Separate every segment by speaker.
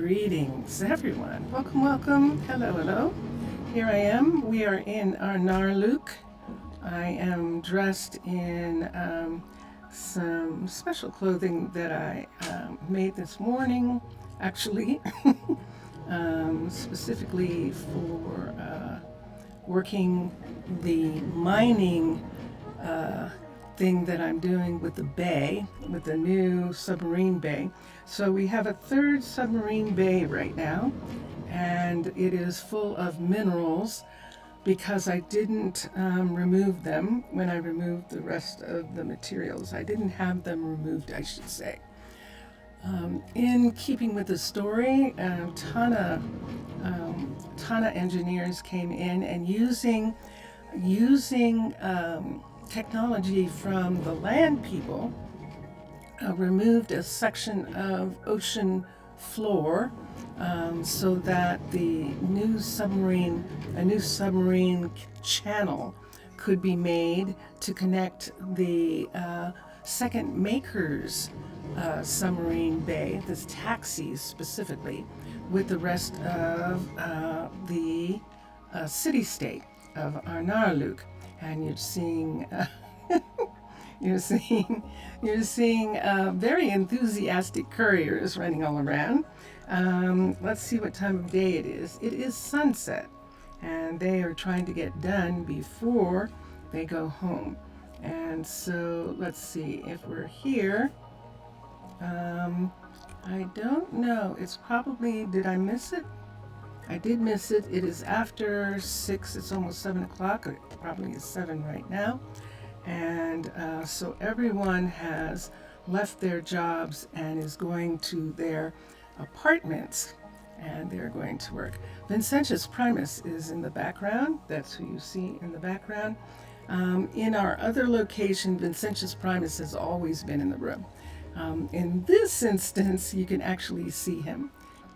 Speaker 1: Greetings, everyone. Welcome, welcome. Hello, hello. Here I am. We are in Arnaaluk. I am dressed in some special clothing that I made this morning, actually, specifically for working the mining thing that I'm doing with the bay, with the new submarine bay. So we have a third submarine bay right now, and it is full of minerals because I didn't remove them when I removed the rest of the materials. I didn't have them removed, I should say. In keeping with the story, Tana engineers came in and using technology from the land people, removed a section of ocean floor so that a new submarine channel could be made to connect the second maker's submarine bay, this taxi specifically, with the rest of the city-state of Arnaaluk. And you're seeing very enthusiastic couriers running all around. Let's see what time of day it is. It is sunset, and they are trying to get done before they go home. And so let's see if we're here. I don't know. It's probably, did I miss it? I did miss it. It is after 6. It's almost 7 o'clock. It probably is 7 right now. And so everyone has left their jobs and is going to their apartments, and they're going to work. Vincentius Primus is in the background. That's who you see in the background. In our other location, Vincentius Primus has always been in the room. In this instance, you can actually see him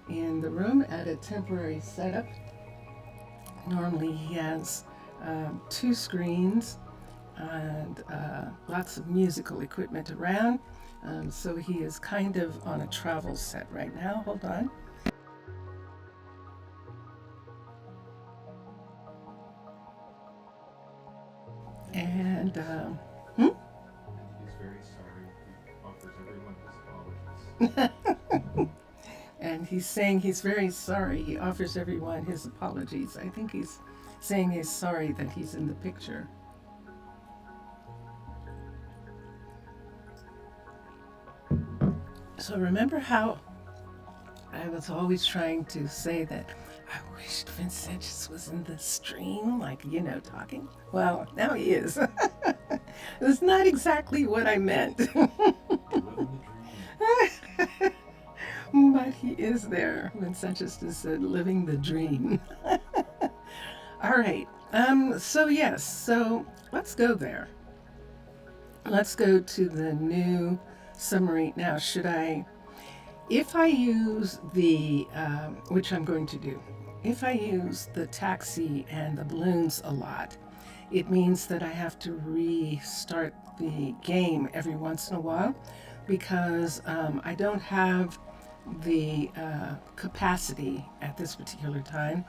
Speaker 1: in the room at a temporary setup. Normally he has 2 screens and lots of musical equipment around. So he is kind of on a travel set right now. Hold on. And
Speaker 2: He's very sorry. He offers everyone his apologies.
Speaker 1: and he's saying he's very sorry. He offers everyone his apologies. I think he's saying he's sorry that he's in the picture. So remember how I was always trying to say that I wished Vincentius was in the stream, like, talking? Well, now he is. That's not exactly what I meant. But he is there. Vincentius just said, living the dream. All right. So let's go there. Let's go to the new submarine. Now, if I use the, which I'm going to do, if I use the taxi and the balloons a lot, it means that I have to restart the game every once in a while because I don't have the capacity at this particular time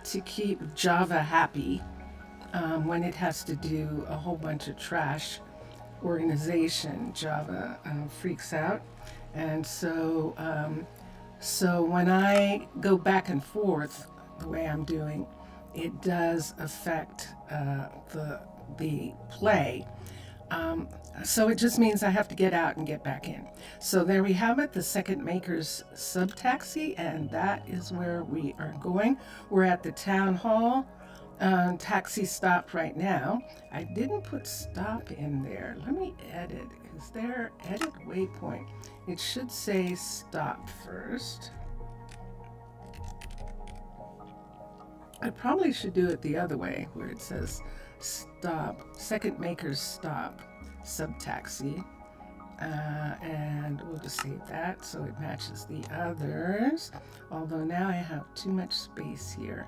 Speaker 1: to keep Java happy when it has to do a whole bunch of trash organization. Java freaks out. And so when I go back and forth the way I'm doing, it does affect the play. So it just means I have to get out and get back in. So there we have it, the second maker's sub-taxi, and that is where we are going. We're at the town hall taxi stop right now. I didn't put stop in there. Let me edit. Is there edit waypoint? It should say stop first. I probably should do it the other way, where it says stop, second maker's stop, sub-taxi. And we'll just save that so it matches the others. Although now I have too much space here.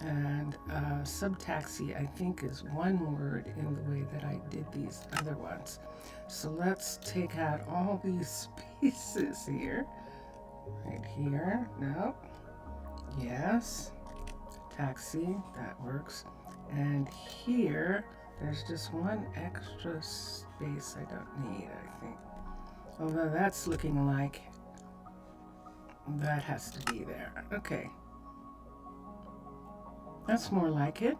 Speaker 1: And sub-taxi, I think, is one word in the way that I did these other ones. So let's take out all these spaces here. Right here. No. Yes. Taxi. That works. And here, there's just one extra space I don't need, I think. Although that's looking like that has to be there. Okay. That's more like it.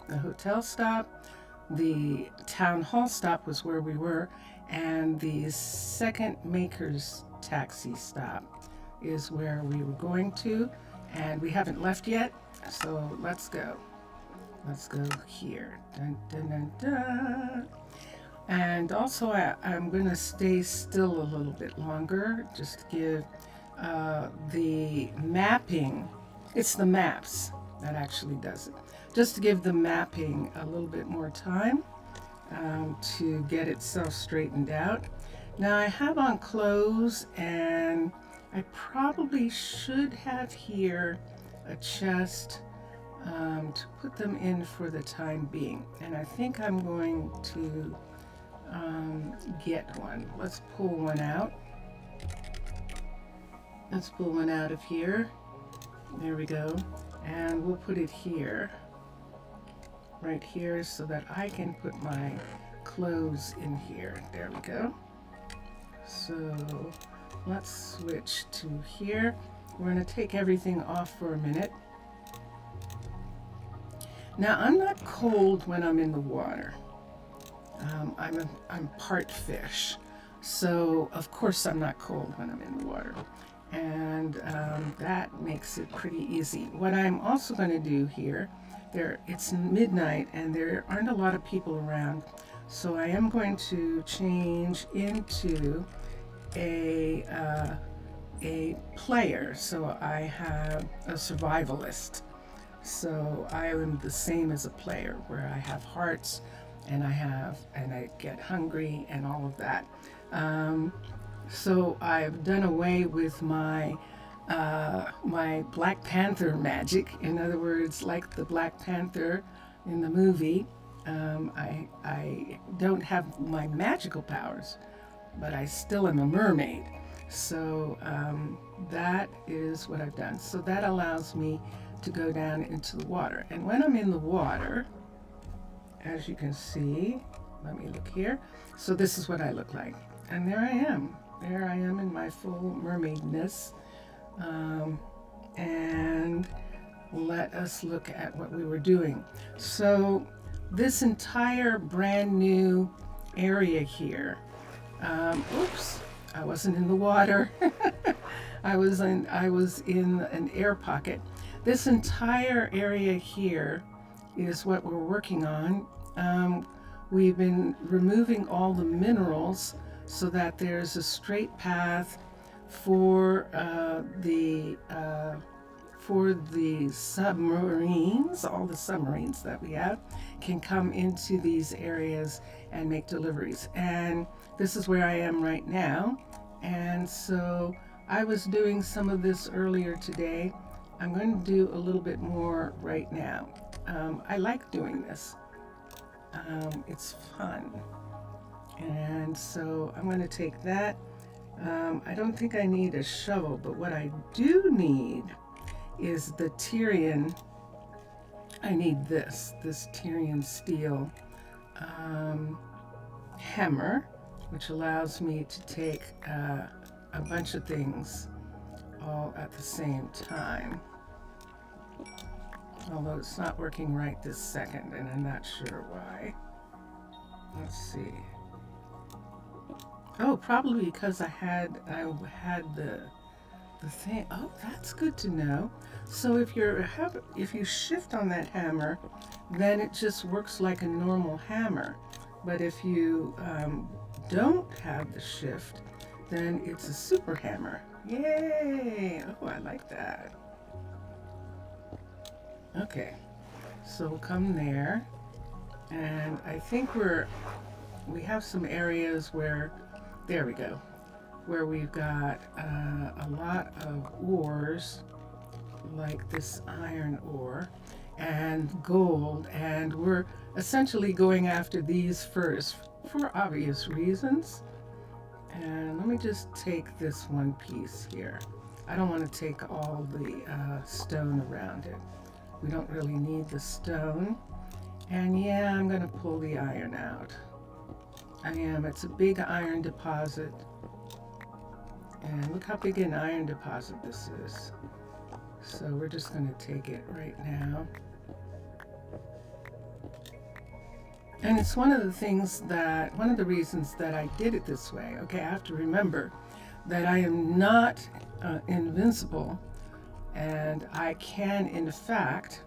Speaker 1: The hotel stop, the town hall stop was where we were, and the second maker's taxi stop is where we were going to, and we haven't left yet, so let's go. Let's go here. Dun, dun, dun, dun. And also, I'm going to stay still a little bit longer, just to give the mapping, it's the maps that actually does it, just to give the mapping a little bit more time to get itself straightened out. Now I have on clothes, and I probably should have here a chest to put them in for the time being, and I think I'm going to get one. Let's pull one out. Let's pull one out of here. There we go. And we'll put it here, right here, so that I can put my clothes in here. There we go. So let's switch to here. We're going to take everything off for a minute. Now, I'm not cold when I'm in the water. I'm part fish, so of course I'm not cold when I'm in the water, and that makes it pretty easy. What I'm also going to do here, it's midnight and there aren't a lot of people around, so I am going to change into a player. So I have a survivalist. So I am the same as a player, where I have hearts, and I get hungry and all of that. So I've done away with my Black Panther magic. In other words, like the Black Panther in the movie, I don't have my magical powers, but I still am a mermaid. So that is what I've done. So that allows me to go down into the water. And when I'm in the water, as you can see, let me look here. So this is what I look like. And there I am. There I am in my full mermaidness. And let us look at what we were doing. So this entire brand new area here, oops, I wasn't in the water. I was in an air pocket. This entire area here is what we're working on. We've been removing all the minerals so that there's a straight path for the submarines. All the submarines that we have can come into these areas and make deliveries. And this is where I am right now. And so I was doing some of this earlier today. I'm going to do a little bit more right now. I like doing this. It's fun. And so I'm going to take that. I don't think I need a shovel, but what I do need is the Tyrian. I need this Tyrian steel hammer, which allows me to take a bunch of things all at the same time. Although it's not working right this second, and I'm not sure why. Let's see. Oh, probably because I had the thing. Oh, that's good to know. So if you shift on that hammer, then it just works like a normal hammer. But if you don't have the shift, then it's a super hammer. Yay! Oh, I like that. Okay, so we'll come there, and I think we have some areas where, there we go, where we've got a lot of ores, like this iron ore and gold, and we're essentially going after these first for obvious reasons. And let me just take this one piece here. I don't want to take all the stone around it. We don't really need the stone. And yeah, I'm going to pull the iron out. I am. It's a big iron deposit. And look how big an iron deposit this is. So we're just going to take it right now. And it's one of the reasons that I did it this way. Okay, I have to remember that I am not invincible, and I can, in fact,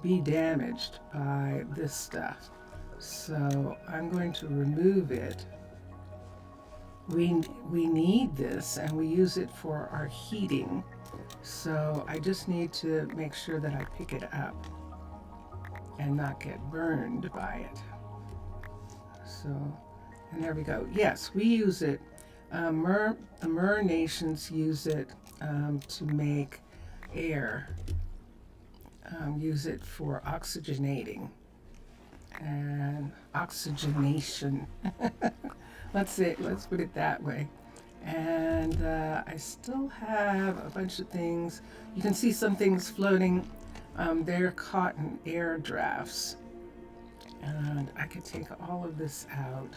Speaker 1: be damaged by this stuff. So I'm going to remove it. We need this, and we use it for our heating. So I just need to make sure that I pick it up and not get burned by it. So, and there we go. Yes, we use it. The Mer nations use it to make air. Use it for oxygenating and oxygenation. Let's put it that way. And I still have a bunch of things. You can see some things floating. They're cotton air drafts. And I could take all of this out.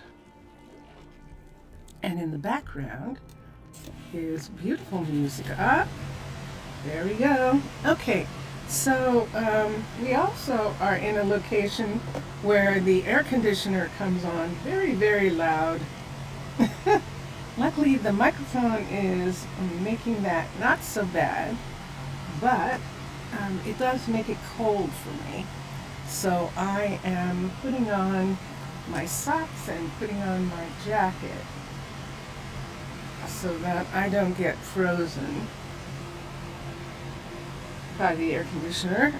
Speaker 1: And in the background is beautiful music. There we go. Okay, so we also are in a location where the air conditioner comes on very, very loud. Luckily, the microphone is making that not so bad, but it does make it cold for me. So I am putting on my socks and putting on my jacket so that I don't get frozen by the air conditioner.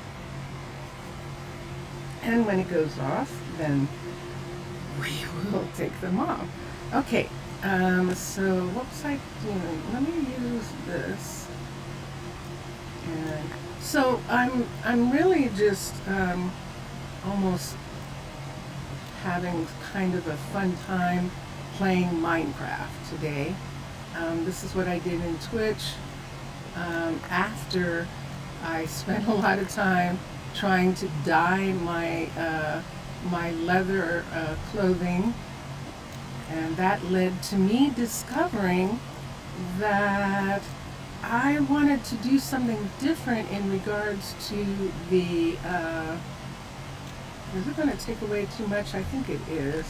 Speaker 1: And when it goes off, then we will take them off. Okay, so what was I doing? Let me use this. And so I'm really just almost having kind of a fun time playing Minecraft today. This is what I did in Twitch after I spent a lot of time trying to dye my leather clothing, and that led to me discovering that I wanted to do something different in regards to the is it going to take away too much? I think it is.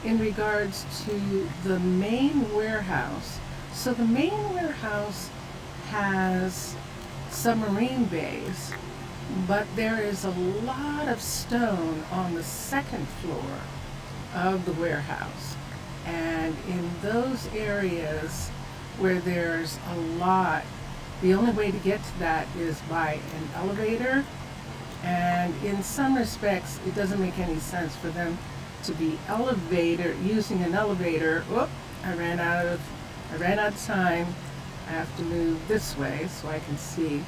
Speaker 1: In regards to the main warehouse. So the main warehouse has submarine bays, but there is a lot of stone on the second floor of the warehouse. And in those areas where there's a lot, the only way to get to that is by an elevator. And in some respects, it doesn't make any sense for them to be using an elevator. Whoop, I ran out of time. I have to move this way so I can see.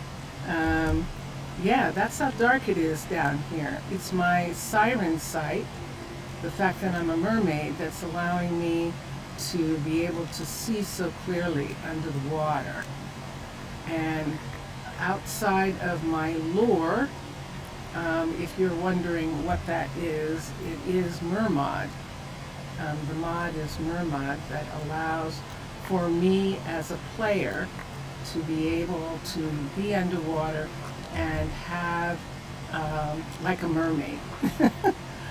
Speaker 1: Yeah, that's how dark it is down here. It's my siren sight, the fact that I'm a mermaid, that's allowing me to be able to see so clearly under the water. And outside of my lure, if you're wondering what that is, it is Mermod. The mod is Mermod that allows for me as a player to be able to be underwater and have like a mermaid,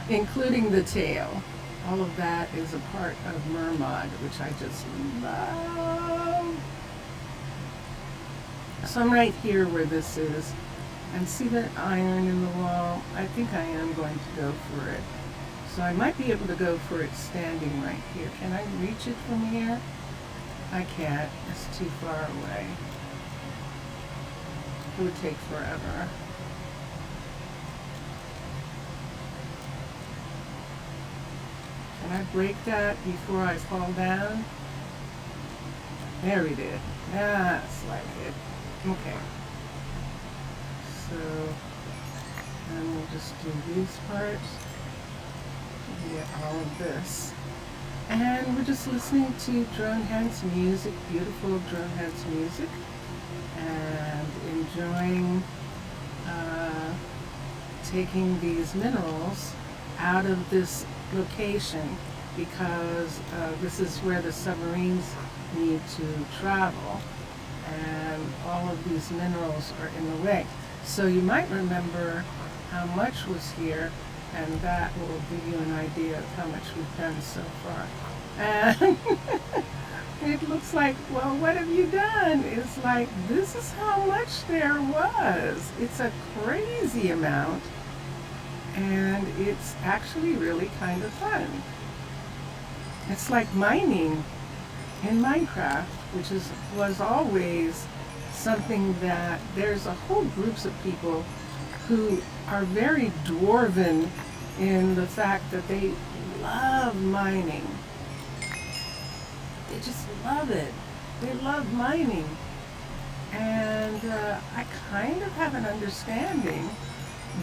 Speaker 1: including the tail. All of that is a part of Mermod, which I just love. So I'm right here where this is. And see that iron in the wall? I think I am going to go for it. So I might be able to go for it standing right here. Can I reach it from here? I can't. It's too far away. It would take forever. Can I break that before I fall down? There we did. That's like it. Okay. So, and we'll just do these parts to get all of this. And we're just listening to Drone Heads music, beautiful Drone Heads music, and enjoying taking these minerals out of this location because this is where the submarines need to travel, and all of these minerals are in the way. So you might remember how much was here, and that will give you an idea of how much we've done so far. And it looks like, well, what have you done? It's like, this is how much there was. It's a crazy amount, and it's actually really kind of fun. It's like mining in Minecraft, which was always something that there's a whole groups of people who are very dwarven in the fact that they love mining. They just love it. They love mining. And I kind of have an understanding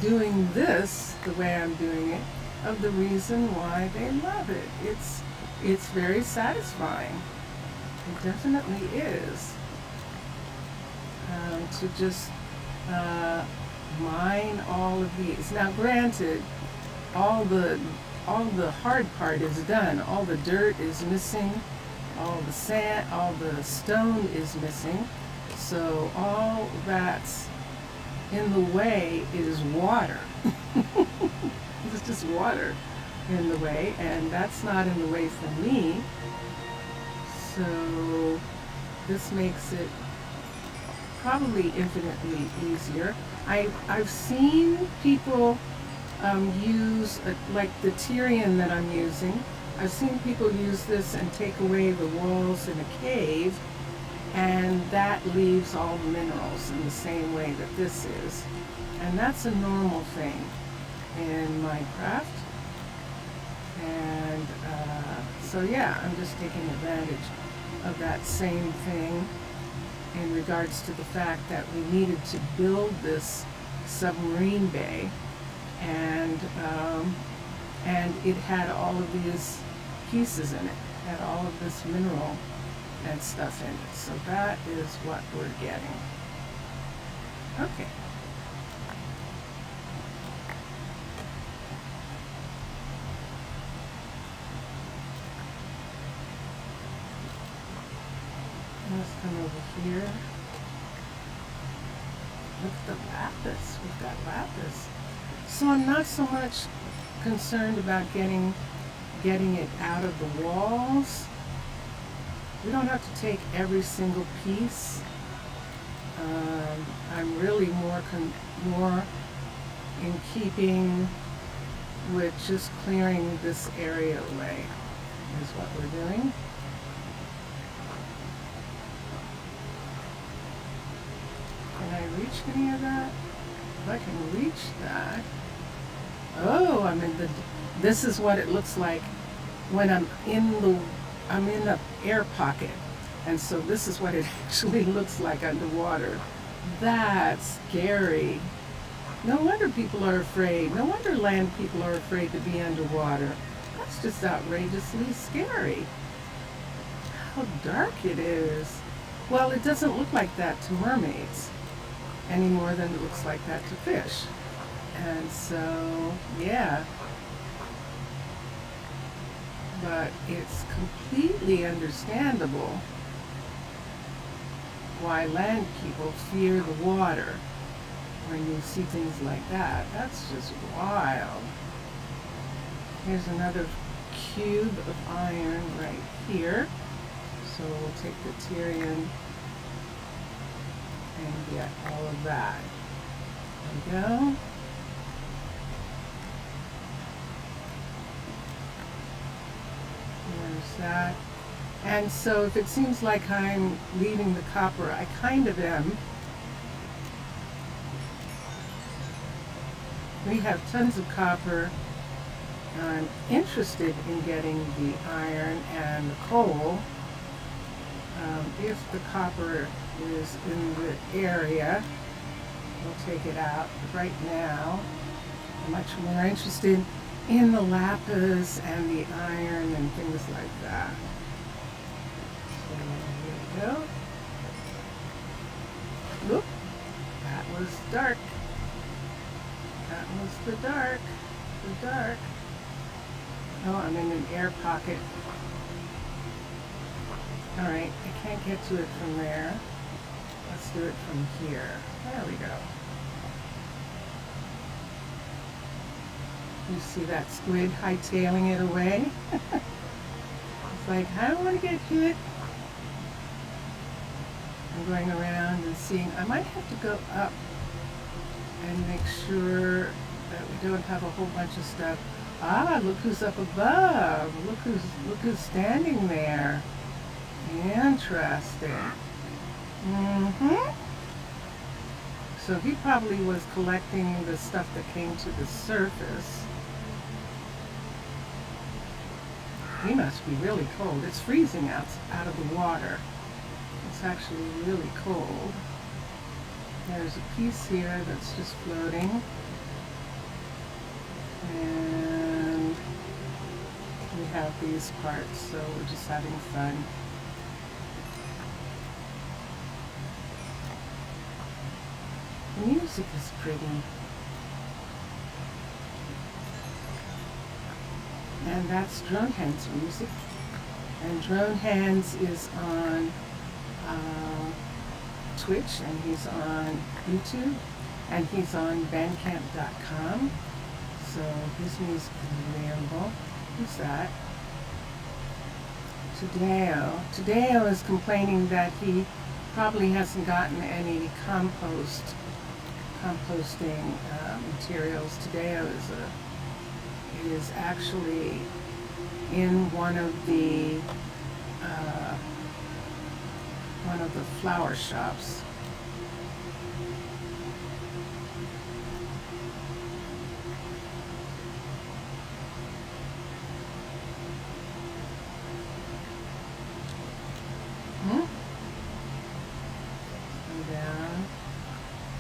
Speaker 1: doing this the way I'm doing it of the reason why they love it. It's very satisfying. It definitely is. To just mine all of these. Now granted, all the hard part is done. All the dirt is missing, all the sand, all the stone is missing. So all that's in the way is water. It's just water in the way, and that's not in the way for me. So this makes it probably infinitely easier. I've seen people use, like the Tyrian that I'm using, I've seen people use this and take away the walls in a cave, and that leaves all the minerals in the same way that this is. And that's a normal thing in Minecraft. And so yeah, I'm just taking advantage of that same thing in regards to the fact that we needed to build this submarine bay, and it had all of these pieces in it, had all of this mineral and stuff in it. So that is what we're getting. Okay. Let's come over here. Look at the lapis. We've got lapis. So I'm not so much concerned about getting it out of the walls. We don't have to take every single piece. I'm really more in keeping with just clearing this area away is what we're doing. Can I reach any of that? If I can reach that. Oh, this is what it looks like when I'm in the air pocket. And so this is what it actually looks like underwater. That's scary. No wonder people are afraid. No wonder land people are afraid to be underwater. That's just outrageously scary. How dark it is. Well, it doesn't look like that to mermaids any more than it looks like that to fish. And so, yeah. But it's completely understandable why land people fear the water when you see things like that. That's just wild. Here's another cube of iron right here. So we'll take the Tyrian and get all of that. There we go. There's that. And so if it seems like I'm leaving the copper, I kind of am. We have tons of copper. I'm interested in getting the iron and the coal. If the copper is in the area, we'll take it out. But right now, I'm much more interested in the lapis and the iron and things like that. So here we go. Whoop, that was dark. That was the dark. The dark. Oh, I'm in an air pocket. Alright, I can't get to it from there. Let's do it from here. There we go. You see that squid hightailing it away? It's like, I don't want to get hit. I'm going around and seeing. I might have to go up and make sure that we don't have a whole bunch of stuff. Ah, look who's up above. Look who's standing there. Interesting. So he probably was collecting the stuff that came to the surface. He must be really cold. It's freezing out of the water. It's actually really cold. There's a piece here that's just floating. And we have these parts, so we're just having fun. The music is pretty. And that's Drone Hands music. And Drone Hands is on Twitch, and he's on YouTube, and he's on bandcamp.com. So his music is available. Who's that? Tadeo is complaining that he probably hasn't gotten any composting materials. Tadeo is actually in one of the flower shops. Down.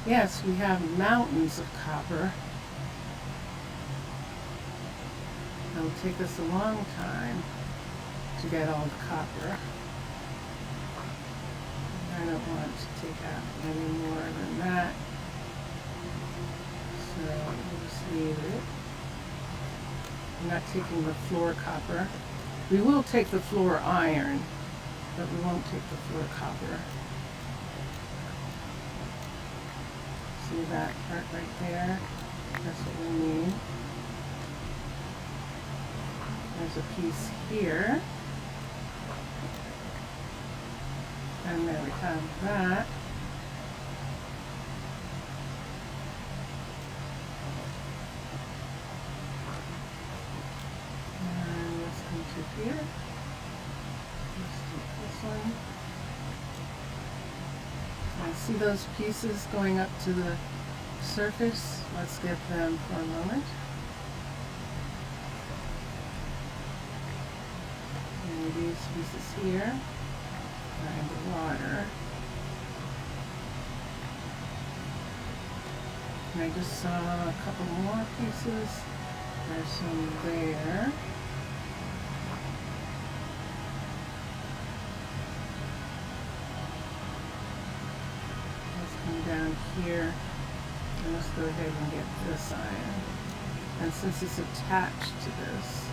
Speaker 1: Yes, we have mountains of copper. It'll take us a long time to get all the copper. I don't want to take out any more than that. So we'll just leave it. I'm not taking the floor copper. We will take the floor iron, but we won't take the floor copper. See that part right there? That's what we need. There's a piece here. And there we have that. And let's come to here. Let's take this one. I see those pieces going up to the surface. Let's get them for a moment. And these pieces here are in the water. And I just saw a couple more pieces. There's some there. Let's come down here and let's go ahead and get this iron. And since it's attached to this,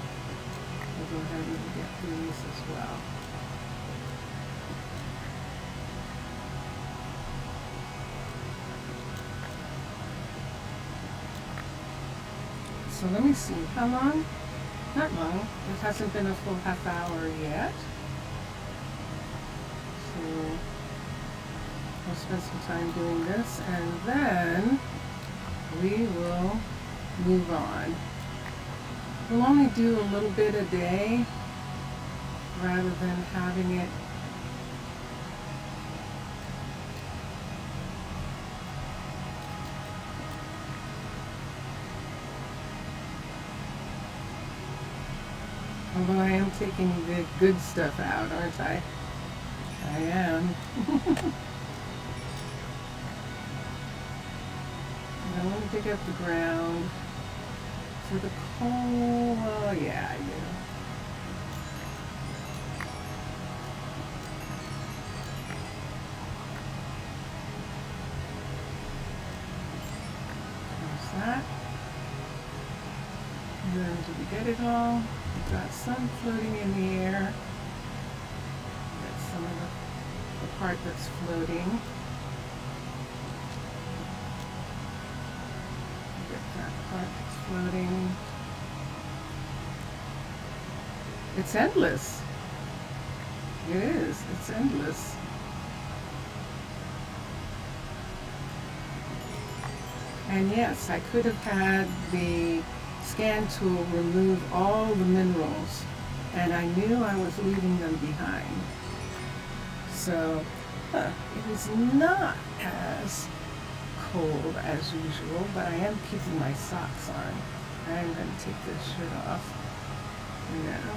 Speaker 1: we'll go ahead and get these as well. So let me see, how long? Not long. It hasn't been a full half hour yet. So we'll spend some time doing this, and then we will move on. We'll only do a little bit a day rather than having it although I am taking the good stuff out, aren't I? I am. I want to dig up the ground For the coal, well, yeah, I do. There's that. And then did we get it all? We've got some floating in the air. Got some of the part that's floating. Get that part that's floating. It's endless. It is. It's endless. And yes, I could have had the scan tool remove all the minerals, and I knew I was leaving them behind. So it is not as cold as usual, but I am keeping my socks on. I'm going to take this shirt off now.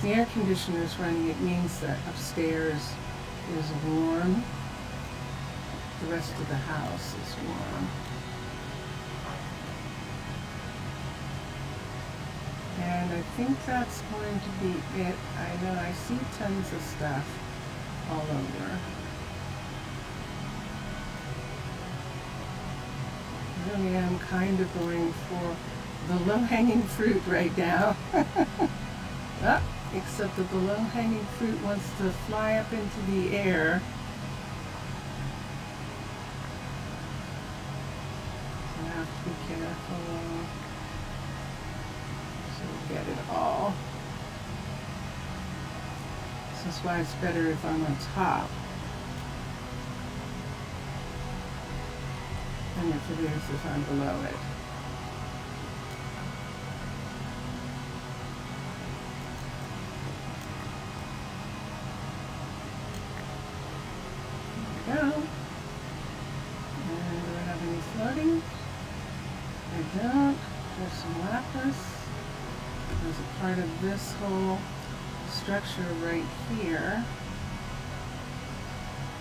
Speaker 1: The air conditioner is running. It means that upstairs is warm. The rest of the house is warm. And I think that's going to be it. I know I see tons of stuff all over. I really am kind of going for the low-hanging fruit right now. Except that the low-hanging fruit wants to fly up into the air. So I have to be careful. So we get it all. This is why it's better if I'm on top than if it is if I'm below it. Go. And do I have any floating? I don't. There's some lapis. There's a part of this whole structure right here.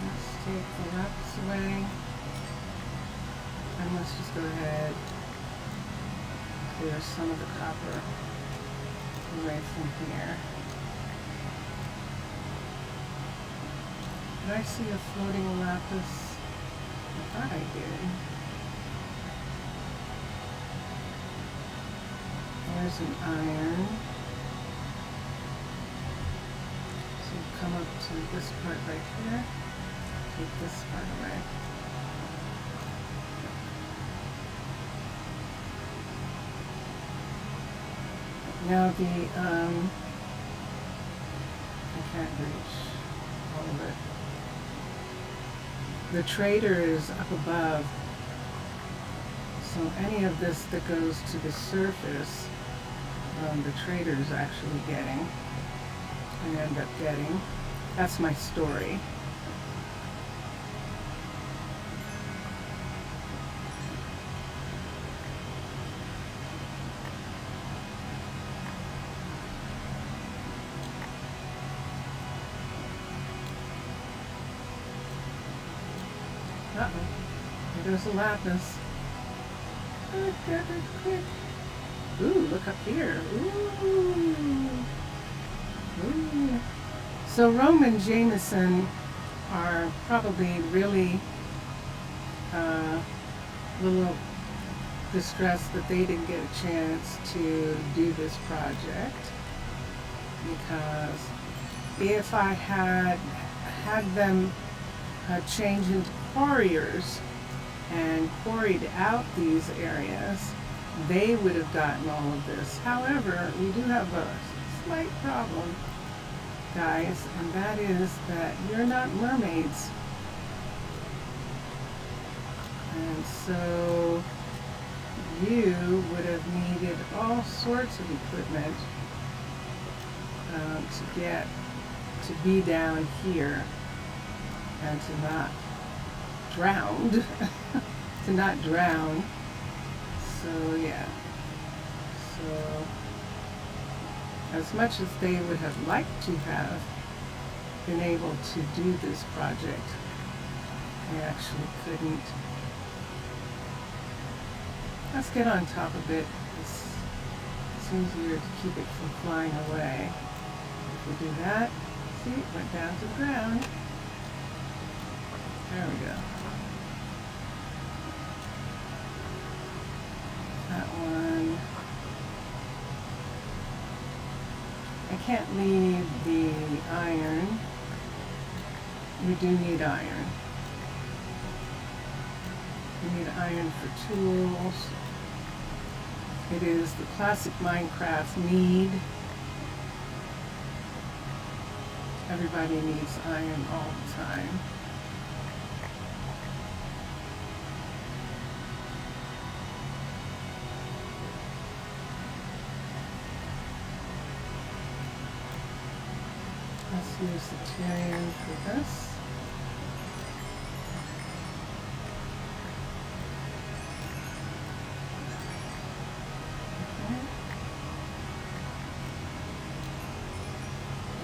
Speaker 1: Let's take the lapis away. And let's just go ahead and clear some of the copper away from here. Did I see a floating lapis? I thought I did. There's an iron. So we'll come up to this part right here. Take this part away. Now I can't reach all of it. The trader is up above, so any of this that goes to the surface, the trader is actually getting, I end up getting. That's my story. Uh-oh. There goes the lapis. Quick, quick, quick. Ooh, look up here. Ooh. Ooh. So Rome and Jameson are probably really a little distressed that they didn't get a chance to do this project, because if I had them change into quarriers and quarried out these areas, they would have gotten all of this. However, we do have a slight problem, guys, and that is that you're not mermaids. And so you would have needed all sorts of equipment to get to be down here and to not drown. To not drown. So yeah. So as much as they would have liked to have been able to do this project. I actually couldn't. Let's get on top of it. It's easier to keep it from flying away. If we do that, see, it went down to the ground. There we go. That one. I can't leave the iron. We do need iron. We need iron for tools. It is the classic Minecraft need. Everybody needs iron all the time. Let's use the Tyrian for this. Okay.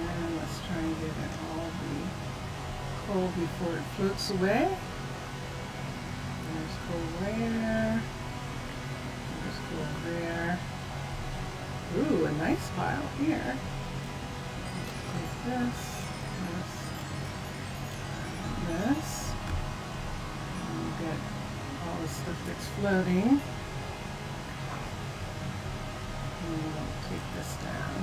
Speaker 1: And let's try and get it all the coal before it floats away. There's coal there. There's coal there. Ooh, a nice pile here. This, and we get all the stuff that's floating. And we'll take this down.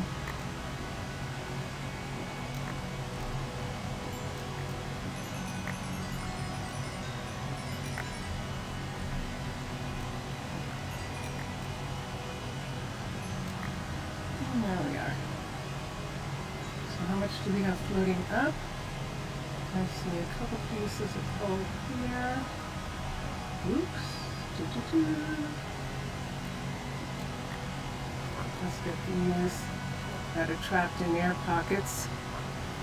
Speaker 1: And there we are. How much do we have floating up? I see a couple pieces of coal here. Oops. Let's get these that are trapped in air pockets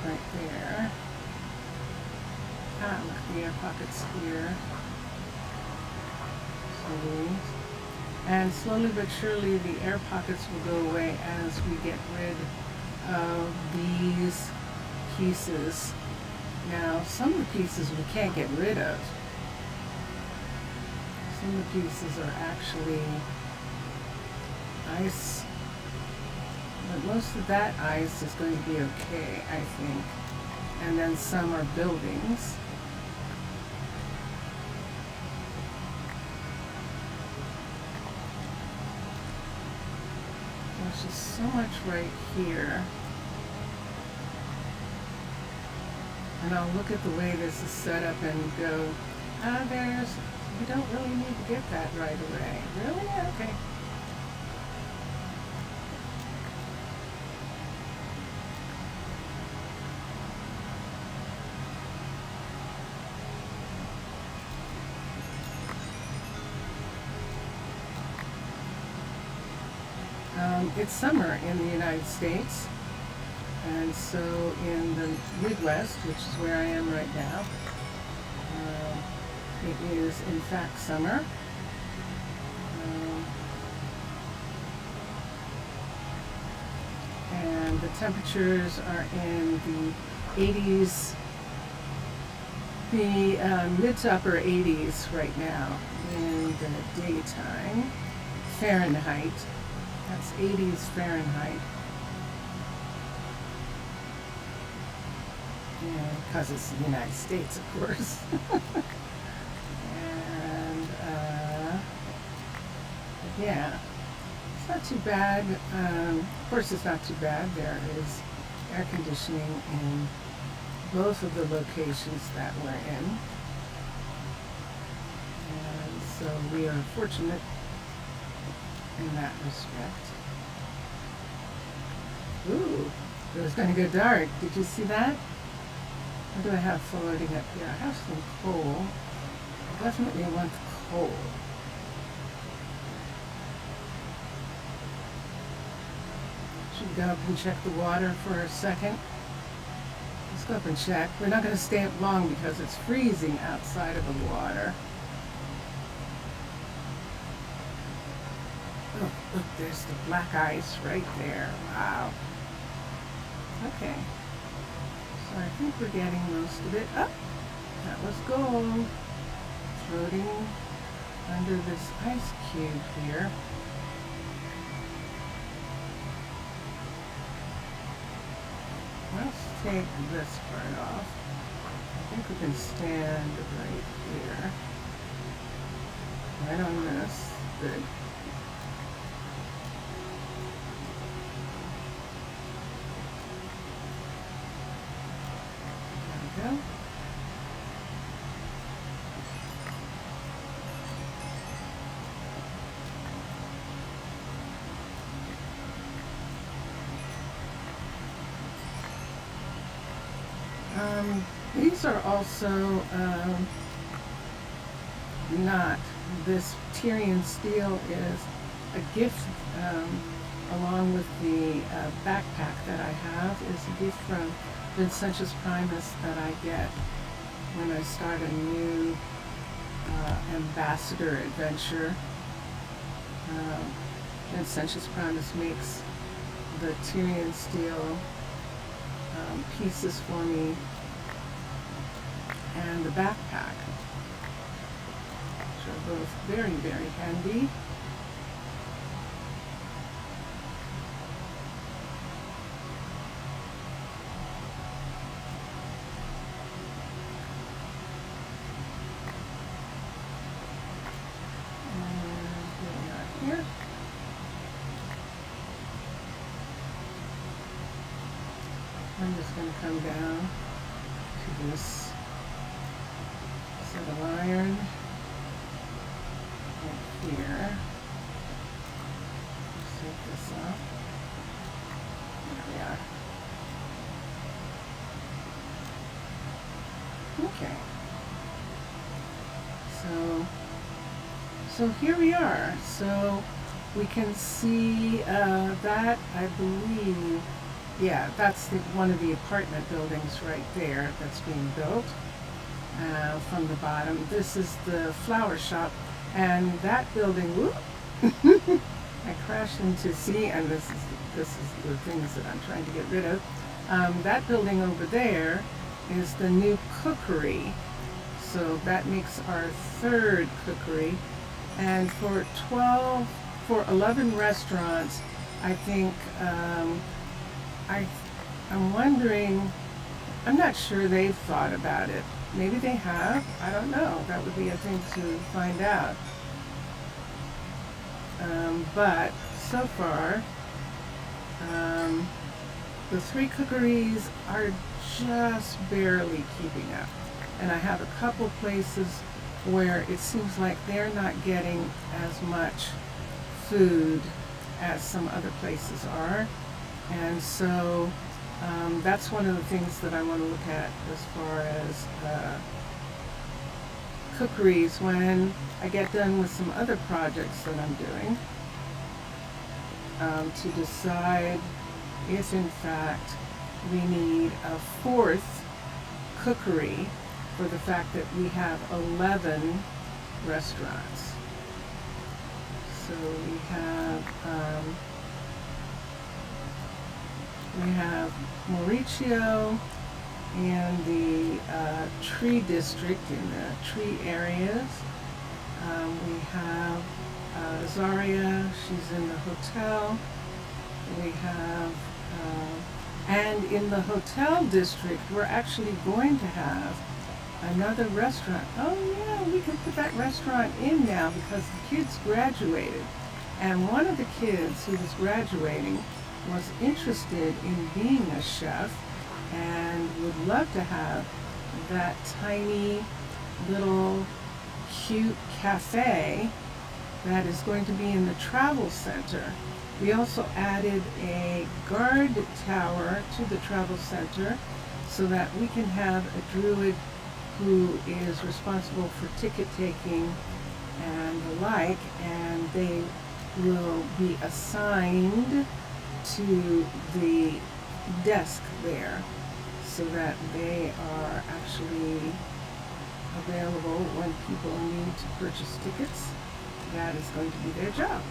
Speaker 1: right there. Ah, look, the air pockets here. See? And slowly but surely the air pockets will go away as we get rid of these pieces. Now, some of the pieces we can't get rid of. Some of the pieces are actually ice, but most of that ice is going to be okay, I think. And then some are buildings. There's just so much right here. And I'll look at the way this is set up and go, we don't really need to get that right away. Really? Okay. It's summer in the United States, and so in the Midwest, which is where I am right now, it is in fact summer. And the temperatures are in the 80s, the mid to upper 80s right now in the daytime. Fahrenheit. That's 80s Fahrenheit. Because it's the United States, of course. And, yeah, it's not too bad. Of course, it's not too bad. There is air conditioning in both of the locations that we're in. And so we are fortunate in that respect. Ooh, it was going to go dark. Did you see that? What do I have floating up here? I have some coal. I definitely want coal. Should go up and check the water for a second. Let's go up and check. We're not going to stay up long because it's freezing outside of the water. Oh, look, there's the black ice right there. Wow. Okay. Sorry think we're getting most of it. Oh, that was gold. Floating under this ice cube here. Let's take this part off. I think we can stand right here. Right on this. Good. There we go. These are also not, this Tyrian steel is a gift along with the backpack that I have, is a gift from Vincentius Primus that I get when I start a new ambassador adventure. Vincentius Primus makes the Tyrian steel pieces for me and the backpack, which are both very, very handy. I'm just going to come down to this set of iron right here. Set this up. There we are. Okay. So here we are. So we can see that, I believe. Yeah, that's one of the apartment buildings right there that's being built from the bottom. This is the flower shop, and that building, whoop, I crashed into, see, and this is the things that I'm trying to get rid of. That building over there is the new cookery, so that makes our third cookery, and for 11 restaurants, I think. I'm wondering, I'm not sure they've thought about it. Maybe they have, I don't know. That would be a thing to find out. But so far, the 3 cookeries are just barely keeping up. And I have a couple places where it seems like they're not getting as much food as some other places are. And so that's one of the things that I want to look at as far as cookeries when I get done with some other projects that I'm doing, to decide if in fact we need a 4th cookery for the fact that we have 11 restaurants. So we have Mauricio and the tree district in the tree areas. We have Zaria, she's in the hotel. We have, and in the hotel district, we're actually going to have another restaurant. Oh yeah, we can put that restaurant in now because the kids graduated. And one of the kids who was graduating was interested in being a chef and would love to have that tiny little cute cafe that is going to be in the travel center. We also added a guard tower to the travel center so that we can have a druid who is responsible for ticket taking and the like, and they will be assigned to the desk there so that they are actually available when people need to purchase tickets. That is going to be their job.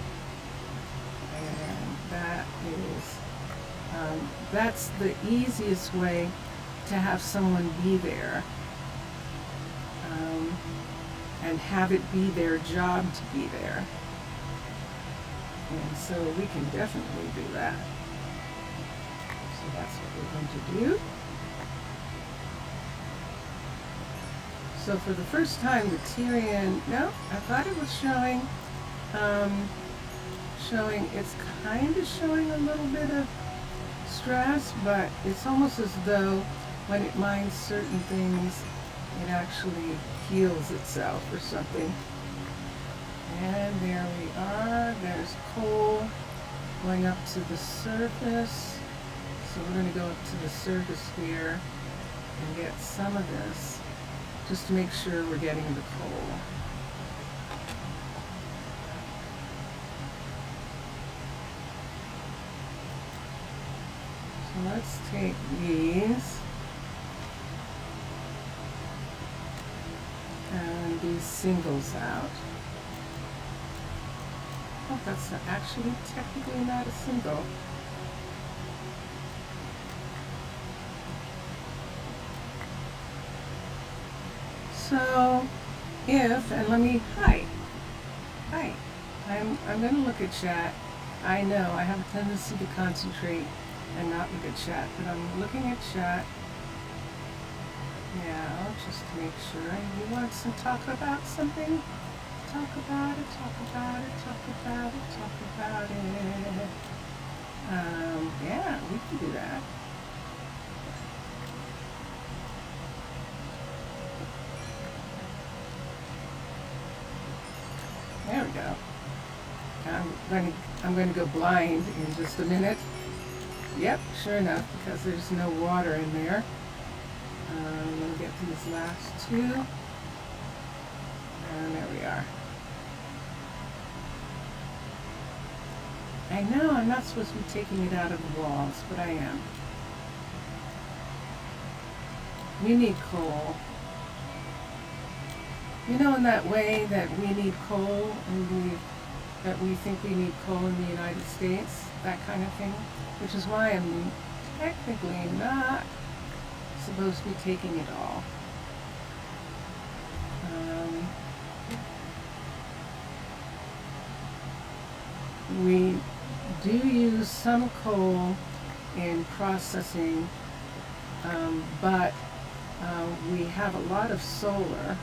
Speaker 1: And that is, that's the easiest way to have someone be there, and have it be their job to be there. And so we can definitely do that. So that's what we're going to do. So for the first time, the Tyrian, no, I thought it was showing, it's kind of showing a little bit of stress, but it's almost as though when it mines certain things, it actually heals itself or something. And there we are. There's coal going up to the surface. So we're going to go up to the surface here and get some of this, just to make sure we're getting the coal. So let's take these and these singles out. Oh, that's actually technically not a single. So if, and let me, hi, I'm going to look at chat. I know I have a tendency to concentrate and not look at chat, but I'm looking at chat now just to make sure. You want to talk about something? Talk about it, talk about it, talk about it, talk about it. Yeah, we can do that. There we go. I'm going to go blind in just a minute. Yep, sure enough, because there's no water in there. I'm going to get these last two. And there we are. I know I'm not supposed to be taking it out of the walls, but I am. We need coal. You know, in that way that we need coal, and that we think we need coal in the United States, that kind of thing, which is why I'm technically not supposed to be taking it all. We do use some coal in processing, but we have a lot of solar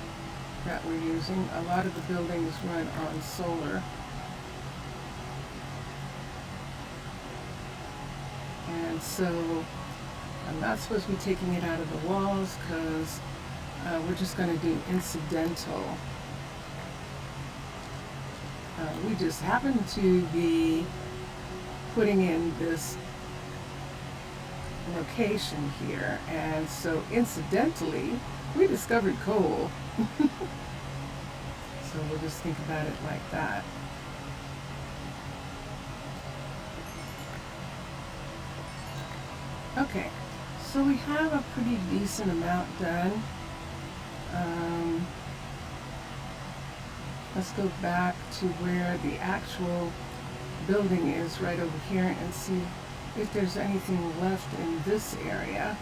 Speaker 1: that we're using. A lot of the buildings run on solar. And so I'm not supposed to be taking it out of the walls because we're just going to do incidental. We just happen to be putting in this location here, and so incidentally we discovered coal. So we'll just think about it like that. Okay, so we have a pretty decent amount done. Let's go back to where the actual building is right over here and see if there's anything left in this area.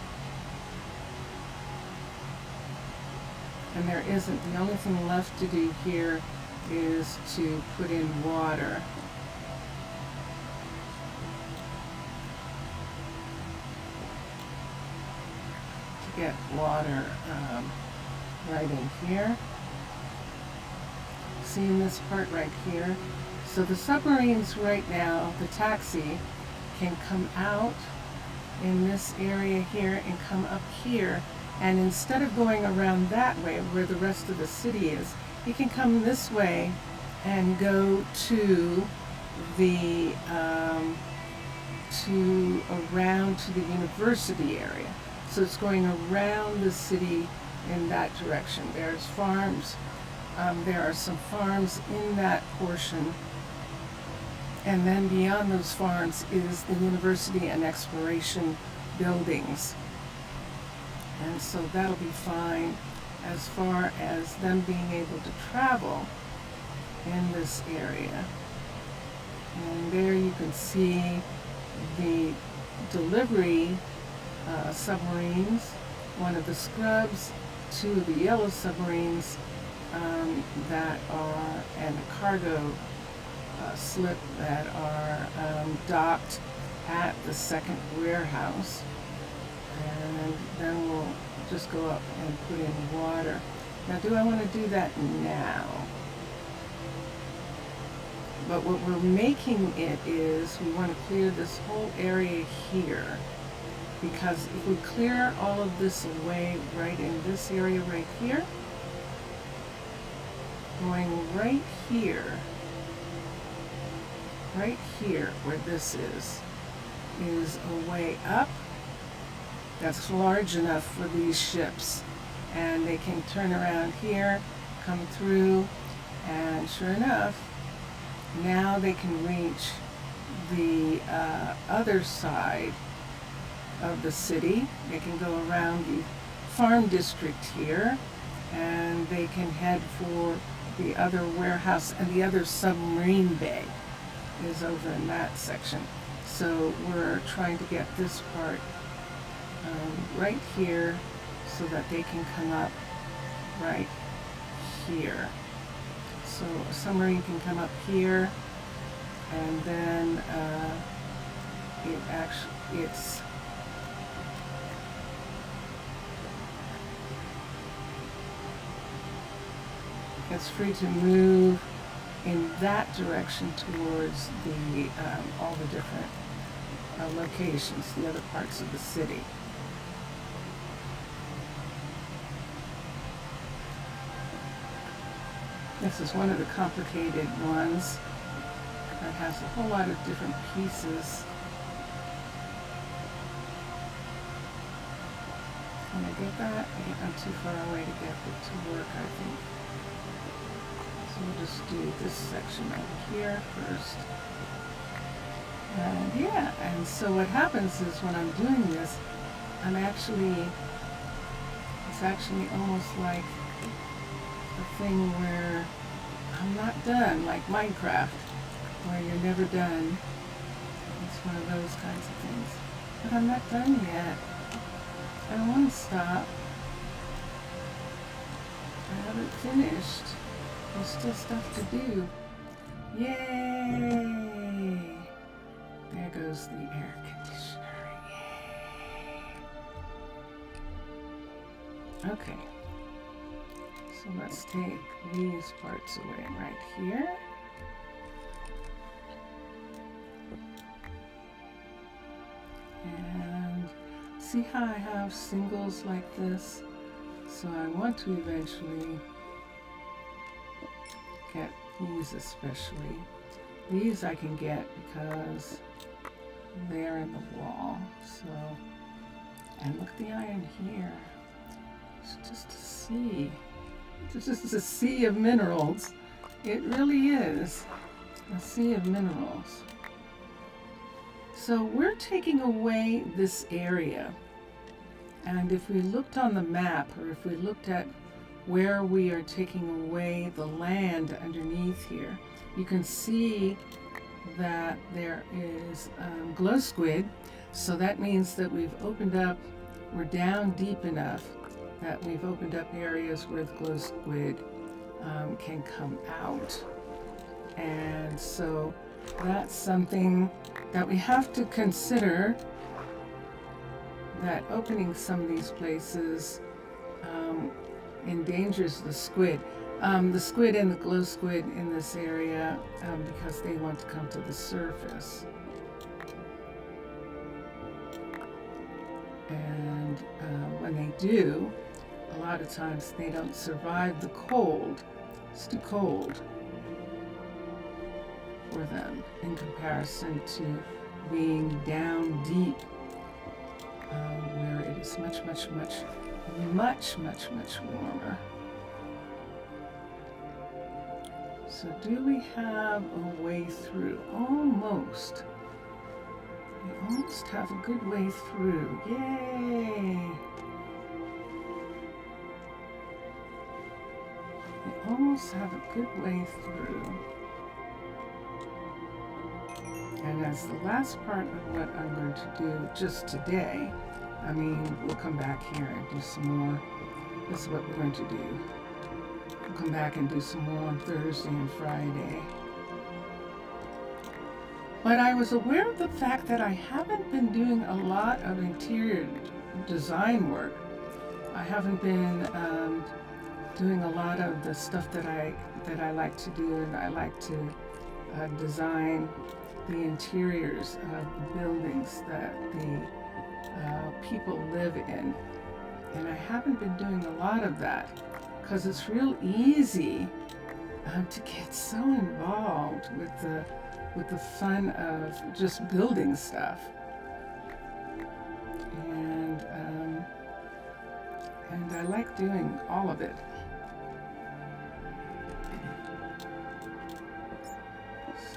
Speaker 1: And there isn't. The only thing left to do here is to put in water. To get water right in here. See in this part right here? So the submarines right now, the taxi, can come out in this area here and come up here. And instead of going around that way where the rest of the city is, he can come this way and go to the around to the university area. So it's going around the city in that direction. There's farms. There are some farms in that portion. And then beyond those farms is the university and exploration buildings. And so that'll be fine as far as them being able to travel in this area. And there you can see the delivery submarines one of the scrubs, 2 of the yellow submarines that are, and a cargo slip that are docked at the second warehouse. And then we'll just go up and put in water. Now, do I want to do that now? But what we're making it is we want to clear this whole area here, because if we clear all of this away right in this area right here, going right here where this is a way up that's large enough for these ships, and they can turn around here, come through, and sure enough, now they can reach the other side of the city. They can go around the farm district here, and they can head for the other warehouse, and the other submarine bay is over in that section. So we're trying to get this part right here so that they can come up right here. So a submarine can come up here, and then it's free to move in that direction towards the all the different locations, the other parts of the city. This is one of the complicated ones that has a whole lot of different pieces. Can I get that? I'm too far away to get it to work, I think. So we'll just do this section over here first. And yeah, and so what happens is when I'm doing this, it's actually almost like a thing where I'm not done, like Minecraft, where you're never done. It's one of those kinds of things. But I'm not done yet. I don't want to stop. I haven't finished. There's still stuff to do. Yay! There goes the air conditioner. Yay! Okay. So let's take these parts away right here. And see how I have singles like this? So I want to eventually get these especially. These I can get because they're in the wall. So, and look at the iron here. It's just a sea. It's just a sea of minerals. It really is a sea of minerals. So we're taking away this area. And if we looked on the map, or if we looked at where we are taking away the land underneath here, you can see that there is glow squid. So that means that we've opened up, we're down deep enough that we've opened up areas where the glow squid can come out. And so that's something that we have to consider, that opening some of these places endangers the squid. The squid and the glow squid in this area because they want to come to the surface. And when they do, a lot of times they don't survive the cold. It's too cold for them in comparison to being down deep where it is much warmer. So do we have a way through? Almost. We almost have a good way through. Yay! We almost have a good way through. And as the last part of what I'm going to do just today I mean, we'll come back here and do some more. This is what we're going to do. We'll come back and do some more on Thursday and Friday. But I was aware of the fact that I haven't been doing a lot of interior design work. I haven't been doing a lot of the stuff that I like to do, and I like to design the interiors of the buildings that the people live in. And I haven't been doing a lot of that because it's real easy to get so involved with the fun of just building stuff. And I like doing all of it.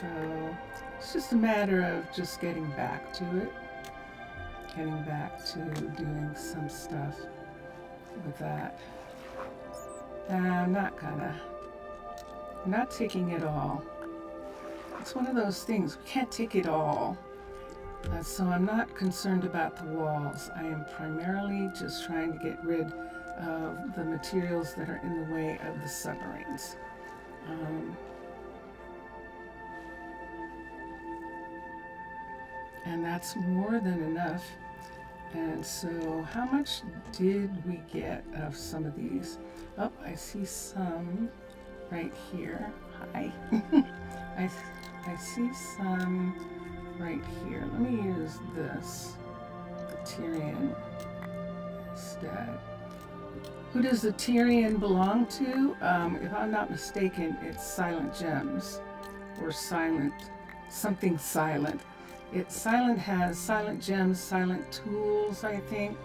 Speaker 1: So it's just a matter of just getting back to it, getting back to doing some stuff with that. I'm not taking it all. It's one of those things, we can't take it all. So I'm not concerned about the walls. I am primarily just trying to get rid of the materials that are in the way of the submarines. And that's more than enough. And so how much did we get of some of these? Oh, I see some right here. Hi. I see some right here. Let me use this, the Tyrian instead. Who does the Tyrian belong to? If I'm not mistaken, it's Silent Gems or Silent, something Silent. Silent has Silent Gems, Silent Tools, I think.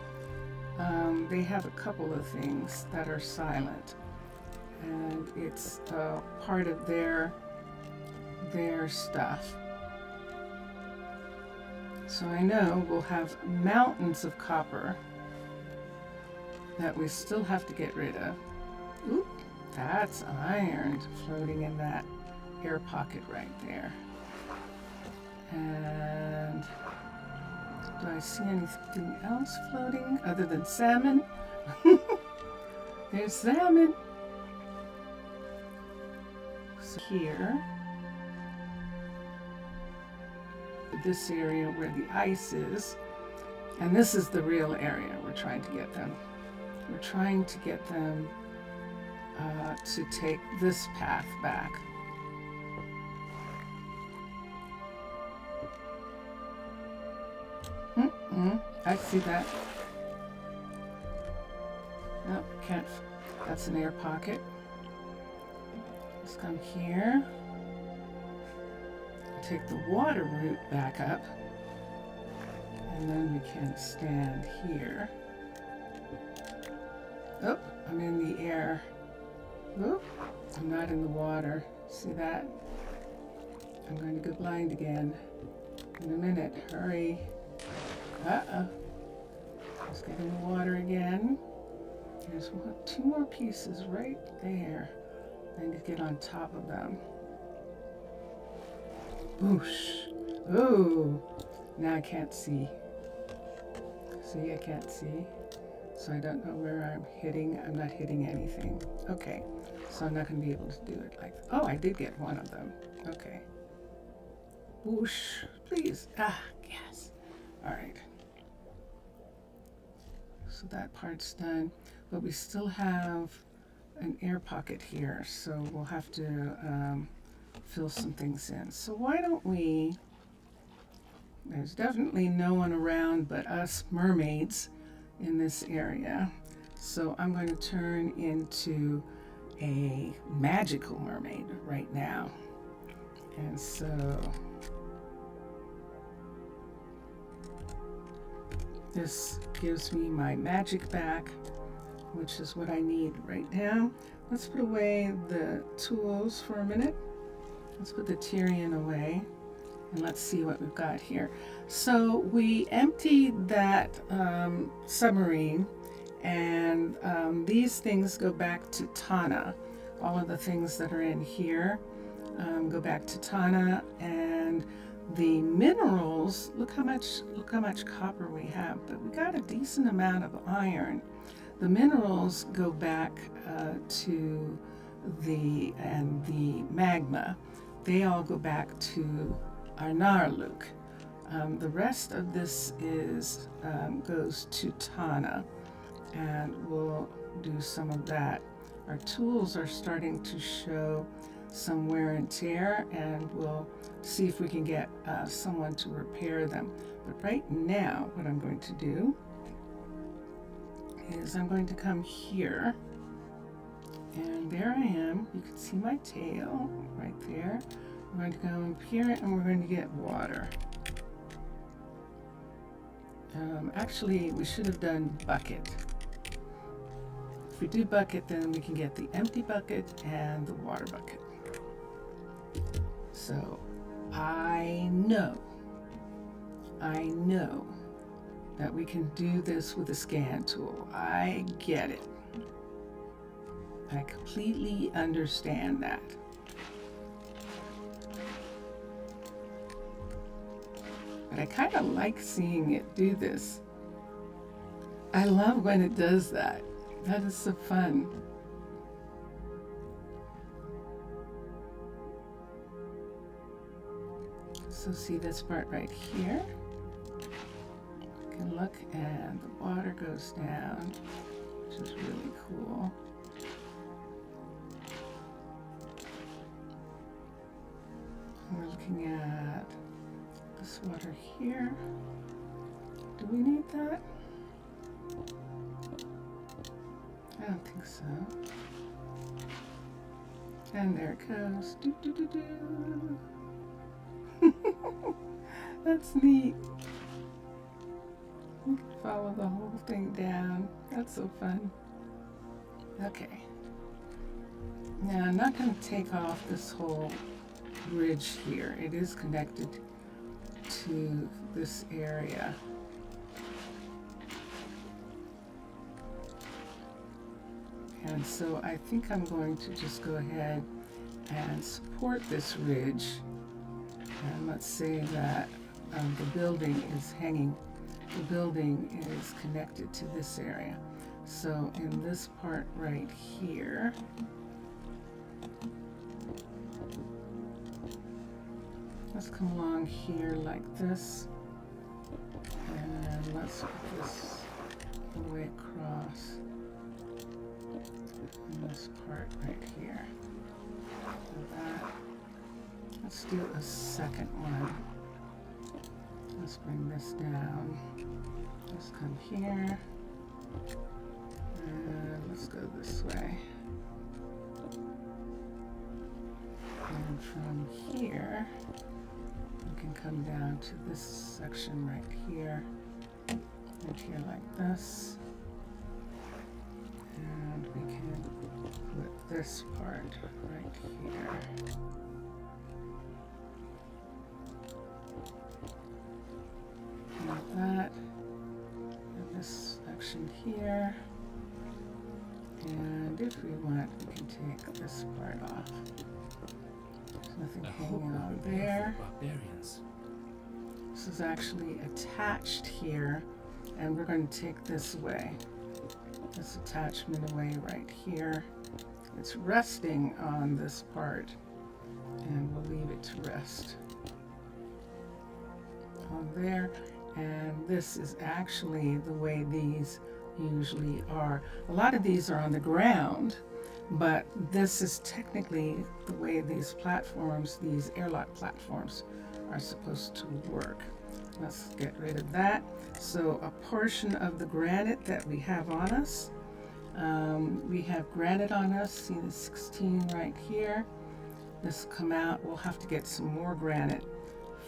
Speaker 1: They have a couple of things that are silent, and it's part of their stuff. So I know we'll have mountains of copper that we still have to get rid of. Oop, that's iron floating in that air pocket right there. And do I see anything else floating other than salmon? There's salmon. So here, this area where the ice is, and this is the real area we're trying to get them. We're trying to get them to take this path back. I see that. No, can't. That's an air pocket. Let's come here. Take the water route back up. And then we can stand here. Oh, I'm in the air. Oh, I'm not in the water. See that? I'm going to go blind again in a minute. Hurry. Uh-oh. Let's get in the water again. There's two more pieces right there. I need to get on top of them. Boosh. Oh, now I can't see. See, I can't see. So I don't know where I'm hitting. I'm not hitting anything. Okay, so I'm not going to be able to do it like that. Oh, I did get one of them. Okay. Whoosh, please. Ah, yes. All right. So that part's done, but we still have an air pocket here, so we'll have to fill some things in. So why don't we, there's definitely no one around but us mermaids in this area. So I'm going to turn into a magical mermaid right now. And so this gives me my magic back, which is what I need right now. Let's put away the tools for a minute. Let's put the Tyrian away, and let's see what we've got here. So we emptied that submarine, and these things go back to Tana. All of the things that are in here go back to Tana, and the minerals, look how much copper we have, but we got a decent amount of iron. The minerals go back to the magma. They all go back to Arnaaluk. The rest of this is goes to Tana, and we'll do some of that. Our tools are starting to show some wear and tear, and we'll see if we can get someone to repair them. But right now, what I'm going to do is I'm going to come here, and there I am. You can see my tail right there. We're going to go up here, and we're going to get water. Actually, we should have done bucket. If we do bucket, then we can get the empty bucket and the water bucket. So I know that we can do this with a scan tool. I get it. I completely understand that. But I kind of like seeing it do this. I love when it does that. That is so fun. So see this part right here? You can look and the water goes down, which is really cool. We're looking at this water here. Do we need that? I don't think so. And there it goes. Do, do, do, do. That's neat. You can follow the whole thing down. That's so fun. Okay. Now I'm not going to take off this whole bridge here. It is connected to this area. And so I think I'm going to just go ahead and support this ridge. And let's say that the building is connected to this area. So in this part right here, let's come along here like this. And let's put this all the way across. And this part right here. Like that. Let's do a second one. Let's bring this down. Let's come here. And let's go this way. And from here, we can come down to this section right here. Right here like this. And we can put this part right here. Like that. And this section here. And if we want, we can take this part off. There's nothing hanging on there. This is actually attached here, and we're going to take this away. This attachment away right here. It's resting on this part, and we'll leave it to rest on there. And this is actually the way these usually are. A lot of these are on the ground, but this is technically the way these platforms, these airlock platforms, are supposed to work. Let's get rid of that. So a portion of the granite that we have on us, we have granite on us. See the 16 right here. This will come out. We'll have to get some more granite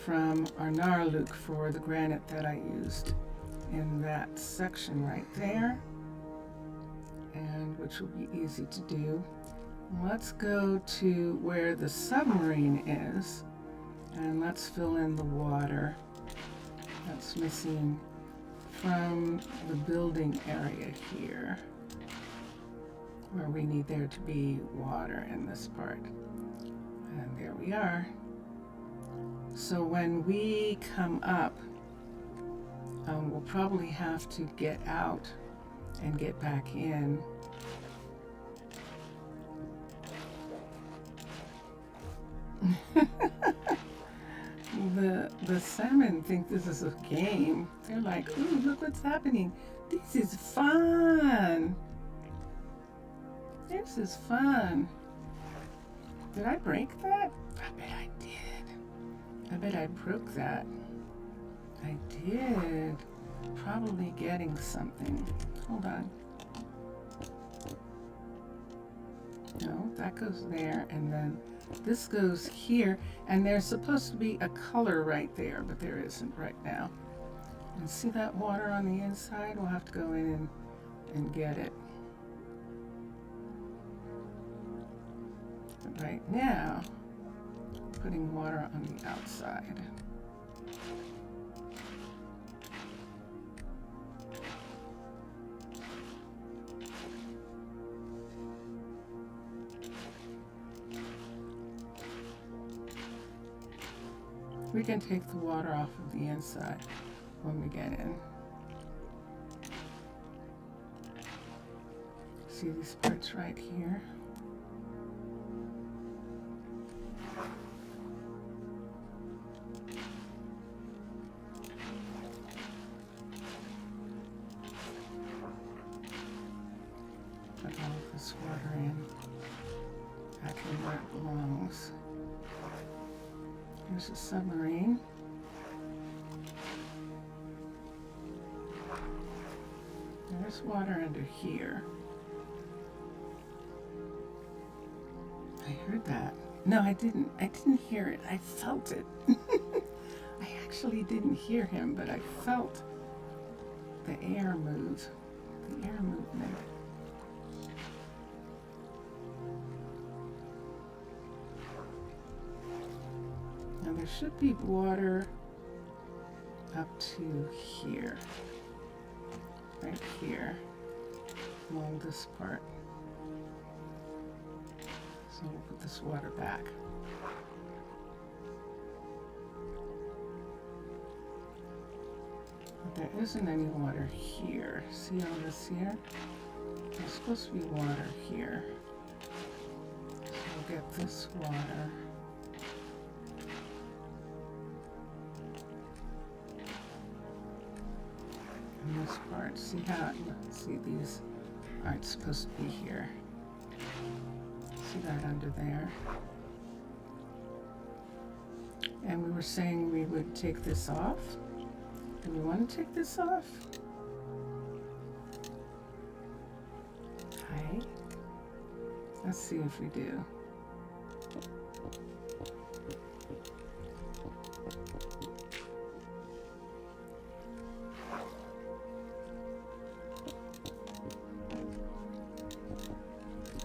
Speaker 1: from Arnaaluk for the granite that I used in that section right there, and which will be easy to do. Let's go to where the submarine is, and let's fill in the water that's missing from the building area here, where we need there to be water in this part. And there we are. So when we come up, we'll probably have to get out and get back in. The salmon think this is a game. They're like, ooh, look what's happening. This is fun. This is fun. Did I break that? I bet I did. I bet I broke that. I did. Probably getting something. Hold on. No, that goes there, and then this goes here, and there's supposed to be a color right there, but there isn't right now. And see that water on the inside? We'll have to go in and get it. But right now, putting water on the outside. We can take the water off of the inside when we get in. See these parts right here? Put all of this water in, back in where it belongs. Here's a submarine. There's water under here. I heard that. No, I didn't. I didn't hear it. I felt it. I actually didn't hear him, but I felt the air move. The air movement. Now there should be water up to here, right here, along this part. So we'll put this water back. But there isn't any water here. See all this here? There's supposed to be water here. So we'll get this water. In this part, see how, see these aren't supposed to be here. See that under there? And we were saying we would take this off. Do we want to take this off? Okay. Let's see if we do.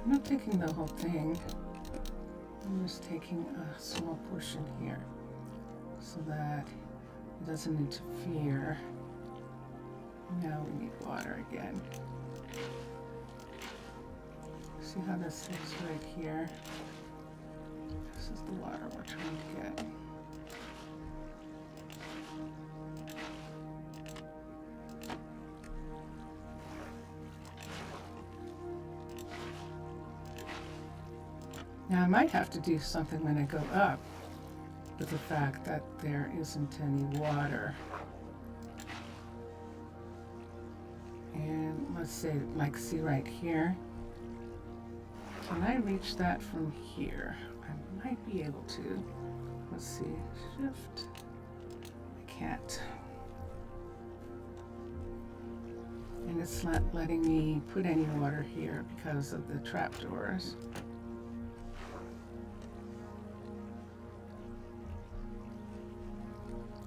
Speaker 1: I'm not taking the whole thing. I'm just taking a small portion here so that it doesn't interfere. Now we need water again. See how this sits right here? This is the water we're trying to get. Now I might have to do something when I go up with the fact that there isn't any water. And let's say, like, see right here? Can I reach that from here? I might be able to. Let's see, shift. I can't. And it's not letting me put any water here because of the trapdoors.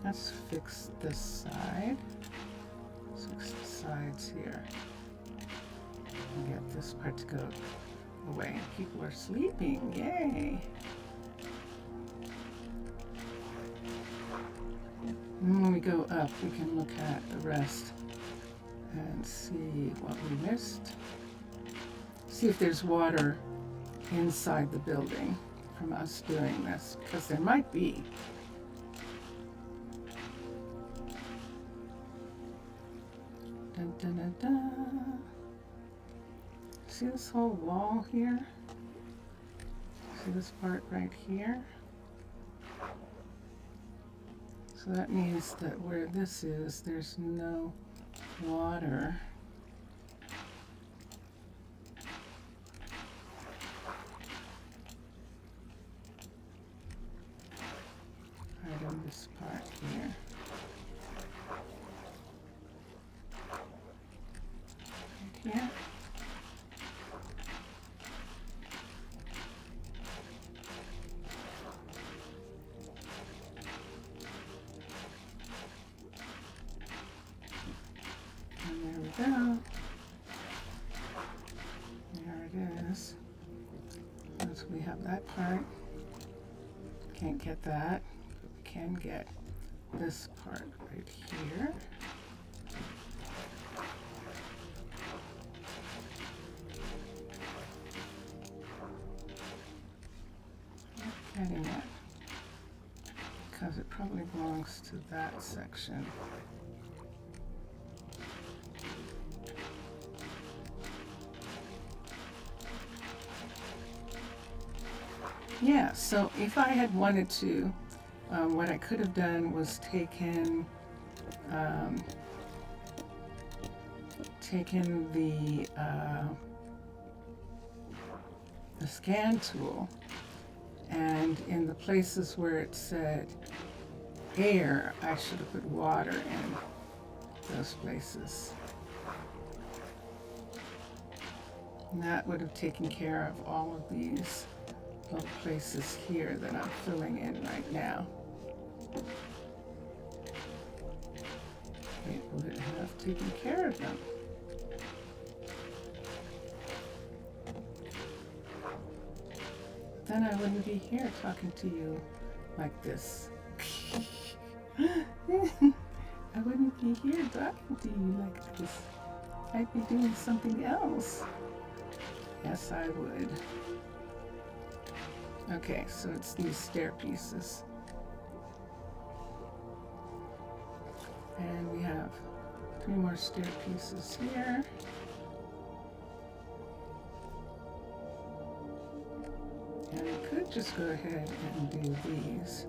Speaker 1: Let's fix this side. Let's fix the sides here. And get this part to go away. People are sleeping. Yay! And when we go up, we can look at the rest and see what we missed. See if there's water inside the building from us doing this, because there might be. Da-da-da. See this whole wall here? See this part right here? So that means that where this is, there's no water. Right on this part here. Right here. Go. There it is. So we have that part. Can't get that, but we can get this part right here. Not getting it because it probably belongs to that section. Yeah, so if I had wanted to, what I could have done was taken the scan tool, and in the places where it said air, I should have put water in those places. And that would have taken care of all of these little places here that I'm filling in right now. It would have taken care of them. Then I wouldn't be here talking to you like this. I wouldn't be here talking to you like this. I'd be doing something else. Yes, I would. Okay, so it's these stair pieces. And we have 3 more stair pieces here. And we could just go ahead and do these,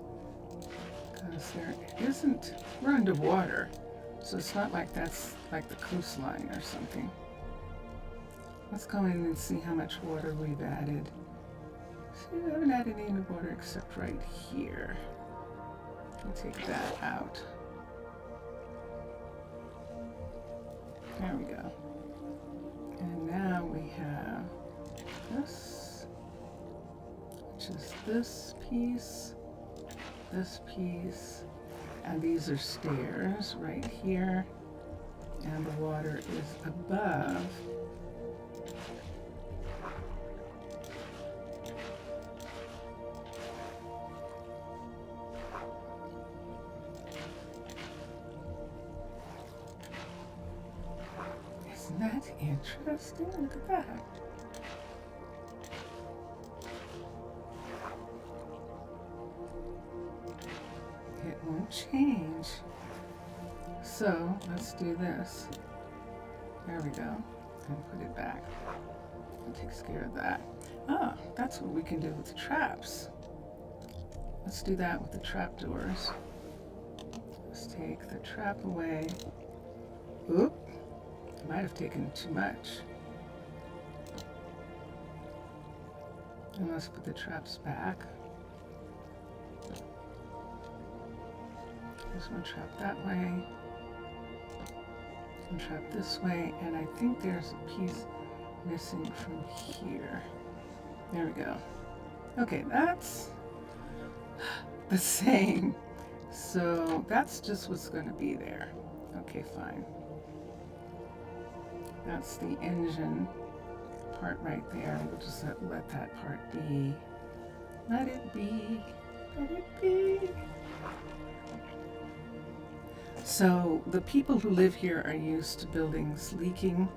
Speaker 1: because there isn't, we're underwater, so it's not like that's like the coastline or something. Let's go in and see how much water we've added. See, we haven't added any water except right here. We'll take that out. There we go. And now we have this, which is this piece, and these are stairs right here, and the water is above. Isn't that interesting? Look at that. It won't change. So let's do this. There we go. And put it back. It takes care of that. Ah, that's what we can do with the traps. Let's do that with the trap doors. Let's take the trap away. Oop. Might have taken too much. And let's put the traps back. There's one trap that way. One trap this way. And I think there's a piece missing from here. There we go. Okay, that's the same. So that's just what's going to be there. Okay, fine. That's the engine part right there. We'll just let that part be. Let it be. Let it be. So the people who live here are used to buildings leaking,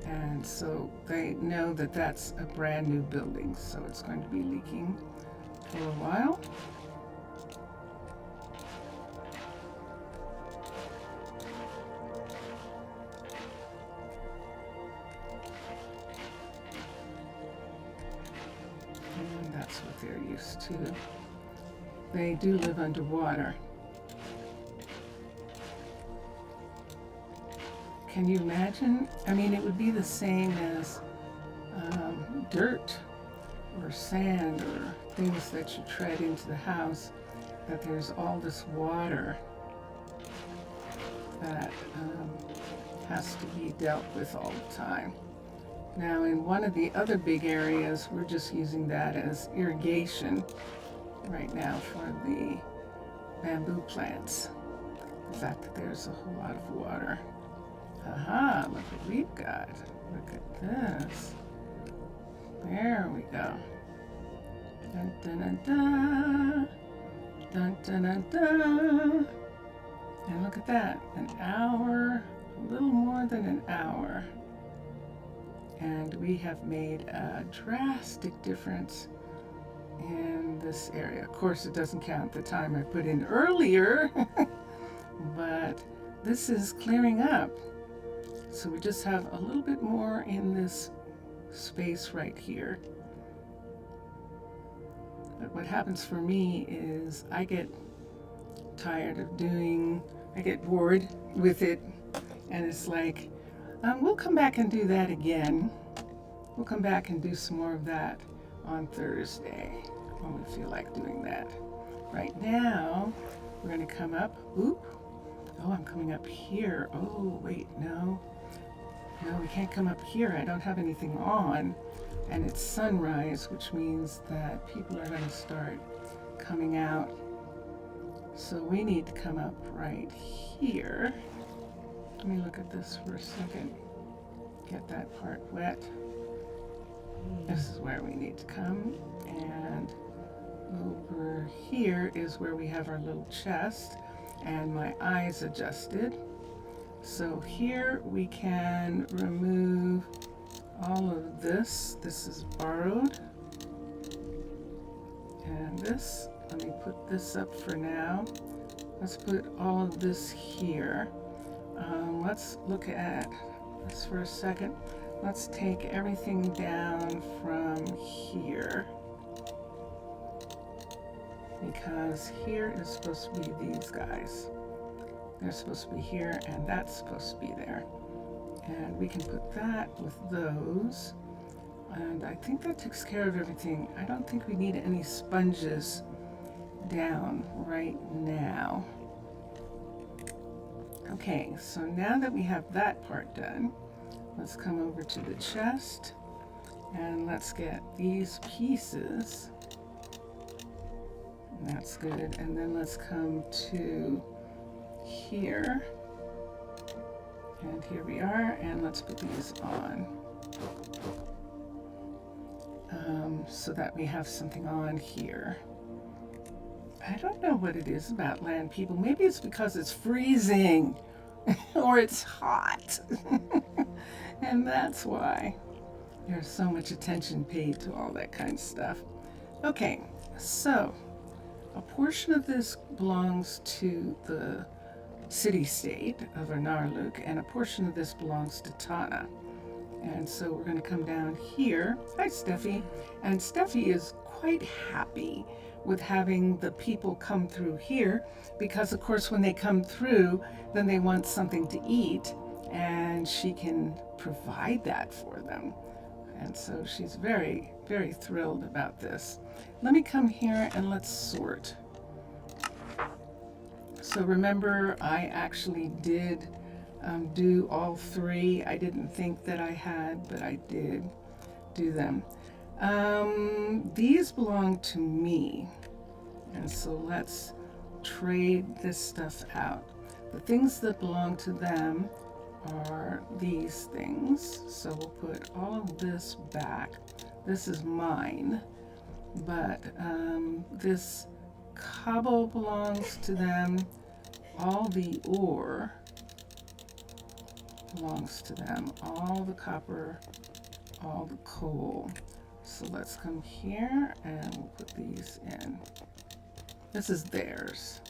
Speaker 1: and so they know that that's a brand new building, so it's going to be leaking for a while. they're used to. They do live underwater. Can you imagine? I mean, it would be the same as dirt or sand or things that you tread into the house, that there's all this water that has to be dealt with all the time. Now, in one of the other big areas, we're just using that as irrigation right now for the bamboo plants. The fact that there's a whole lot of water. Aha, look what we've got. Look at this. There we go. Dun dun dun dun. Dun dun dun dun. And look at that. An hour, a little more than an hour. And we have made a drastic difference in this area. Of course, it doesn't count the time I put in earlier, but this is clearing up. So we just have a little bit more in this space right here. But what happens for me is I get tired of I get bored with it, and it's like, we'll come back and do that again. We'll come back and do some more of that on Thursday when we feel like doing that. Right now, we're going to come up. Oop. Oh, I'm coming up here. Oh, wait, no. No, we can't come up here. I don't have anything on. And it's sunrise, which means that people are going to start coming out. So we need to come up right here. Let me look at this for a second. Get that part wet. This is where we need to come. And over here is where we have our little chest. And my eyes adjusted. So here we can remove all of this. This is borrowed. And this, let me put this up for now. Let's put all of this here. Let's look at this for a second. Let's take everything down from here, because here is supposed to be these guys. They're supposed to be here, and that's supposed to be there. And we can put that with those. And I think that takes care of everything. I don't think we need any sponges down right now. Okay, so now that we have that part done, let's come over to the chest and let's get these pieces. And that's good. And then let's come to here. And here we are, and let's put these on. So that we have something on here. I don't know what it is about land people. Maybe it's because it's freezing or it's hot. And that's why there's so much attention paid to all that kind of stuff. Okay, so a portion of this belongs to the city-state of Arnaaluk, and a portion of this belongs to Tana. And so we're going to come down here. Hi, Steffi. And Steffi is quite happy with having the people come through here, because of course when they come through, then they want something to eat, and she can provide that for them. And so she's very, very thrilled about this. Let me come here and let's sort. So remember, I actually did do all three. I didn't think that I had, but I did do them. These belong to me, and so let's trade this stuff out. The things that belong to them are these things, so we'll put all of this back. This is mine, but this cobble belongs to them. All the ore belongs to them. All the copper, all the coal. So let's come here and we'll put these in. This is theirs.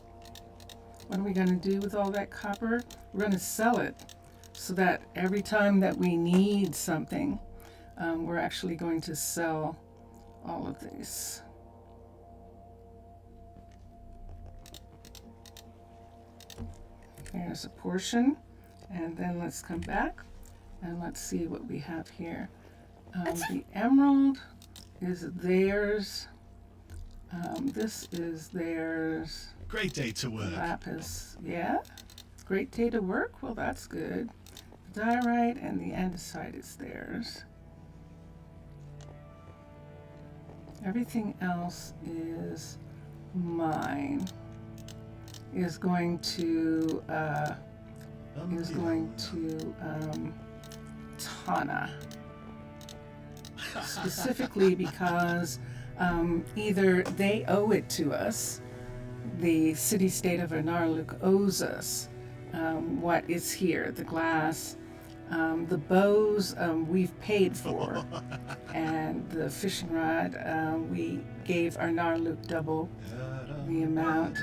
Speaker 1: What are we going to do with all that copper? We're going to sell it, so that every time that we need something, we're actually going to sell all of these. There's a portion. And then let's come back and let's see what we have here. The emerald is theirs. This is theirs.
Speaker 3: Great day to work.
Speaker 1: Lapis, yeah. Great day to work. Well, that's good. The diorite and the andesite is theirs. Everything else is mine. Is going to Tana. Specifically because either they owe it to us, the city-state of Arnaaluk owes us what is here, the glass, the bows we've paid for, and the fishing rod we gave Arnaaluk double the amount.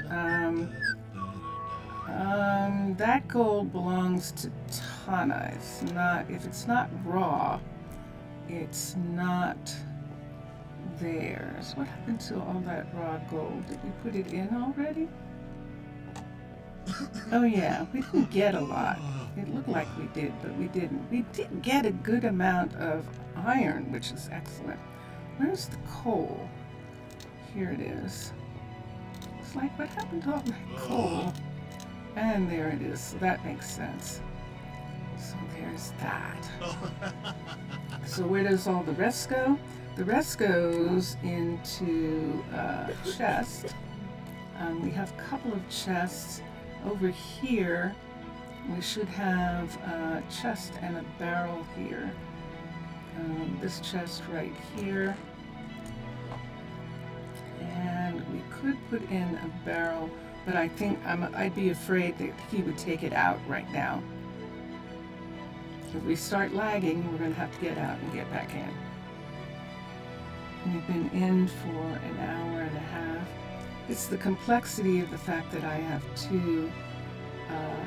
Speaker 1: That gold belongs to Tana. It's not, if it's not raw, it's not theirs. What happened to all that raw gold? Did we put it in already? Oh yeah, we didn't get a lot. It looked like we did, but we didn't. We did get a good amount of iron, which is excellent. Where's the coal? Here it is. It's like, what happened to all that coal? And there it is, so that makes sense. So there's that. So where does all the rest go? The rest goes into a chest. We have a couple of chests over here. We should have a chest and a barrel here. This chest right here. And we could put in a barrel, but I think I'd be afraid that he would take it out right now. If we start lagging, we're going to have to get out and get back in. We've been in for an hour and a half. It's the complexity of the fact that I have two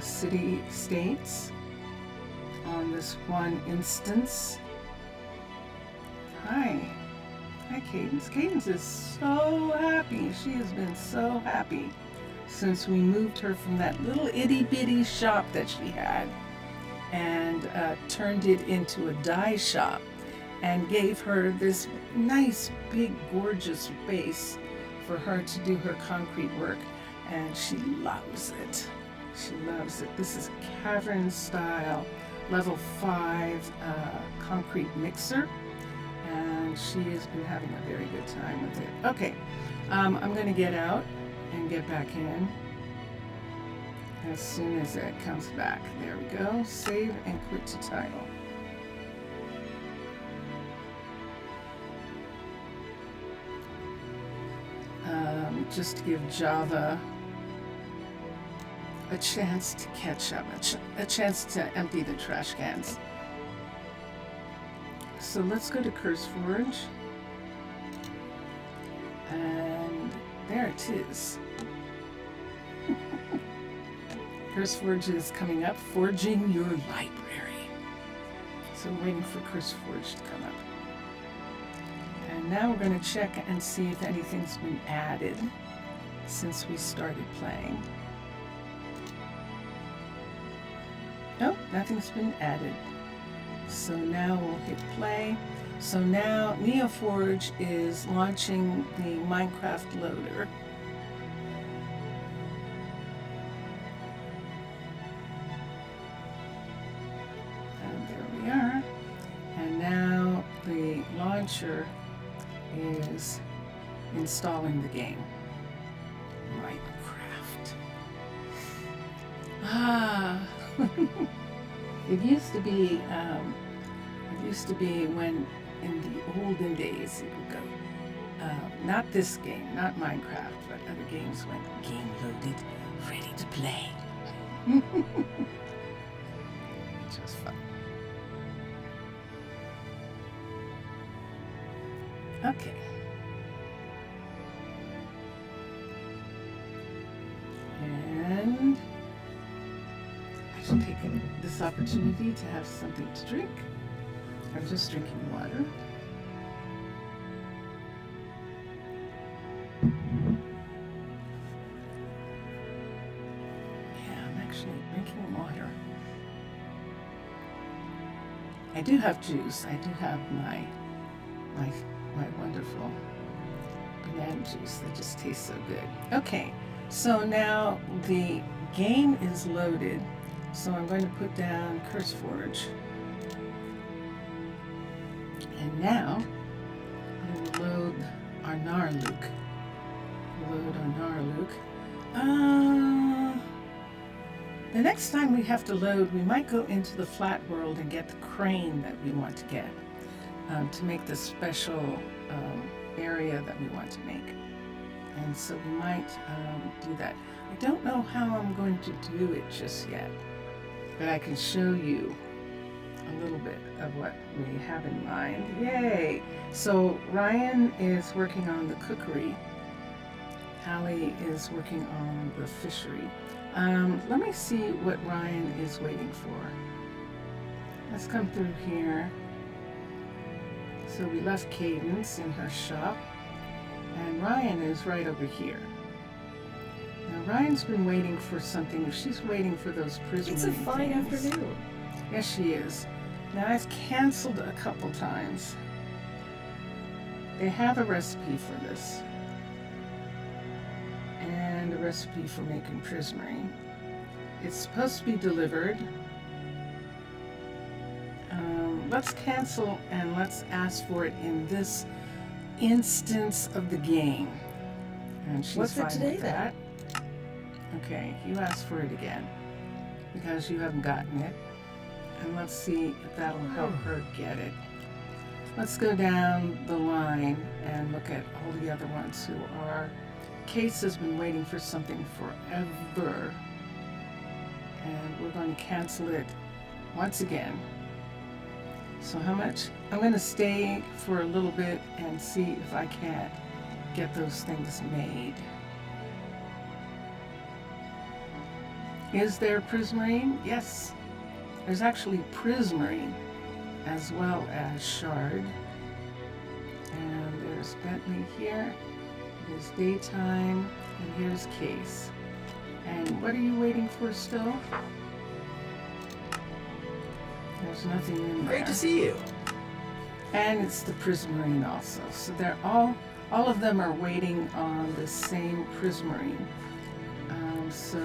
Speaker 1: city-states on this one instance. Hi, Cadence. Cadence is so happy. She has been so happy since we moved her from that little itty-bitty shop that she had and turned it into a dye shop and gave her this nice, big, gorgeous base for her to do her concrete work, and she loves it. She loves it. This is Cavern style, level 5 concrete mixer, and she has been having a very good time with it. Okay, I'm going to get out and get back in as soon as it comes back. There we go. Save and quit to title. Just to give Java a chance to catch up, a chance to empty the trash cans. So let's go to Curse Forge. And there it is. Curse Forge is coming up, forging your library. So waiting for Curse Forge to come up. And now we're going to check and see if anything's been added since we started playing. Nope, nothing's been added. So now we'll hit play. So now NeoForge is launching the Minecraft loader. And there we are. And now the launcher is installing the game. Minecraft. Ah. It used to be when in the olden days it would go, not this game, not Minecraft, but other games went game loaded, ready to play. Which was fun. Okay. And I should take this opportunity to have something to drink. I'm just drinking water. Yeah, I'm actually drinking I do have juice. I do have my wonderful banana juice that just tastes so good. Okay, so now the game is loaded. So I'm going to put down CurseForge. And now I will load Arnaaluk. Load Arnaaluk. The next time we have to load, we might go into the flat world and get the crane that we want to get to make the special area that we want to make. And so we might do that. I don't know how I'm going to do it just yet, but I can show you a little bit of what we have in mind. Yay! So Ryan is working on the cookery. Hallie is working on the fishery. Let me see what Ryan is waiting for. Let's come through here. So we left Cadence in her shop, and Ryan is right over here. Now Ryan's been waiting for something. She's waiting for those prismarine
Speaker 3: It's a fine
Speaker 1: things.
Speaker 3: afternoon.
Speaker 1: Yes, she is. Now I've canceled a couple times. They have a recipe for this. And a recipe for making prismarine. It's supposed to be delivered. Let's cancel and let's ask for it in this instance of the game. And she's
Speaker 3: What's
Speaker 1: fine
Speaker 3: it today
Speaker 1: with that. Okay, you ask for it again because you haven't gotten it. And let's see if that'll help her get it. Let's go down the line and look at all the other ones who are. Case has been waiting for something forever, and we're going to cancel it once again. So how much? I'm going to stay for a little bit and see if I can't get those things made. Is there prismarine? Yes. There's actually prismarine as well as shard. And there's Bentley here. There's daytime, and here's Case. And what are you waiting for still? There's nothing in there.
Speaker 3: Great to see you.
Speaker 1: And it's the prismarine also. So they're all of them are waiting on the same prismarine. So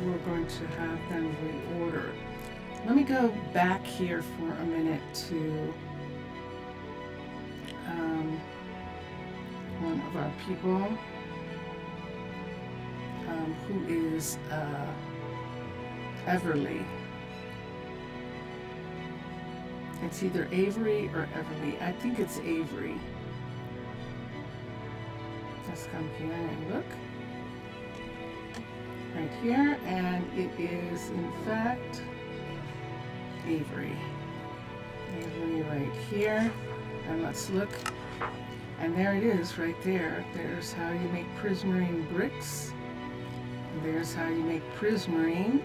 Speaker 1: we're going to have them reorder. Let me go back here for a minute to one of our people who is Everly. It's either Avery or Everly. I think it's Avery. Let's come here and look. Right here, and it is in fact Avery. Avery right here. And let's look. And there it is right there. There's how you make prismarine bricks. And there's how you make prismarine.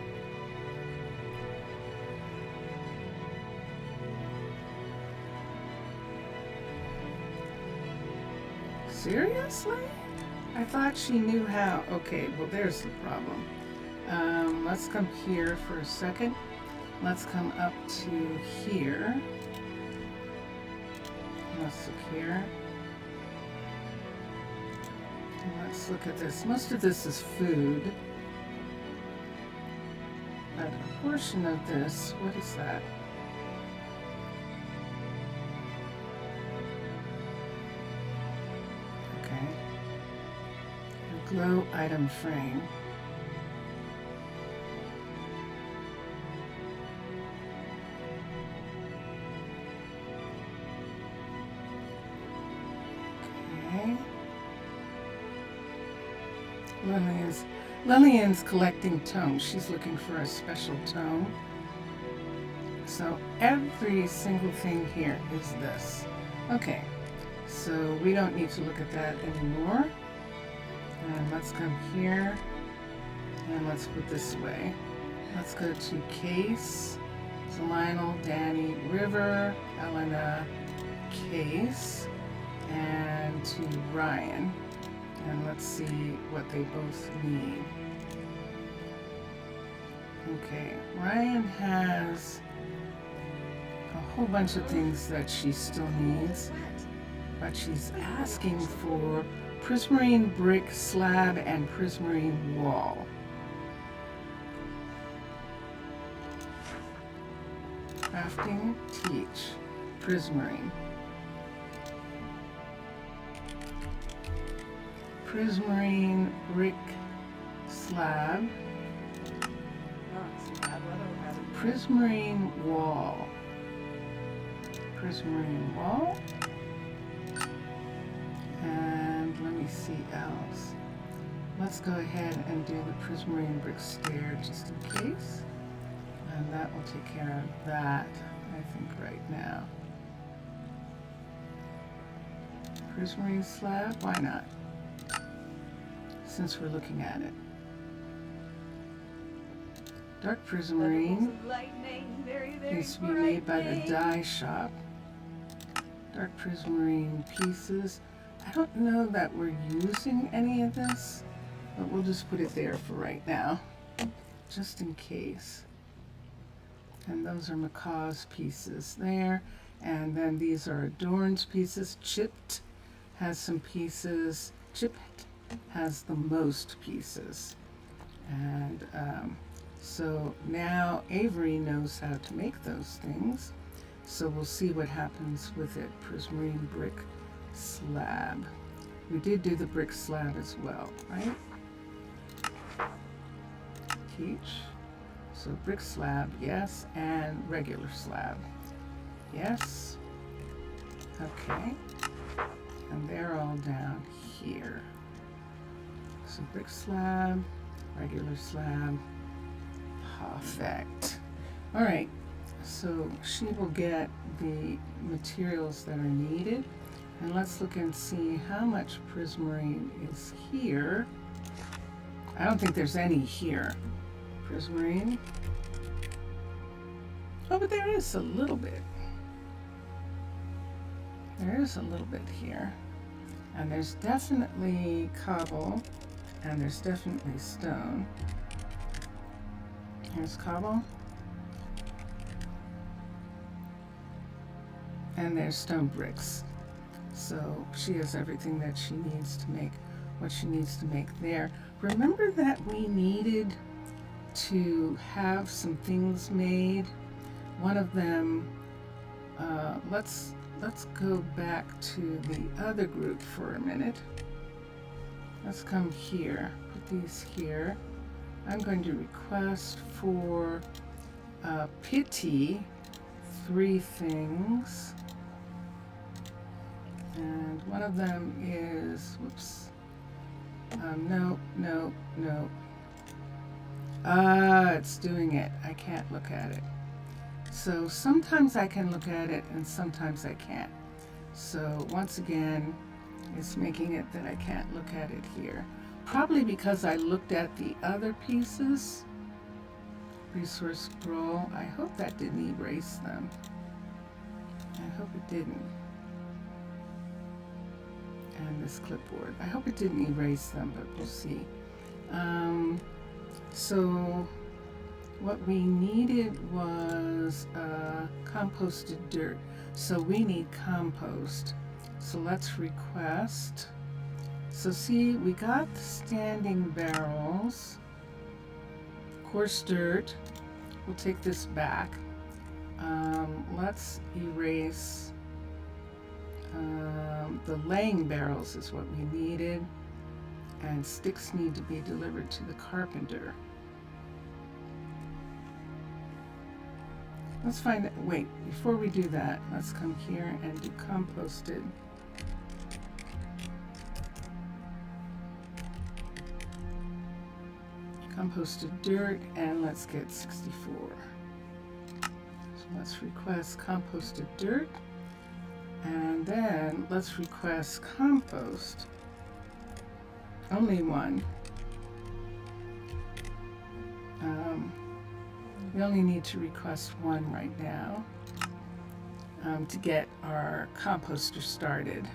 Speaker 1: Seriously? I thought she knew how. Okay, well there's the problem. Let's come here for a second. Let's come up to here. Let's look here. And let's look at this. Most of this is food. But a portion of this, what is that? Okay. A glow item frame. Okay. Lillian's collecting tomes. She's looking for a special tome. So every single thing here is this. Okay, so we don't need to look at that anymore. And let's come here and let's put this away. Let's go to Case. So Lionel, Danny, River, Elena, Case, and to Ryan. And let's see what they both need. Okay, Ryan has a whole bunch of things that she still needs, but she's asking for prismarine brick slab and prismarine wall. Crafting, teach, prismarine. Prismarine brick slab. Prismarine wall. Prismarine wall. And let me see else. Let's go ahead and do the prismarine brick stair just in case. And that will take care of that, I think, right now. Prismarine slab, why not? Since we're looking at it. Dark prismarine needs to be made by the dye shop. Dark prismarine pieces. I don't know that we're using any of this, but we'll just put it there for right now, just in case. And those are Macaw's pieces there. And then these are Adorn's pieces. Chipped has some pieces. Chipped has the most pieces. And so now Avery knows how to make those things. So we'll see what happens with it. Prismarine brick slab. We did do the brick slab as well, right? Teach. So brick slab, yes, and regular slab, yes. Okay, and they're all down here. So brick slab, regular slab, perfect. All right, so she will get the materials that are needed, and let's look and see how much prismarine is here. I don't think there's any here. Prismarine. Oh, but there is a little bit. There is a little bit here. And there's definitely cobble, and there's definitely stone. Here's cobble. And there's stone bricks. So she has everything that she needs to make what she needs to make there. Remember that we needed to have some things made. One of them, let's go back to the other group for a minute. Let's come here, put these here. I'm going to request for pity 3 things. And one of them is, whoops, no. It's doing it. I can't look at it. So sometimes I can look at it and sometimes I can't. So once again, it's making it that I can't look at it here. Probably because I looked at the other pieces. Resource scroll. I hope that didn't erase them. I hope it didn't. And this clipboard. I hope it didn't erase them, but we'll see. So what we needed was composted dirt. So we need compost. So let's request. So see, we got the standing barrels. Coarse dirt. We'll take this back. Let's erase the laying barrels is what we needed. And sticks need to be delivered to the carpenter. Let's find it. Wait, before we do that, let's come here and do composted. Composted dirt, and let's get 64. So let's request composted dirt, and then let's request compost. Only one. We only need to request one right now to get our composter started.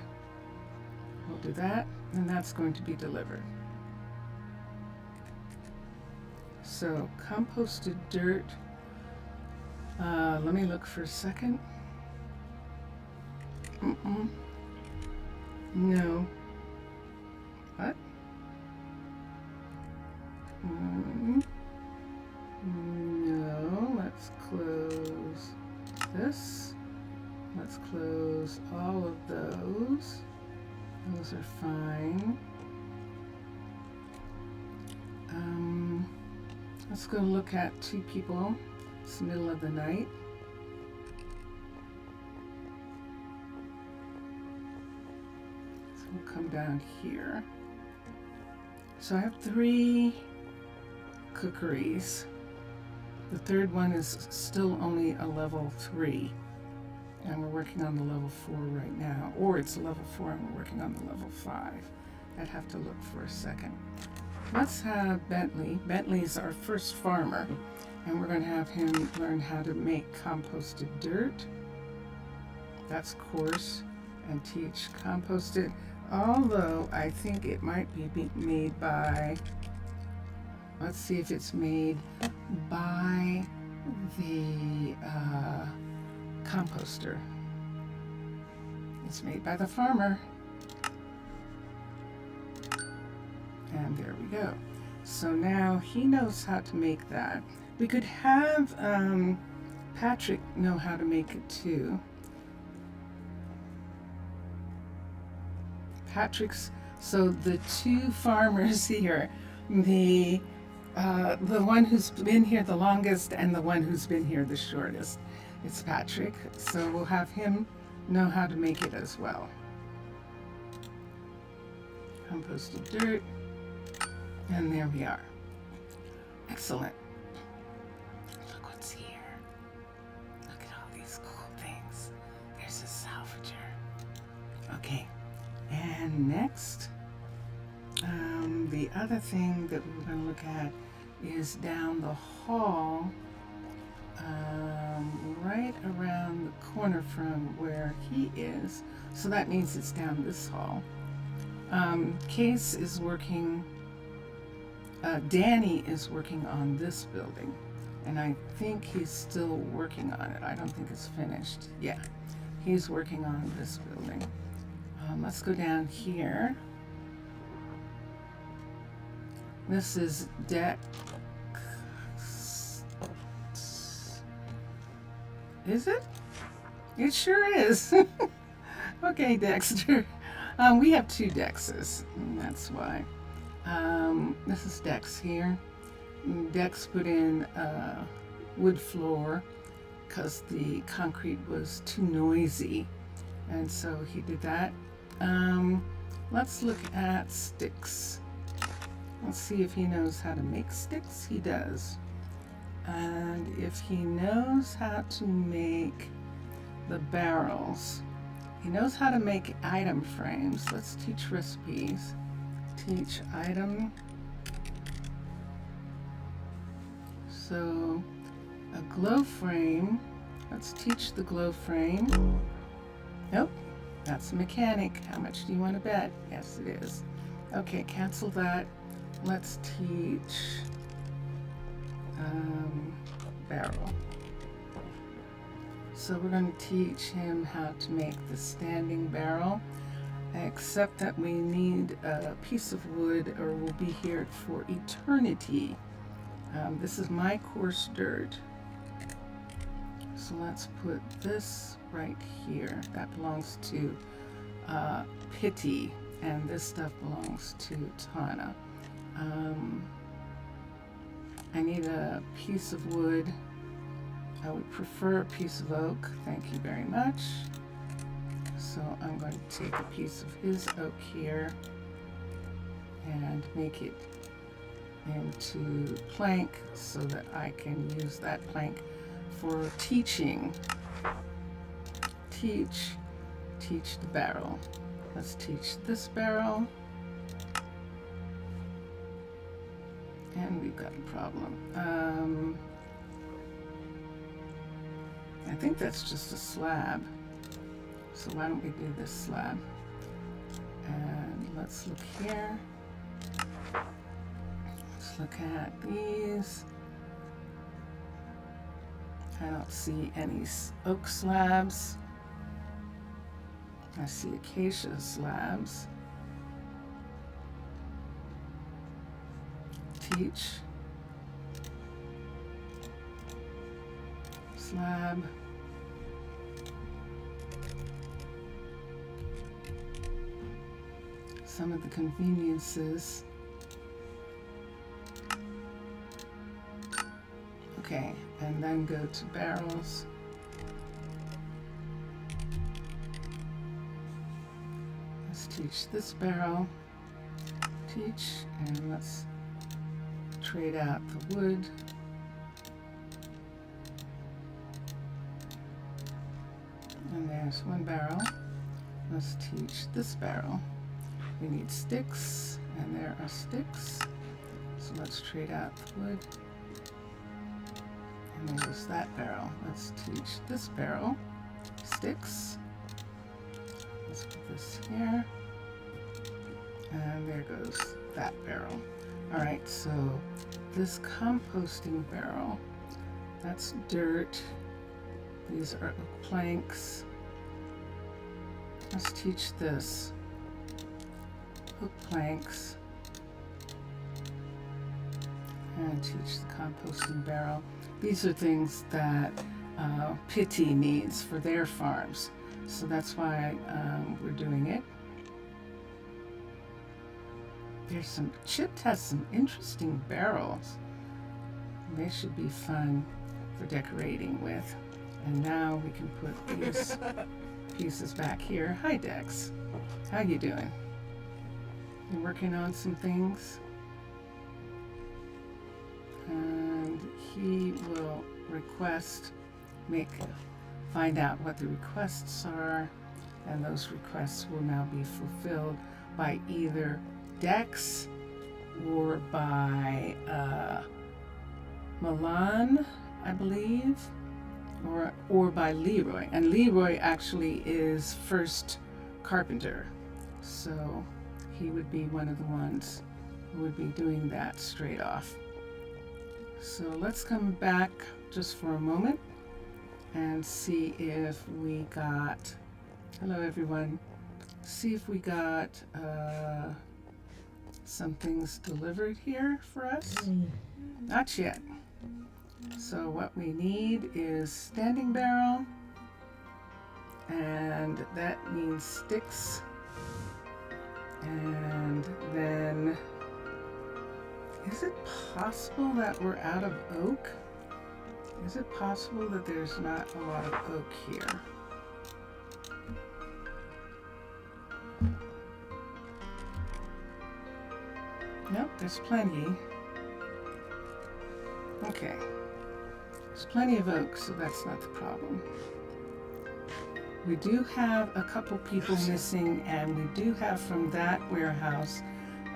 Speaker 1: We'll do that, and that's going to be delivered. So composted dirt. Let me look for a second. Mm-mm. No. What? Mm. No. Let's close this. Let's close all of those. Those are fine. Let's go look at two people. It's the middle of the night. So we'll come down here. So I have 3 cookeries. The third one is still only a level 3. And we're working on the level 4 right now. Or it's a level 4 and we're working on the level 5. I'd have to look for a second. Let's have Bentley. Bentley's our first farmer. And we're going to have him learn how to make composted dirt. That's coarse. And teach composted. Although I think it might be made by, let's see if it's made by the composter. It's made by the farmer. And there we go. So now he knows how to make that. We could have Patrick know how to make it too. So the 2 farmers here, the one who's been here the longest and the one who's been here the shortest, it's Patrick. So we'll have him know how to make it as well. Composted dirt. And there we are. Excellent. Look what's here. Look at all these cool things. There's a salvager. Okay. And next, the other thing that we're going to look at is down the hall, right around the corner from where he is. So that means it's down this hall. Case is working, Danny is working on this building, and I think he's still working on it. I don't think it's finished. Yeah, he's working on this building. Let's go down here. This is deck. Is it? It sure is. Okay, Dexter. We have 2 Dexes, and that's why. This is Dex here. Dex put in wood floor because the concrete was too noisy, and so he did that. Let's look at sticks. Let's see if he knows how to make sticks. He does. And if he knows how to make the barrels, he knows how to make item frames. Let's teach recipes. Teach item. So a glow frame. Let's teach the glow frame. Nope. That's a mechanic. How much do you want to bet? Yes, it is. Okay, cancel that. Let's teach barrel. So we're going to teach him how to make the standing barrel, except that we need a piece of wood or we'll be here for eternity. This is my coarse dirt. So let's put this right here. That belongs to Pitty, and this stuff belongs to Tana. I need a piece of wood. I would prefer a piece of oak. Thank you very much. So I'm going to take a piece of his oak here and make it into plank so that I can use that plank for teaching. Teach the barrel. Let's teach this barrel. And we've got a problem. I think that's just a slab. So why don't we do this slab? And let's look here. Let's look at these. I don't see any oak slabs. I see acacia slabs. Teach. Slab. Some of the conveniences. Okay, and then go to barrels. Let's teach this barrel. Teach, and let's trade out the wood. And there's one barrel. Let's teach this barrel. We need sticks, and there are sticks. So let's trade out the wood. And there's that barrel. Let's teach this barrel. Sticks. Let's put this here. And there goes that barrel. All right, so this composting barrel, that's dirt. These are oak planks. Let's teach this. Hook planks, and teach the composting barrel. These are things that Pity needs for their farms, so that's why we're doing it. There's some, Chipped has some interesting barrels. They should be fun for decorating with. And now we can put these pieces back here. Hi Dex, how you doing? You're working on some things, and he will find out what the requests are, and those requests will now be fulfilled by either Dex or by Milan, I believe, or by Leroy. And Leroy actually is first carpenter, so he would be one of the ones who would be doing that straight off. So let's come back just for a moment and see if we got, hello everyone, see if we got some things delivered here for us. Not yet. So what we need is standing barrel, and that means sticks. And then, is it possible that we're out of oak? Is it possible that there's not a lot of oak here? Nope, there's plenty. Okay. There's plenty of oak, so that's not the problem. We do have a couple people missing, and we do have from that warehouse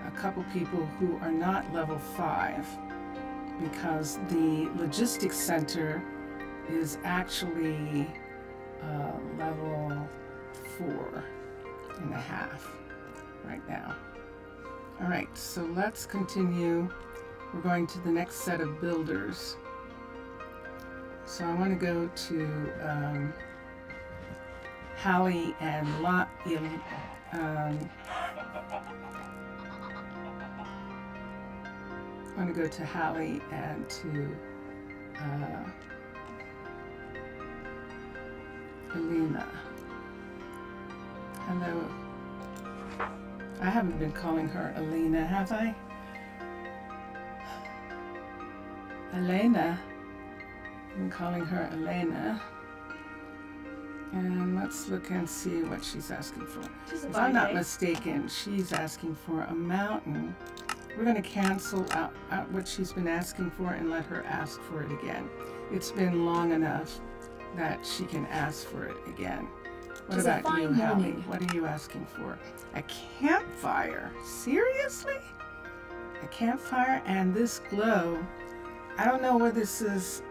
Speaker 1: a couple people who are not level 5, because the logistics center is actually level 4.5 right now. All right, so let's continue. We're going to the next set of builders. So I want to go to Hallie and I want to go to Hallie and to Elena. Hello. I haven't been calling her Elena, have I? Elena. I've been calling her Elena. And let's look and see what she's asking for. If I'm not mistaken, she's asking for a mountain. We're going to cancel out what she's been asking for and let her ask for it again. It's been long enough that she can ask for it again. What about you, Hallie? What are you asking for? A campfire? Seriously? A campfire and this glow? I don't know what this is.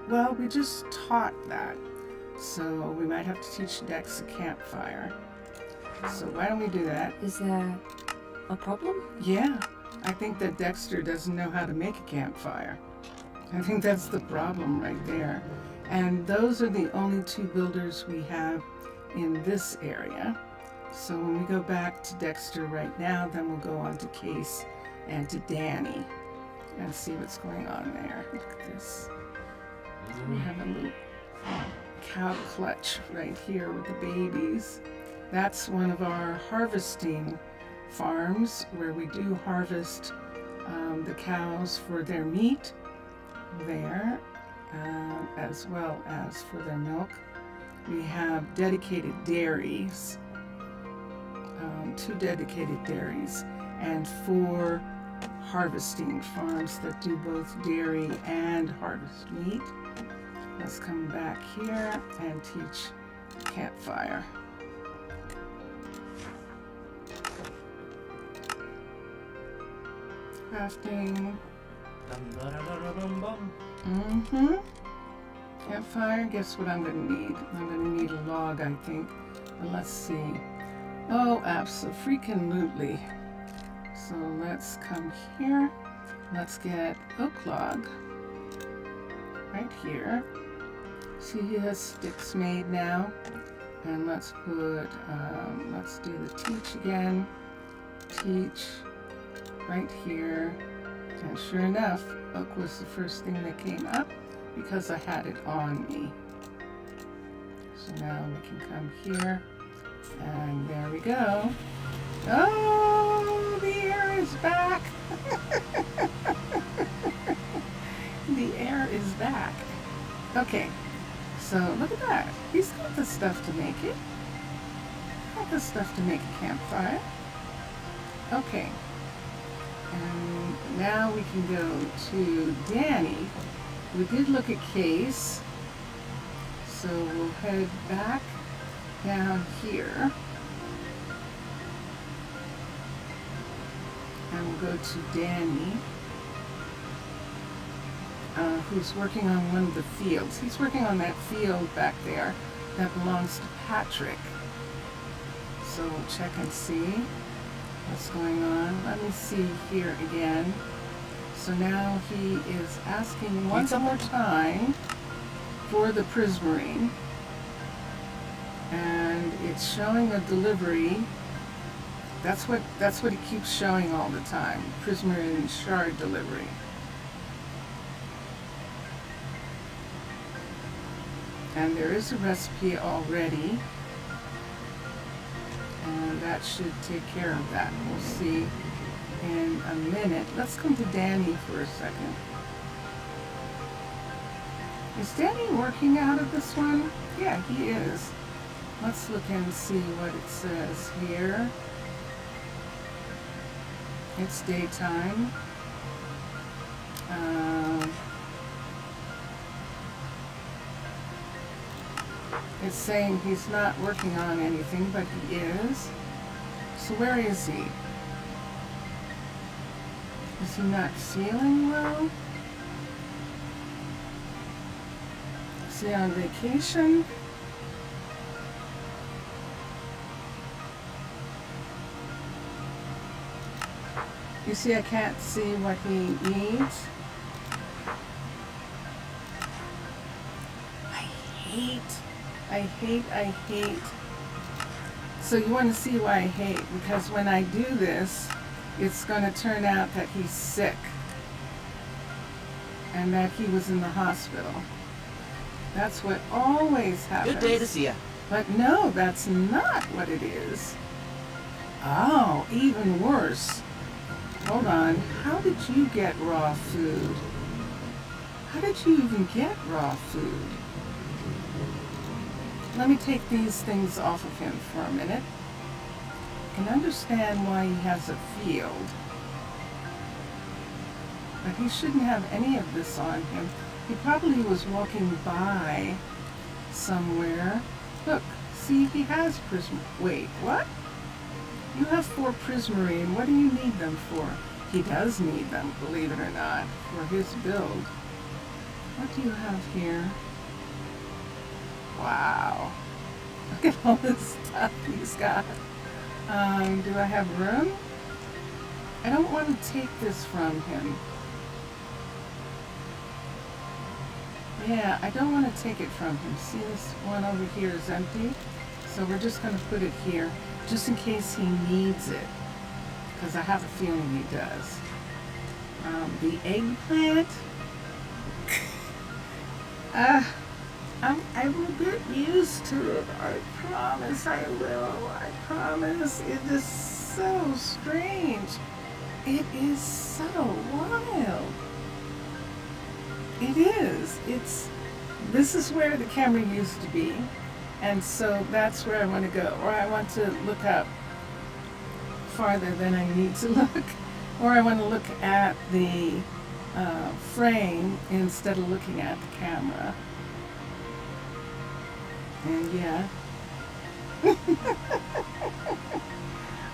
Speaker 1: Well, we just taught that. So we might have to teach Dex a campfire. So why don't we do that?
Speaker 3: Is there a problem?
Speaker 1: Yeah, I think that Dexter doesn't know how to make a campfire. I think that's the problem right there. And those are the only 2 builders we have in this area. So when we go back to Dexter right now, then we'll go on to Case and to Danny and see what's going on there. Look at this. We have a little cow clutch right here with the babies. That's one of our harvesting farms where we do harvest the cows for their meat there, as well as for their milk. We have dedicated dairies, 2 dedicated dairies, and 4 harvesting farms that do both dairy and harvest meat. Let's come back here and teach campfire. Crafting. Campfire, guess what I'm gonna need? I'm gonna need a log, I think. But let's see. Oh, abso-freaking-lutely. So let's come here. Let's get oak log right here. See, he has sticks made now. And let's put, let's do the teach again. Teach right here. And sure enough, oak was the first thing that came up because I had it on me. So now we can come here. And there we go. Oh, the air is back. The air is back. Okay, so look at that. He's got the stuff to make it. Got the stuff to make a campfire. Okay. And now we can go to Danny. We did look at Case. So we'll head back down here. And we'll go to Danny, who's working on one of the fields. He's working on that field back there that belongs to Patrick. So we'll check and see what's going on. Let me see here again. So now he is asking once more time for the prismarine. And it's showing a delivery. That's what it keeps showing all the time. Prismarine shard delivery. And there is a recipe already. And that should take care of that. We'll see in a minute. Let's come to Danny for a second. Is Danny working out of this one? Yeah, he is. Let's look and see what it says here. It's daytime. It's saying he's not working on anything, but he is. So where is he? Is he not feeling well? Is he on vacation? You see, I can't see what he needs. I hate. So you want to see why I hate? Because when I do this, it's going to turn out that he's sick and that he was in the hospital. That's what always happens.
Speaker 4: Good day to see ya.
Speaker 1: But no, that's not what it is. Oh, even worse. Hold on. How did you get raw food? How did you even get raw food? Let me take these things off of him for a minute. I can understand why he has a field. But he shouldn't have any of this on him. He probably was walking by somewhere. Look, see, he has wait, what? You have 4 prismarine. What do you need them for? He does need them, believe it or not, for his build. What do you have here? Wow. Look at all this stuff he's got. Do I have room? I don't want to take this from him. Yeah, I don't want to take it from him. See, this one over here is empty. So we're just going to put it here, just in case he needs it, because I have a feeling he does. The eggplant, I will get used to it. I promise I will. I promise. It is so strange. It is so wild. It is. This is where the camera used to be. And so that's where I want to go. Or I want to look up farther than I need to look. Or I want to look at the frame instead of looking at the camera. And yeah.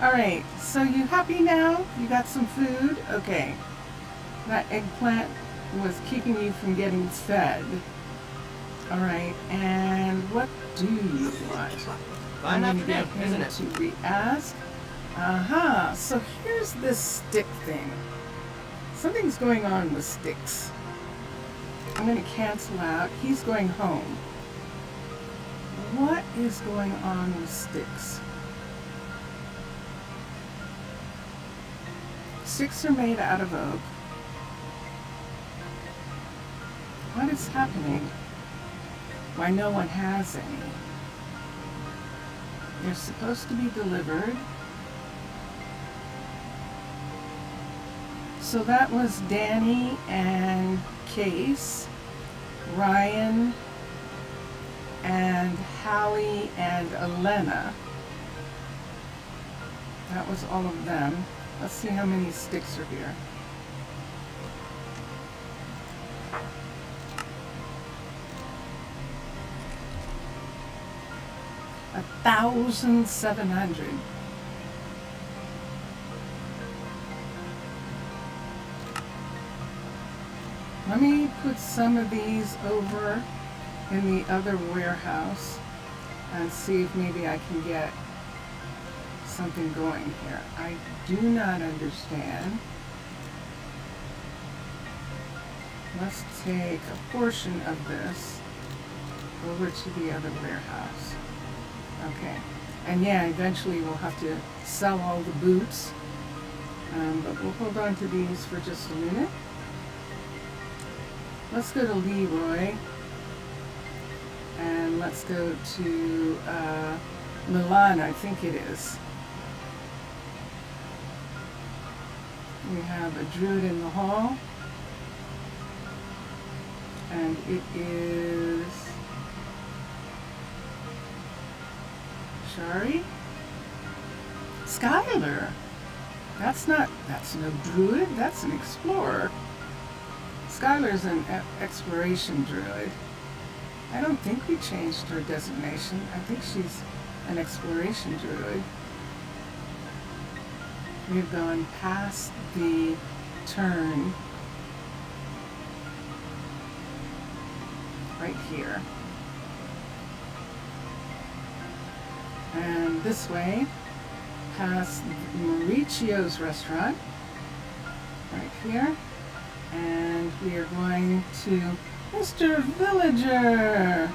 Speaker 1: All right, so you happy now? You got some food? Okay. That eggplant was keeping you from getting fed. All right, and what do you want?
Speaker 4: Fine afternoon, isn't it?
Speaker 1: To re-ask. So here's this stick thing. Something's going on with sticks. I'm going to cancel out. He's going home. What is going on with sticks? Sticks are made out of oak. What is happening? Why no one has any? They're supposed to be delivered. So that was Danny and Case, Ryan, and Hallie and Elena. That was all of them. Let's see how many sticks are here. A 1,700. Let me put some of these over in the other warehouse and see if maybe I can get something going here. I do not understand. Let's take a portion of this over to the other warehouse. Okay. And yeah, eventually we'll have to sell all the boots. But we'll hold on to these for just a minute. Let's go to Leroy. And let's go to Milan, I think it is. We have a druid in the hall. And it is Shari? Skylar. That's no druid, that's an explorer. Skylar's an exploration druid. I don't think we changed her designation. I think she's an exploration druid. We've gone past the turn right here. And this way, past Mauricio's restaurant, right here. And we are going to Mr. Villager.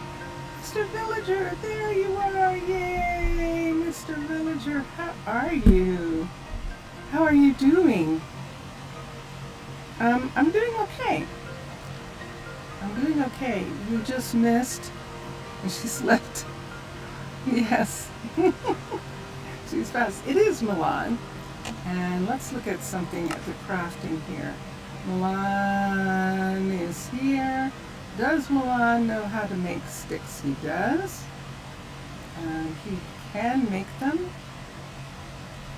Speaker 1: Mr. Villager, there you are. Yay, Mr. Villager, how are you? How are you doing? I'm doing okay. I'm doing okay. You just missed. And she slept. Yes. She's fast. It is Milan. And let's look at something at the crafting here. Milan is here. Does Milan know how to make sticks? He does. He can make them.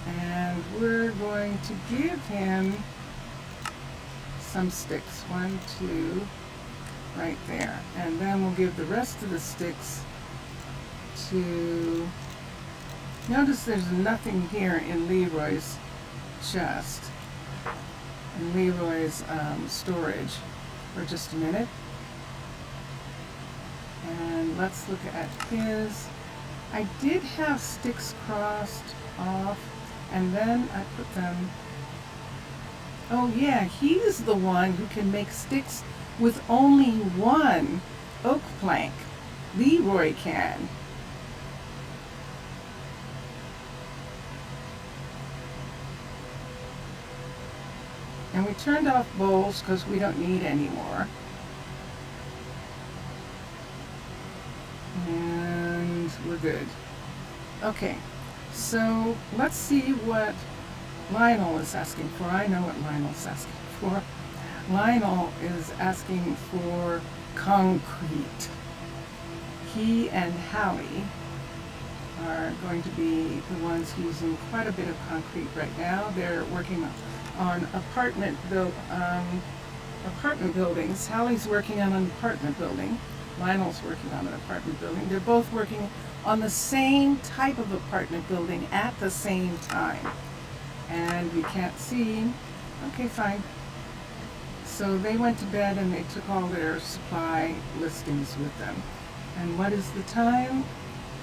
Speaker 1: And we're going to give him some sticks. 1, 2, right there. And then we'll give the rest of the sticks to... Notice there's nothing here in Leroy's chest. In Leroy's storage. For just a minute. And let's look at his. I did have sticks crossed off, and then I put them. Oh yeah, he's the one who can make sticks with only one oak plank. Leroy can. And we turned off bowls because we don't need any more. And we're good. Okay, so let's see what Lionel is asking for. I know what Lionel's asking for. Lionel is asking for concrete. He and Hallie are going to be the ones using quite a bit of concrete right now. They're working on apartment buildings. Hallie's working on an apartment building. Lionel's working on an apartment building. They're both working on the same type of apartment building at the same time. And we can't see. Okay, fine. So they went to bed and they took all their supply listings with them. And what is the time?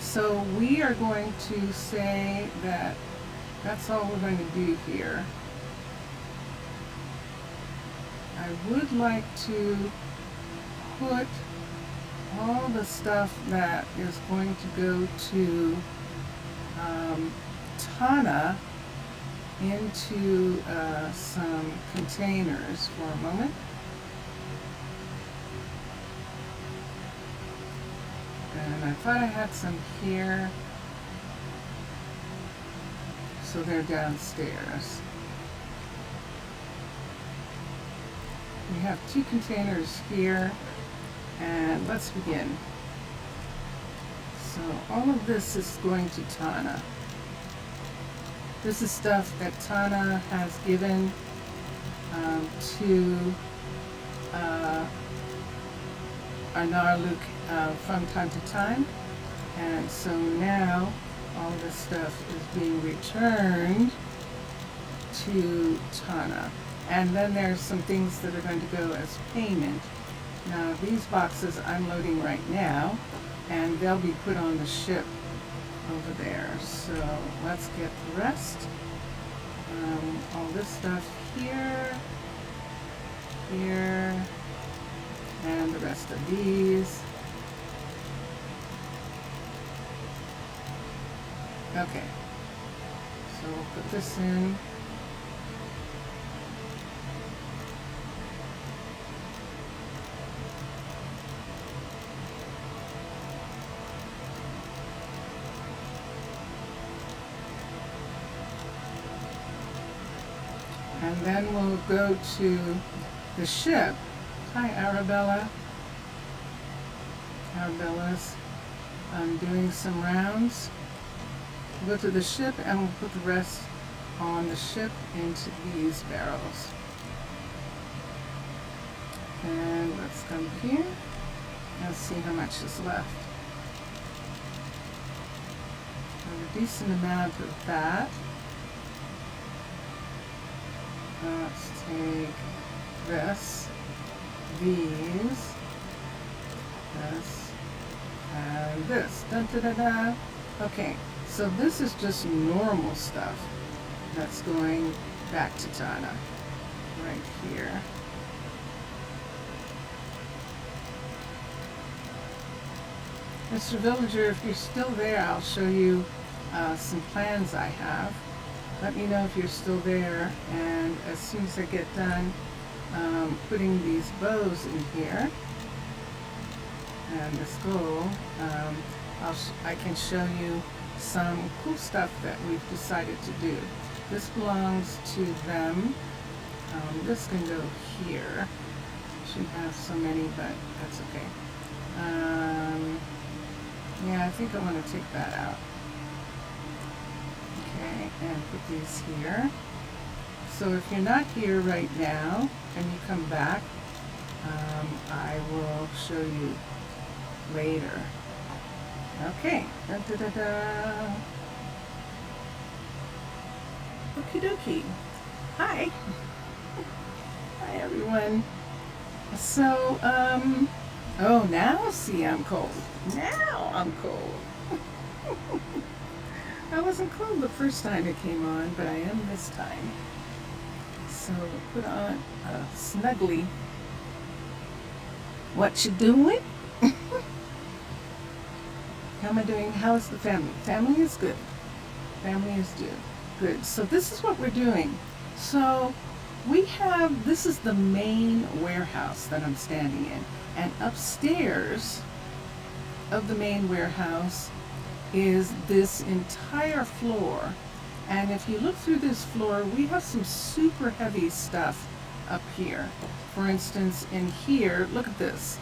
Speaker 1: So we are going to say that that's all we're going to do here. I would like to put all the stuff that is going to go to Tana into some containers for a moment. And I thought I had some here, so they're downstairs. We have 2 containers here, and let's begin. So all of this is going to Tana. This is stuff that Tana has given to Arnaaluk from time to time, and so now all this stuff is being returned to Tana. And then there's some things that are going to go as payment. Now these boxes I'm loading right now, and they'll be put on the ship over there. So let's get the rest. All this stuff here, here, and the rest of these. Okay, so we'll put this in. And then we'll go to the ship. Hi, Arabella. Arabella's doing some rounds. We'll go to the ship and we'll put the rest on the ship into these barrels. And let's come here. Let's see how much is left. A decent amount of that. Let's take this, these, this, and this. Dun, da, da, da. Okay, so this is just normal stuff that's going back to Tana right here. Mr. Villager, if you're still there, I'll show you some plans I have. Let me know if you're still there, and as soon as I get done putting these bows in here and this gold, I can show you some cool stuff that we've decided to do. This belongs to them. This can go here. Shouldn't have so many, but that's okay. Yeah, I think I want to take that out. Okay, and put these here. So if you're not here right now and you come back, I will show you later. Okay. Da, da, da, da. Okie dokie. Hi. Hi everyone. So, oh, now see I'm cold. Now I'm cold. I wasn't cold the first time it came on, but I am this time. So put on a snuggly. What you doing? How am I doing? How is the family? Family is good. Family is good. So this is what we're doing. So this is the main warehouse that I'm standing in. And upstairs of the main warehouse is this entire floor. And if you look through this floor, we have some super heavy stuff up here. For instance, in here, look at this.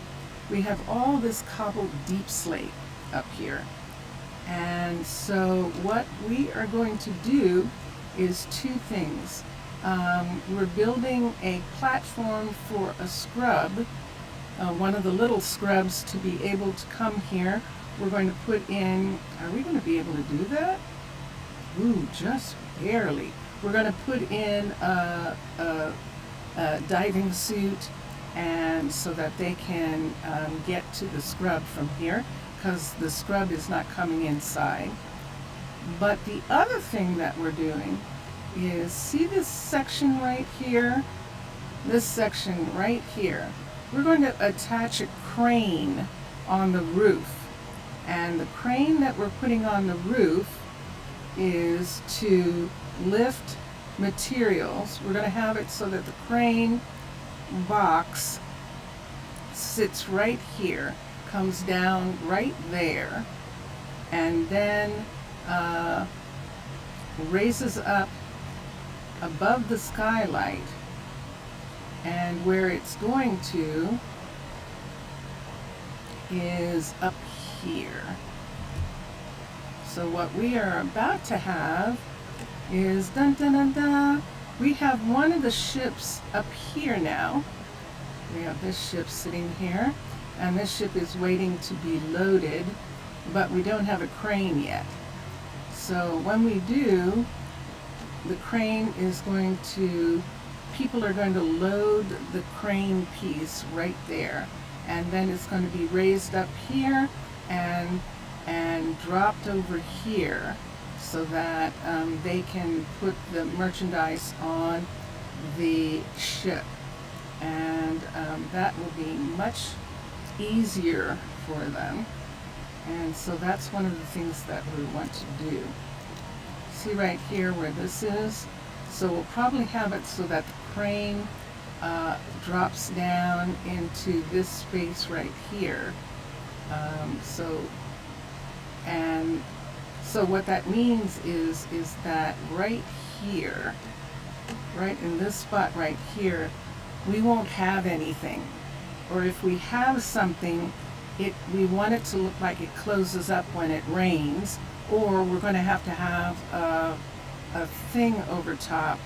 Speaker 1: We have all this cobbled deep slate up here. And so what we are going to do is two things. We're building a platform for a scrub, one of the little scrubs, to be able to come here. We're going to put in, are we going to be able to do that? Ooh, just barely. We're going to put in a diving suit, and so that they can get to the scrub from here, because the scrub is not coming inside. But the other thing that we're doing is, see this section right here? This section right here. We're going to attach a crane on the roof. And the crane that we're putting on the roof is to lift materials. We're going to have it so that the crane box sits right here, comes down right there, and then raises up above the skylight. And where it's going to is up here. So what we are about to have is, dun dun dun dun, we have one of the ships up here now. We have this ship sitting here, and this ship is waiting to be loaded, but we don't have a crane yet. So when we do, the crane is going to, people are going to load the crane piece right there, and then it's going to be raised up here and dropped over here, so that they can put the merchandise on the ship, and that will be much easier for them. And so that's one of the things that we want to do. See right here where this is? So we'll probably have it so that the crane drops down into this space right here. So what that means is that right here, right in this spot right here, we won't have anything. Or if we have something, we want it to look like it closes up when it rains, or we're going to have a thing over top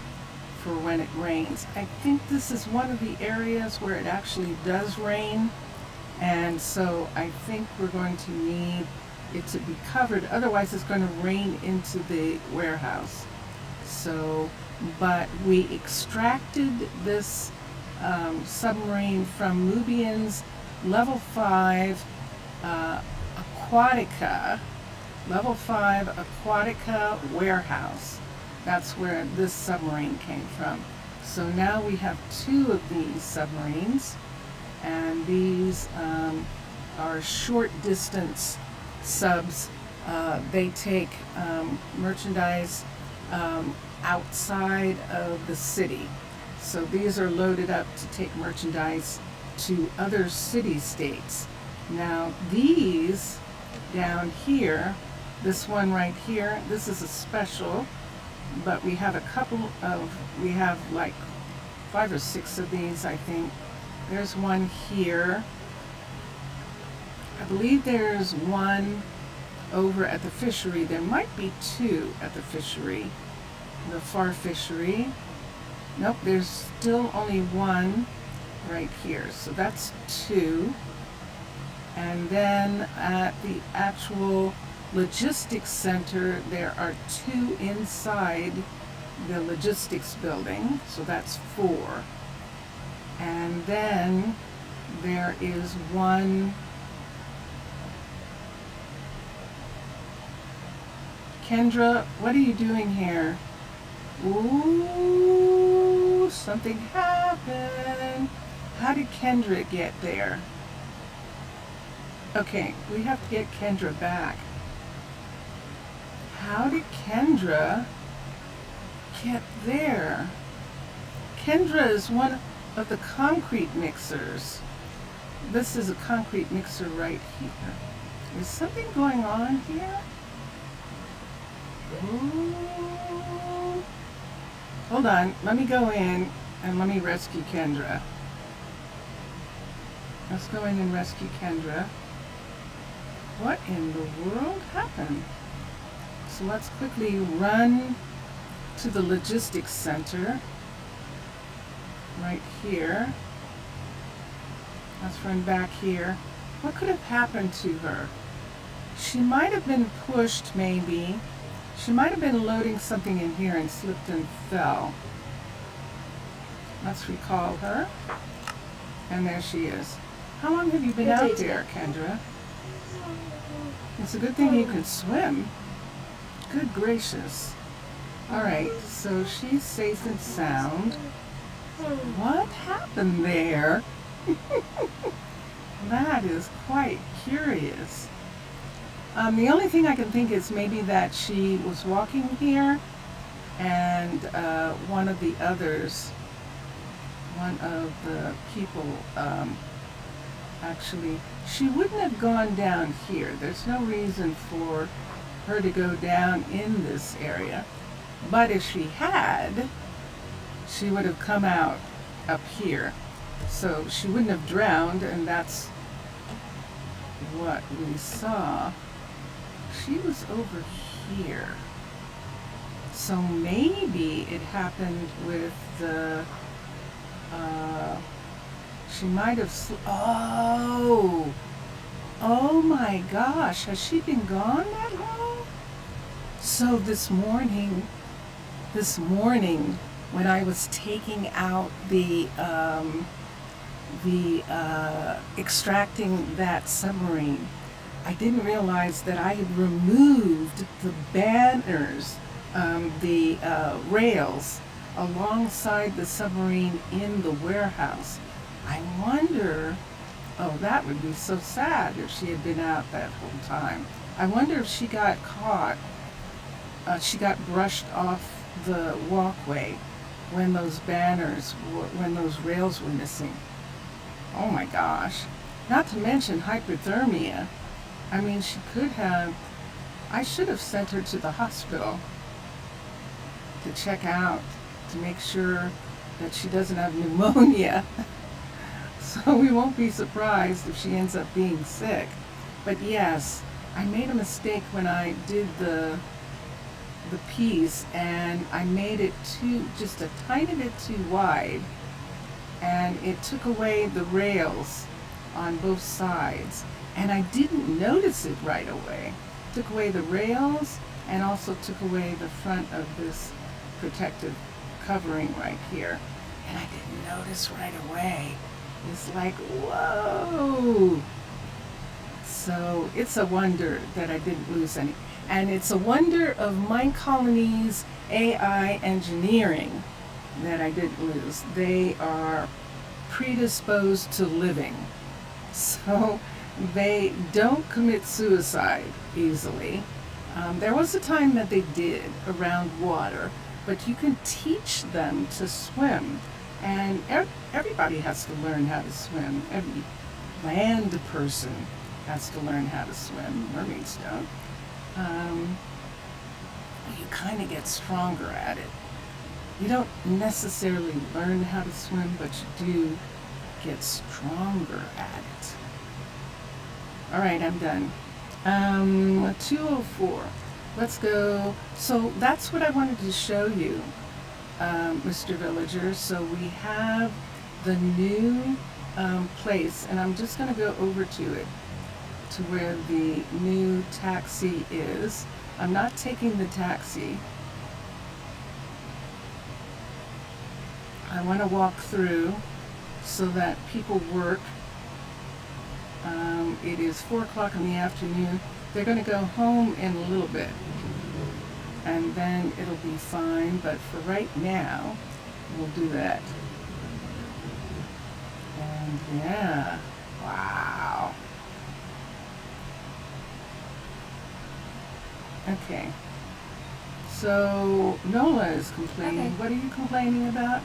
Speaker 1: for when it rains. I think this is one of the areas where it actually does rain, and so I think we're going to need it to be covered, otherwise it's going to rain into the warehouse. So, but we extracted this submarine from Mubian's level 5 Aquatica, warehouse. That's where this submarine came from. So now we have 2 of these submarines, and these are short distance subs. They take merchandise outside of the city. So these are loaded up to take merchandise to other city-states. Now these down here, this one right here, this is a special, but we have we have like 5 or 6 of these, I think. There's one here. I believe there's one over at the fishery. There might be 2 at the fishery, the far fishery. Nope, there's still only 1 right here. So that's 2. And then at the actual logistics center, there are 2 inside the logistics building. So that's 4. And then there is 1. Kendra, what are you doing here? Ooh, something happened. How did Kendra get there? Okay, we have to get Kendra back. How did Kendra get there? Kendra is one of the concrete mixers. This is a concrete mixer right here. Is something going on here? Ooh. Hold on, let me go in and let me rescue Kendra. Let's go in and rescue Kendra. What in the world happened? So let's quickly run to the logistics center right here. Let's run back here. What could have happened to her? She might have been pushed, maybe. She might have been loading something in here and slipped and fell. Let's recall her. And there she is. How long have you been out there, Kendra? It's a good thing you can swim. Good gracious. All right, so she's safe and sound. What happened there? That is quite curious. The only thing I can think is maybe that she was walking here and one of the people, actually, she wouldn't have gone down here. There's no reason for her to go down in this area. But if she had, she would have come out up here. So she wouldn't have drowned, and that's what we saw. She was over here. So maybe it happened with the, she might have, oh my gosh, has she been gone that long? So this morning, when I was taking out extracting that submarine, I didn't realize that I had removed the banners, the rails alongside the submarine in the warehouse. I wonder, oh, that would be so sad if she had been out that whole time. I wonder if she got caught, she got brushed off the walkway when those when those rails were missing. Oh my gosh. Not to mention hypothermia. I mean, she could have, I should have sent her to the hospital to check out, to make sure that she doesn't have pneumonia. So we won't be surprised if she ends up being sick. But yes, I made a mistake when I did the piece, and I made it just a tiny bit too wide, and it took away the rails on both sides, and I didn't notice it right away. Took away the rails and also took away the front of this protective covering right here, and I didn't notice right away. It's like, whoa. So it's a wonder that I didn't lose any. And it's a wonder of Minecolonies AI engineering that I didn't lose. They are predisposed to living. So they don't commit suicide easily. There was a time that they did around water, but you can teach them to swim. And everybody has to learn how to swim. Every land person has to learn how to swim. Mermaids don't. You kind of get stronger at it. You don't necessarily learn how to swim, but you do get stronger at it. All right, I'm done. 204. Let's go. So that's what I wanted to show you, Mr. Villager. So we have the new place, and I'm just going to go over to it, to where the new taxi is. I'm not taking the taxi. I want to walk through so that people work. It is 4 o'clock in the afternoon. They're going to go home in a little bit, and then it'll be fine, but for right now, we'll do that. And yeah, wow. Okay, so Nola is complaining.
Speaker 3: Okay.
Speaker 1: What are you complaining about?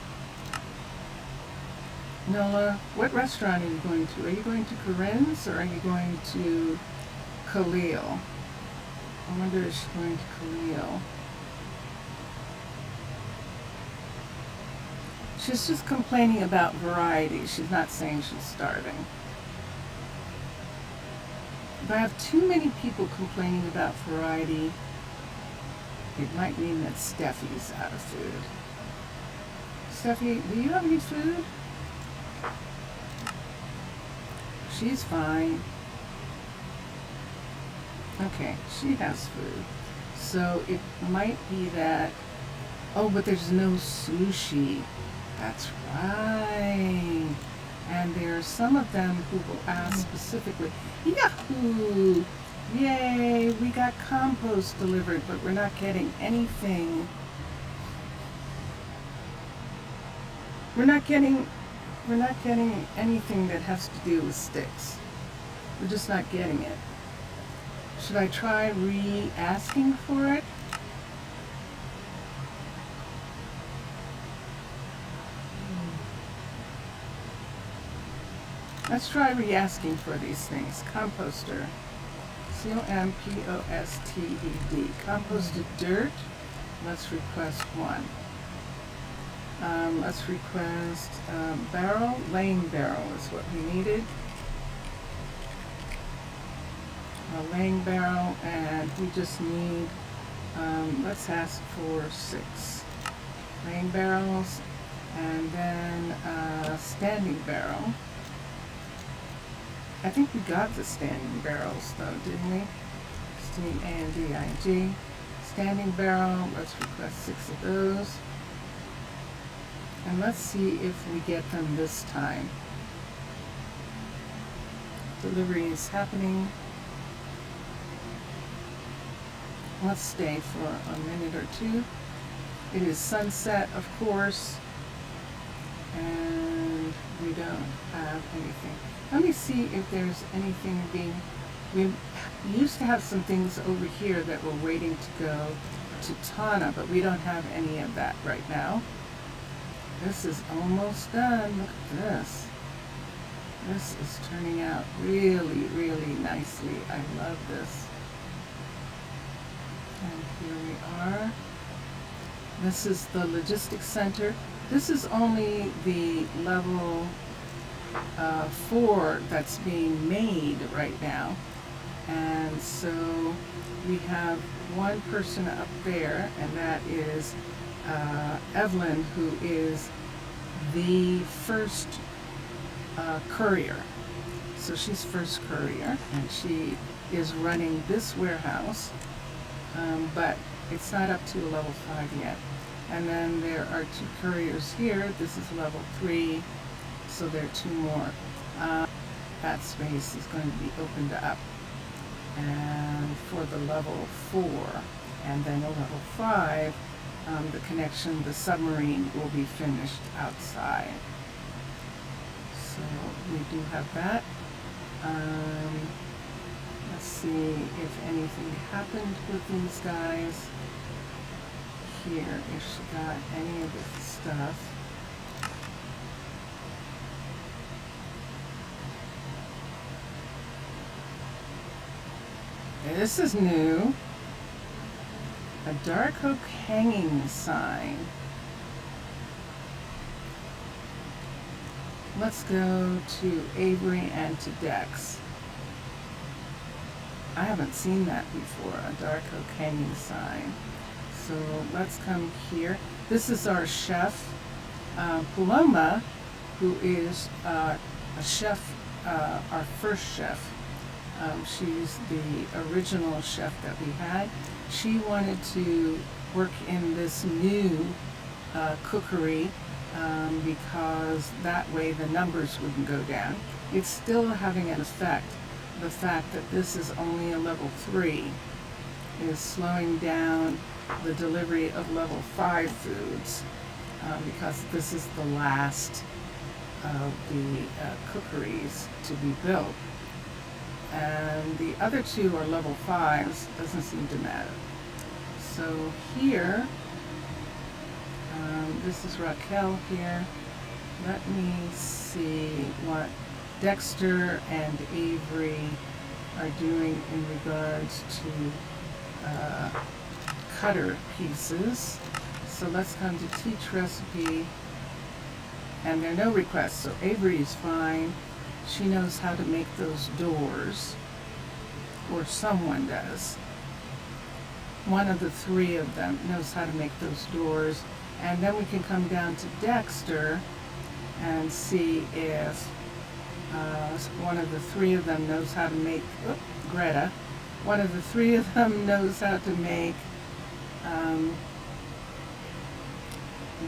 Speaker 1: Nola, what restaurant are you going to? Are you going to Corinne's or are you going to Khalil? I wonder if she's going to Khalil. She's just complaining about variety. She's not saying she's starving. If I have too many people complaining about variety, it might mean that Steffi's out of food. Steffi, do you have any food? She's fine. Okay, she has food. So it might be that, oh, but there's no sushi. That's right. And there are some of them who will ask specifically, Yahoo! Yay, we got compost delivered, but we're not getting anything. We're not getting anything that has to do with sticks. We're just not getting it. Should I try re-asking for it? Let's try re-asking for these things. Composter. C-O-M-P-O-S-T-E-D. Composted dirt. Let's request one. Let's request barrel. Laying barrel is what we needed. A laying barrel, and we just need, let's ask for 6 laying barrels, and then standing barrel. I think we got the standing barrels though, didn't we? S-T-A-N-D-I-G. Standing barrel, let's request 6 of those. And let's see if we get them this time. Delivery is happening. Let's stay for a minute or two. It is sunset, of course, and we don't have anything. Let me see if there's anything being, we used to have some things over here that were waiting to go to Tana, but we don't have any of that right now. This is almost done. Look at this. This is turning out really, really nicely. I love this. And here we are. This is the logistics center. This is only the level 4 that's being made right now. And so we have one person up there, and that is Evelyn, who is the first courier. So she's first courier, and she is running this warehouse. But it's not up to level 5 yet. And then there are 2 couriers here. This is level 3, so there are 2 more. That space is going to be opened up. And for the level 4, and then a level 5, the connection, the submarine will be finished outside. So we do have that. Let's see if anything happened with these guys here, if she got any of the stuff. This is new. A dark oak hanging sign. Let's go to Avery and to Dex. I haven't seen that before, a dark oak hanging sign. So let's come here. This is our chef, Paloma, who is a chef, our first chef. She's the original chef that we had. She wanted to work in this new cookery because that way the numbers wouldn't go down. It's still having an effect. The fact that this is only a level 3 is slowing down the delivery of level 5 foods because this is the last of the cookeries to be built. And the other 2 are level 5s, doesn't seem to matter. So here, this is Raquel here, let me see what Dexter and Avery are doing in regards to cutter pieces. So let's come to teach recipe, and there are no requests, so Avery's fine. She knows how to make those doors, or someone does. One of the three of them knows how to make those doors, and then we can come down to Dexter and see if one of the three of them knows how to make, Greta, one of the three of them knows how to make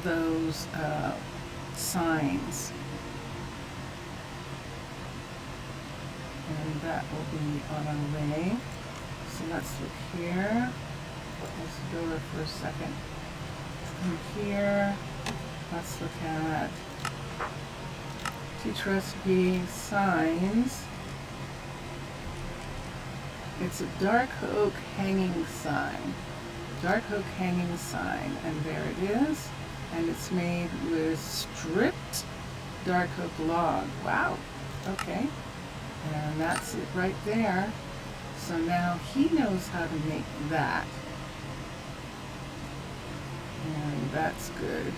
Speaker 1: those signs. And that will be on our way. So let's look here. Let's go there for a second. Come here. Let's look at teach recipe signs. It's a dark oak hanging sign. Dark oak hanging sign, and there it is. And it's made with stripped dark oak log. Wow. Okay. And that's it right there. So now he knows how to make that. And that's good.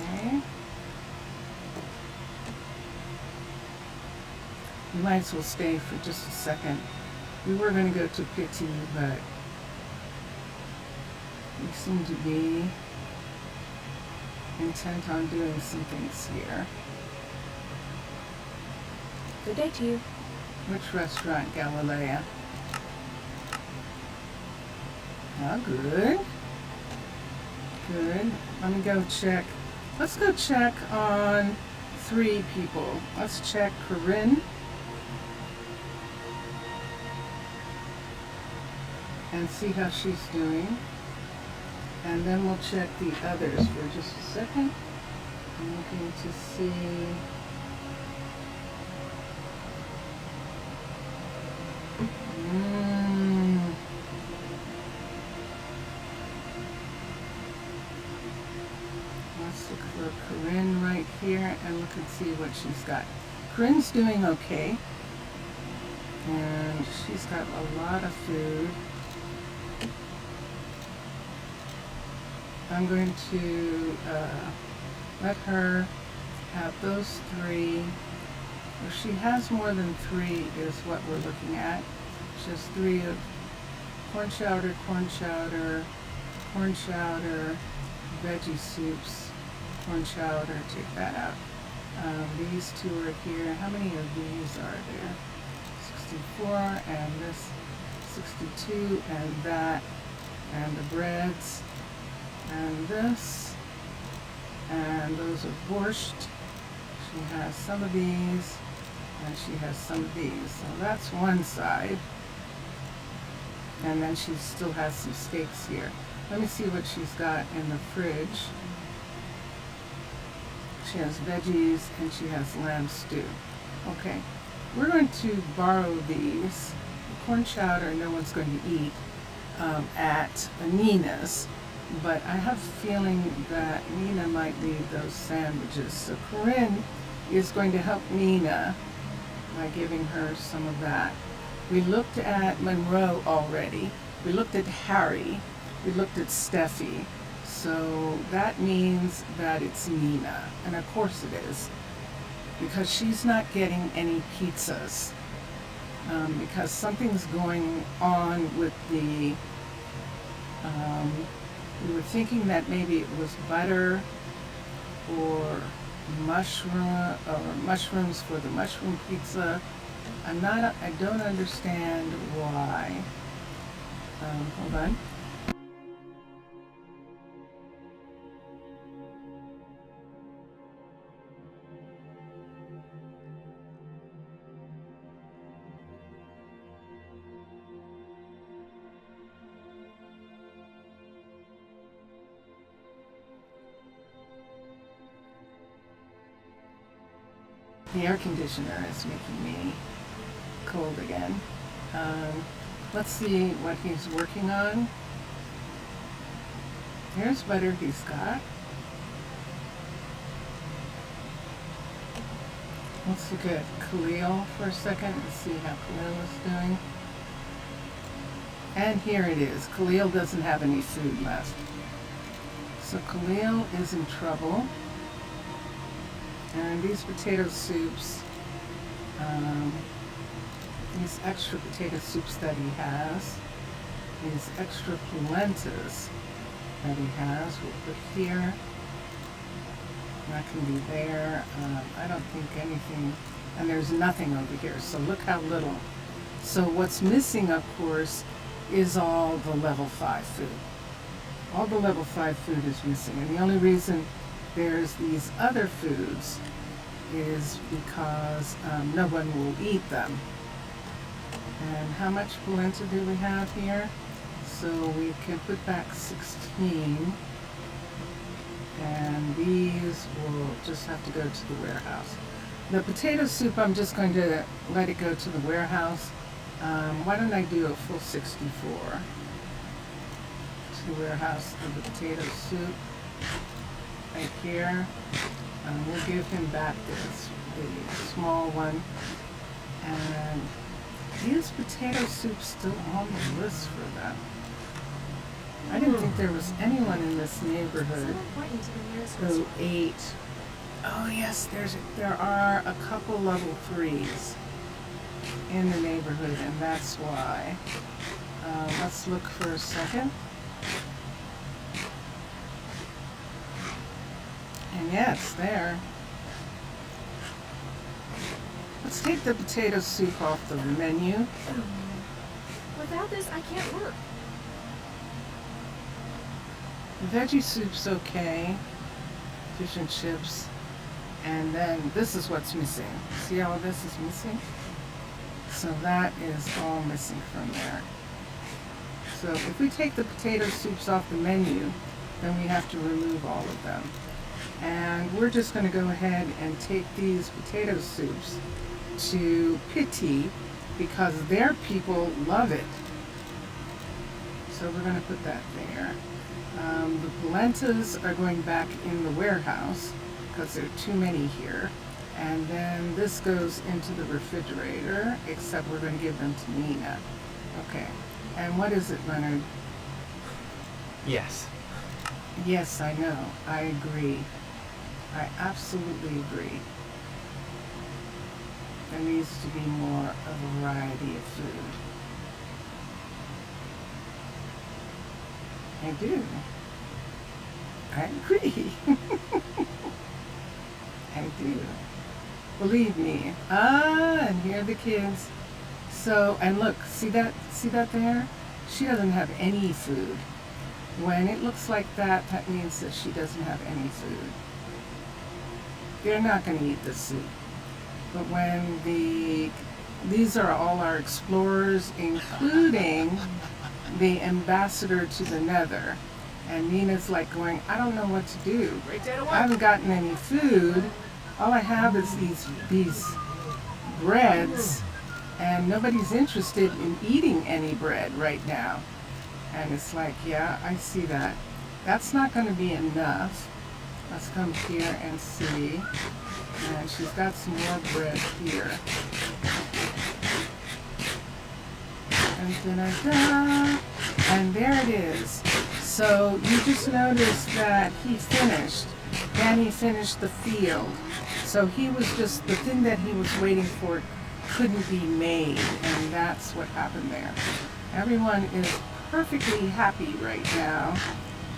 Speaker 1: Okay. We might as well stay for just a second. We were going to go to Pity, but we seem to be intent on doing some things here.
Speaker 3: Good day to you.
Speaker 1: Which restaurant, Galilea? Oh, good. Good. Let me go check. Let's go check on 3 people. Let's check Corinne. And see how she's doing. And then we'll check the others for just a second. I'm looking to see. Let's look for Corinne right here and look and see what she's got. Corinne's doing okay. And she's got a lot of food. I'm going to let her have those 3. If she has more than 3 is what we're looking at. She has 3 of corn chowder, veggie soups, corn chowder, take that out. These 2 are here. How many of these are there? 64, and this 62, and that, and the breads, and this, and those are borscht. She has some of these, and she has some of these. So that's one side. And then she still has some steaks here. Let me see what she's got in the fridge. She has veggies and she has lamb stew. Okay, we're going to borrow these. The corn chowder no one's going to eat at Nina's, but I have a feeling that Nina might need those sandwiches. So Corinne is going to help Nina by giving her some of that. We looked at Monroe already. We looked at Harry. We looked at Steffi. So that means that it's Nina. And of course it is. Because she's not getting any pizzas. Because something's going on with the... we were thinking that maybe it was butter or mushrooms for the mushroom pizza. I don't understand why. Hold on. The air conditioner is making me cold again. Let's see what he's working on. Here's butter he's got. Let's look at Khalil for a second and see how Khalil is doing. And here it is. Khalil doesn't have any food left. So Khalil is in trouble. And these potato soups, these extra potato soups that he has, these extra polentas that he has, we'll put here. That can be there. I don't think anything, and there's nothing over here, so look how little. So what's missing, of course, is all the level 5 food. All the level 5 food is missing, and the only reason there's these other foods is because no one will eat them. And how much polenta do we have here? So we can put back 16. And these will just have to go to the warehouse. The potato soup, I'm just going to let it go to the warehouse. Why don't I do a full 64 to the warehouse of the potato soup right here. We'll give him back the small one. And is potato soup still on the list for them? I didn't think there was anyone in this neighborhood who ate. Oh yes, there are a couple level 3s in the neighborhood, and that's why. Let's look for a second. And yeah, it's there. Let's take the potato soup off the menu.
Speaker 3: Without this, I can't work.
Speaker 1: The veggie soup's okay, fish and chips, and then this is what's missing. See how this is missing? So that is all missing from there. So if we take the potato soups off the menu, then we have to remove all of them. And we're just going to go ahead and take these potato soups to Pity because their people love it. So we're going to put that there. The polentas are going back in the warehouse because there are too many here. And then this goes into the refrigerator, except we're going to give them to Nina. Okay. And what is it, Leonard?
Speaker 4: Yes.
Speaker 1: Yes, I know. I agree. I absolutely agree. There needs to be more of a variety of food. I do. I agree. I do. Believe me. And here are the kids. So, and look, see that there? She doesn't have any food. When it looks like that, that means that she doesn't have any food. They're not going to eat the soup. But when these are all our explorers, including the ambassador to the Nether. And Nina's like going, I don't know what to do. I haven't gotten any food. All I have is these breads, and nobody's interested in eating any bread right now. And it's like, yeah, I see that. That's not going to be enough. Let's come here and see. And she's got some more bread here. And there it is. So you just noticed that he finished. Danny finished the field. So he was just, the thing that he was waiting for couldn't be made, and that's what happened there. Everyone is perfectly happy right now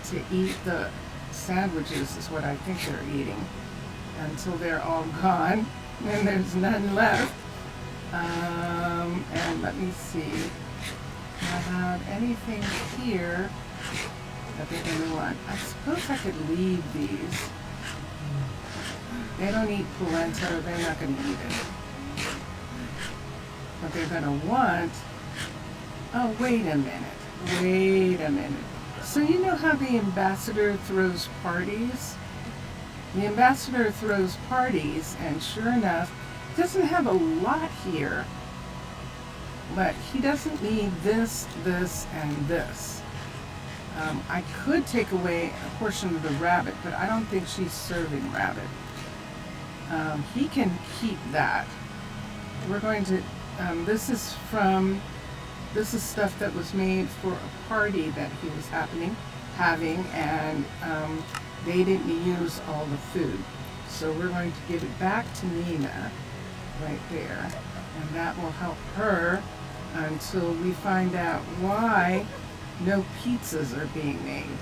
Speaker 1: to eat the sandwiches, is what I think they're eating, until they're all gone, and there's none left. And let me see. Do I have anything here that they're going to want? I suppose I could leave these. They don't eat polenta, they're not going to eat it. But they're going to want, oh, wait a minute. So you know how the ambassador throws parties? The ambassador throws parties, and sure enough, doesn't have a lot here. but he doesn't need this, this, and this. I could take away a portion of the rabbit, but I don't think she's serving rabbit. He can keep that. We're going to, this is stuff that was made for a party that he was having, and they didn't use all the food. So we're going to give it back to Nina right there, and that will help her until we find out why no pizzas are being made.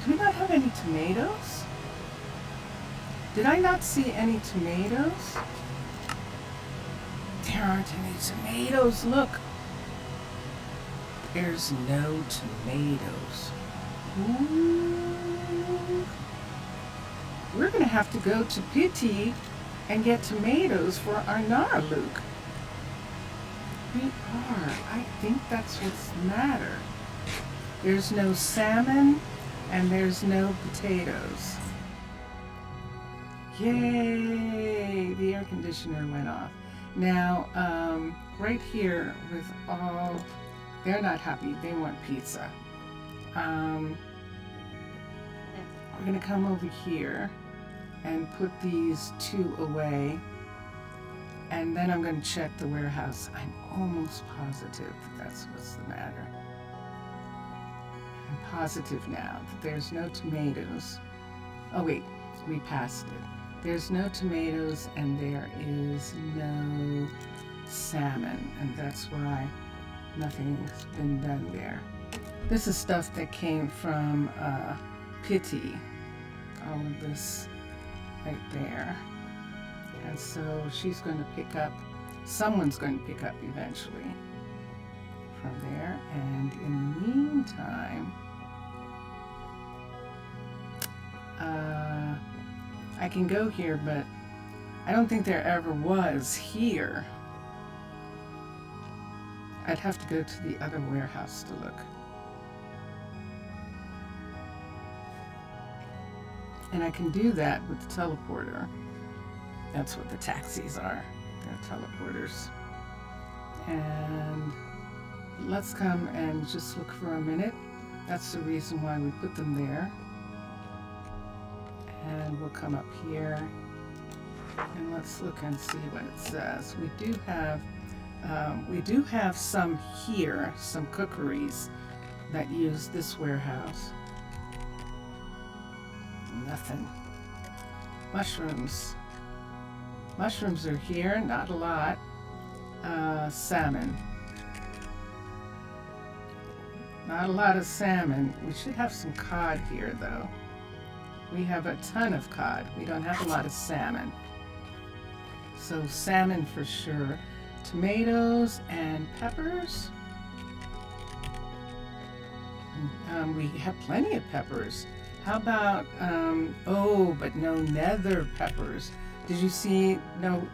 Speaker 1: Do we not have any tomatoes? Did I not see any tomatoes? There aren't any tomatoes, look. There's no tomatoes. Ooh. We're gonna have to go to Pity and get tomatoes for Arnaaluk. We are. I think that's what's the matter. There's no salmon and there's no potatoes. Yay! The air conditioner went off. Now, right here with all, they're not happy. They want pizza. We're gonna come over here and put these two away. And then I'm going to check the warehouse. I'm almost positive that's what's the matter. I'm positive now that there's no tomatoes. Oh wait, we passed it. There's no tomatoes and there is no salmon, and that's why nothing's been done there. This is stuff that came from Pity. All of this right there. And so she's going to pick up, someone's going to pick up eventually from there. And in the meantime, I can go here, but I don't think there ever was here. I'd have to go to the other warehouse to look. And I can do that with the teleporter. That's what the taxis are. They're teleporters. And let's come and just look for a minute. That's the reason why we put them there. And we'll come up here and let's look and see what it says. We do have some here, some cookeries that use this warehouse. Nothing. Mushrooms. Mushrooms are here, not a lot. Salmon. Not a lot of salmon. We should have some cod here, though. We have a ton of cod. We don't have a lot of salmon. So salmon for sure. Tomatoes and peppers. We have plenty of peppers. How about, oh, but no nether peppers. Did you see, no,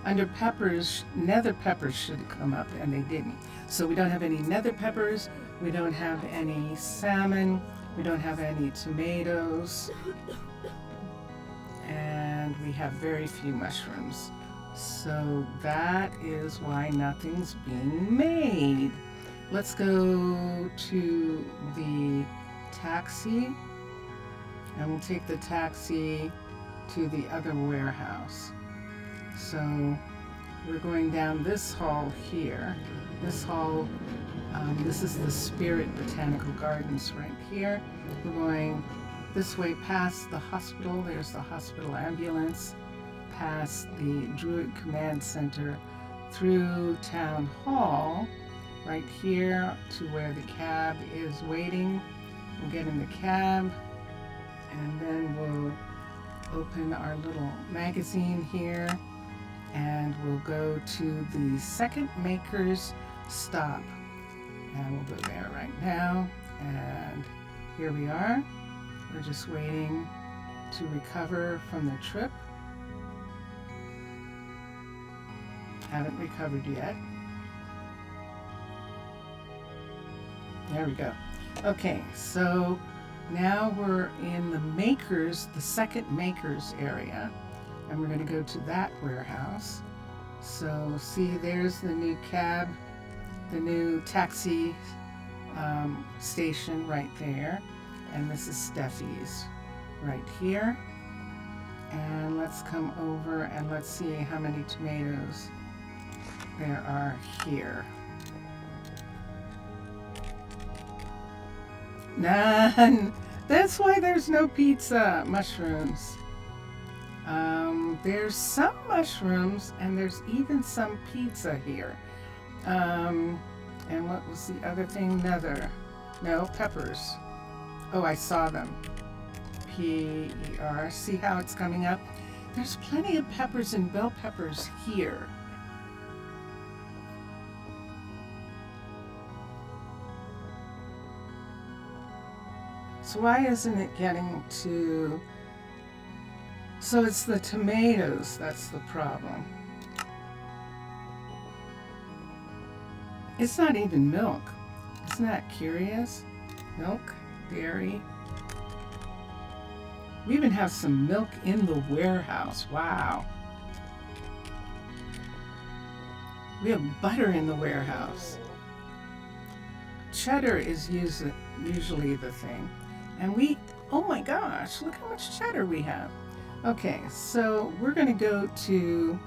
Speaker 1: under peppers, nether peppers should come up and they didn't. So we don't have any nether peppers, we don't have any salmon, we don't have any tomatoes, and we have very few mushrooms. So that is why nothing's being made. Let's go to the taxi, and we'll take the taxi to the other warehouse. So we're going down this hall here. This hall, this is the Spirit Botanical Gardens right here. We're going this way past the hospital. There's the hospital ambulance, past the Druid Command Center, through Town Hall, right here to where the cab is waiting. We'll get in the cab, and then we'll open our little magazine here, and we'll go to the second maker's stop, and we'll go there right now. And here we are. We're just waiting to recover from the trip. Haven't recovered yet. There we go. Okay, so now we're in the second makers area, and we're going to go to that warehouse. So see, there's the new cab, the new taxi station right there. And this is Steffi's right here. And let's come over and let's see how many tomatoes there are here. None. That's why there's no pizza. Mushrooms. There's some mushrooms and there's even some pizza here. And what was the other thing? No, peppers. Oh, I saw them. P-E-R. See how it's coming up? There's plenty of peppers and bell peppers here. So why isn't it getting to... So it's the tomatoes that's the problem. It's not even milk. Isn't that curious? Milk, dairy. We even have some milk in the warehouse. Wow. We have butter in the warehouse. Cheddar is usually the thing. And oh my gosh, look how much cheddar we have. Okay, so we're going to go to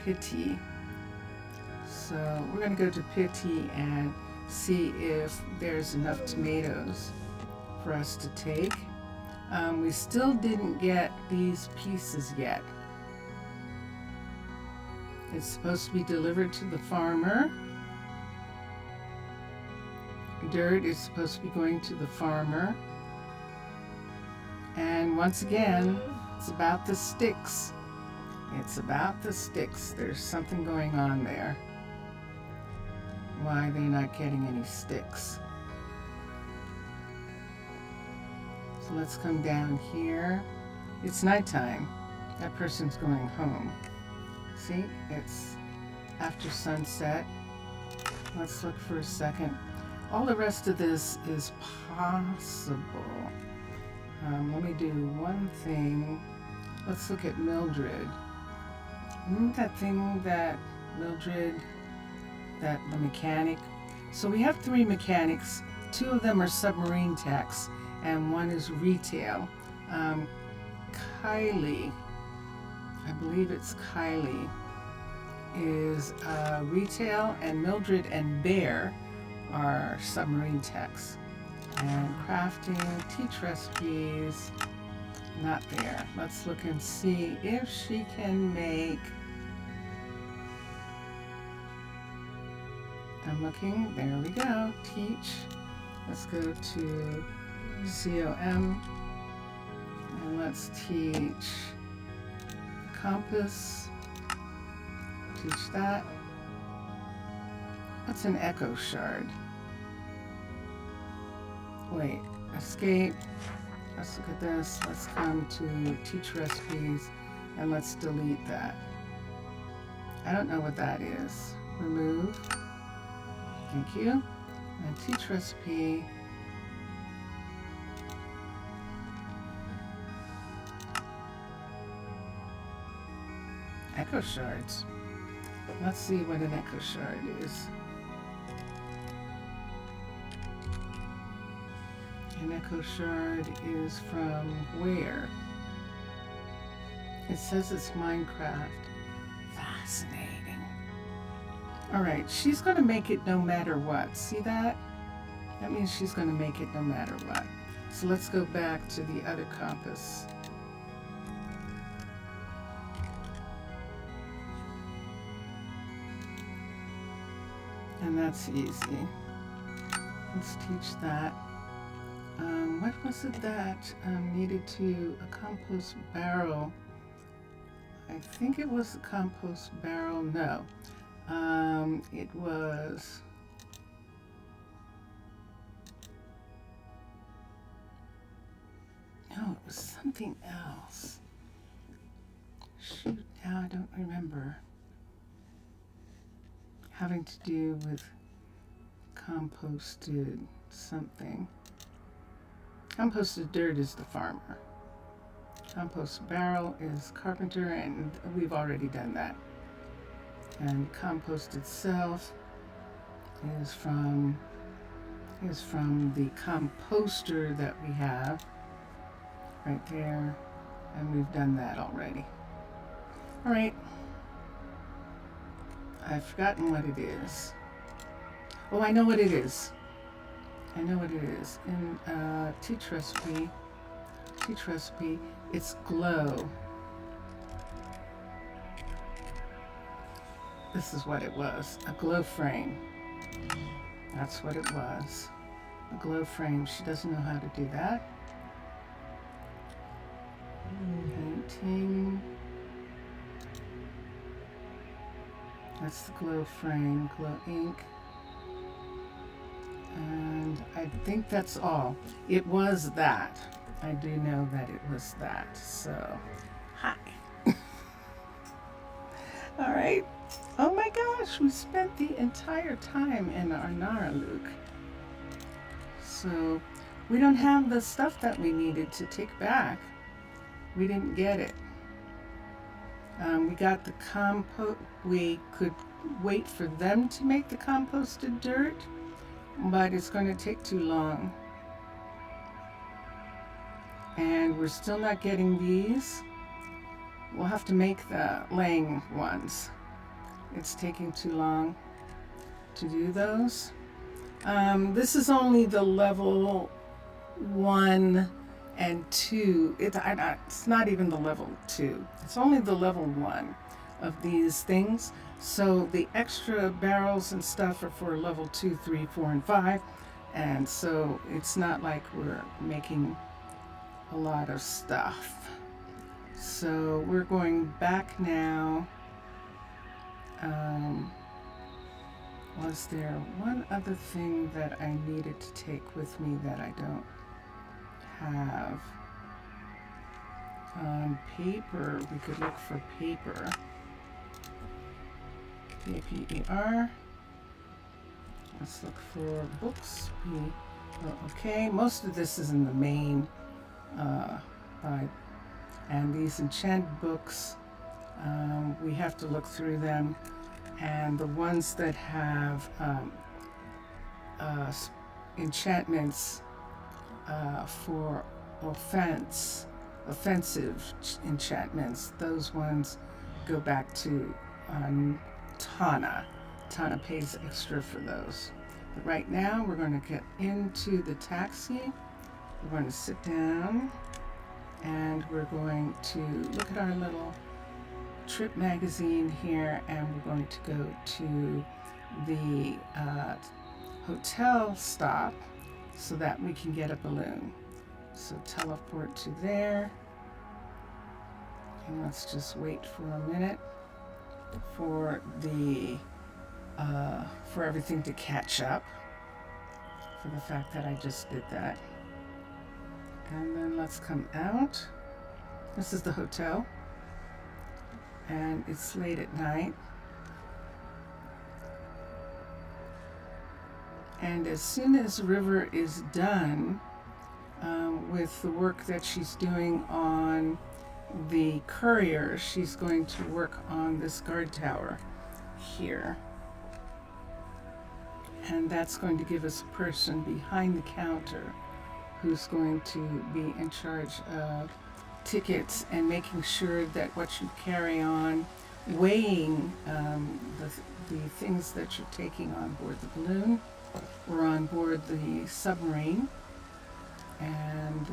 Speaker 1: Pity. So we're going to go to Pity and see if there's enough tomatoes for us to take. We still didn't get these pieces yet. It's supposed to be delivered to the farmer. Dirt is supposed to be going to the farmer. And once again, it's about the sticks. It's about the sticks. There's something going on there. Why they're not getting any sticks. So let's come down here. It's nighttime. That person's going home. See, it's after sunset. Let's look for a second. All the rest of this is possible. Let me do one thing. Let's look at Mildred. Remember that thing that Mildred, the mechanic? So we have 3 mechanics. 2 of them are submarine techs and 1 is retail. Kylie, I believe it's Kylie, is retail, and Mildred and Bear are submarine techs. And crafting, teach recipes, not there. Let's look and see if she can make... I'm looking, there we go, teach. Let's go to COM and let's teach compass. Teach that. What's an echo shard? Wait, escape. Let's look at this. Let's come to teach recipes and let's delete that. I don't know what that is. Remove. Thank you. And teach recipe. Echo shards. Let's see what an echo shard is. An echo shard is from where? It says it's Minecraft. Fascinating. Alright, she's going to make it no matter what. See that? That means she's going to make it no matter what. So let's go back to the other compass. And that's easy. Let's teach that. What was it that needed to a compost barrel? I think it was a compost barrel. No. It was... No, it was something else. Shoot, now I don't remember. Having to do with composted something. Composted dirt is the farmer. Compost barrel is carpenter, and we've already done that. And compost itself is from the composter that we have right there, and we've done that already. All right, I've forgotten what it is. Oh, I know what it is. I know what it is. In teach recipe, it's glow. This is what it was, a glow frame. That's what it was, a glow frame. She doesn't know how to do that. Painting. That's the glow frame, glow ink. And I think that's all. It was that. I do know that it was that. So, hi. All right. Oh my gosh, we spent the entire time in Arnaaluk. So, we don't have the stuff that we needed to take back. We didn't get it. We got the compost. We could wait for them to make the composted dirt, but it's going to take too long. And we're still not getting these. We'll have to make the laying ones. It's taking too long to do those. This is only the level 1 and 2. It's not even the level 2. It's only the level 1 of these things. So the extra barrels and stuff are for level 2, 3, 4, and 5. And so it's not like we're making a lot of stuff. So we're going back now. Was there one other thing that I needed to take with me that I don't have? Paper. We could look for paper. P-A-P-E-R. Let's look for books. Okay, most of this is in the main. And these enchanted books, we have to look through them. And the ones that have enchantments for offensive enchantments, those ones go back to Tana. Tana pays extra for those. But right now, we're going to get into the taxi. We're going to sit down and we're going to look at our little trip magazine here, and we're going to go to the hotel stop so that we can get a balloon. So teleport to there, and let's just wait for a minute for the for everything to catch up, for the fact that I just did that. And then let's come out. This is the hotel, and it's late at night. And as soon as River is done with the work that she's doing on the courier, she's going to work on this guard tower here. And that's going to give us a person behind the counter who's going to be in charge of tickets and making sure that what you carry on, weighing the things that you're taking on board the balloon or on board the submarine, and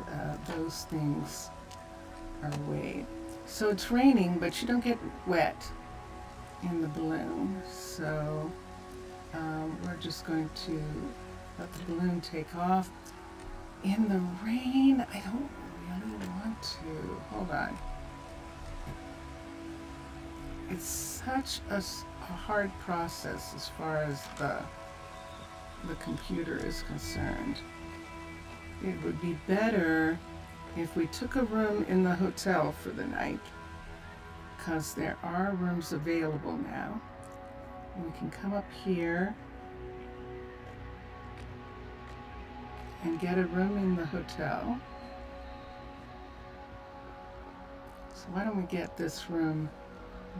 Speaker 1: those things are weighed. So it's raining, but you don't get wet in the balloon. So we're just going to let the balloon take off. In the rain, I don't really want to. Hold on. It's such a hard process as far as the computer is concerned. It would be better if we took a room in the hotel for the night, because there are rooms available now. We can come up here and get a room in the hotel. So why don't we get this room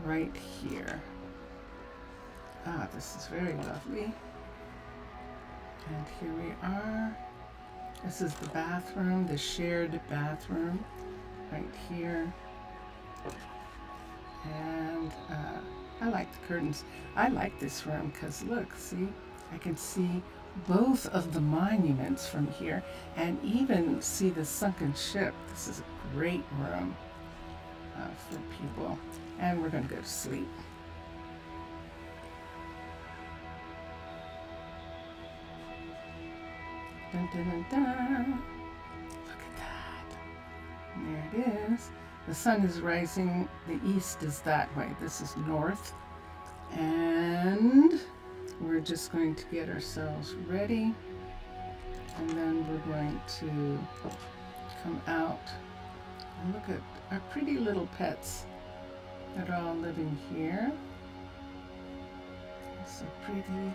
Speaker 1: right here? this is very lovely. And here we are. This is the bathroom, the shared bathroom, right here. And I like the curtains. I like this room because look, see, I can see both of the monuments from here and even see the sunken ship. This is a great room for people. And we're going to go to sleep. Dun, dun, dun, dun. Look at that. And there it is. The sun is rising. The east is that way. This is north. And we're just going to get ourselves ready. And then we're going to come out and look at our pretty little pets that are all living here. They're so pretty.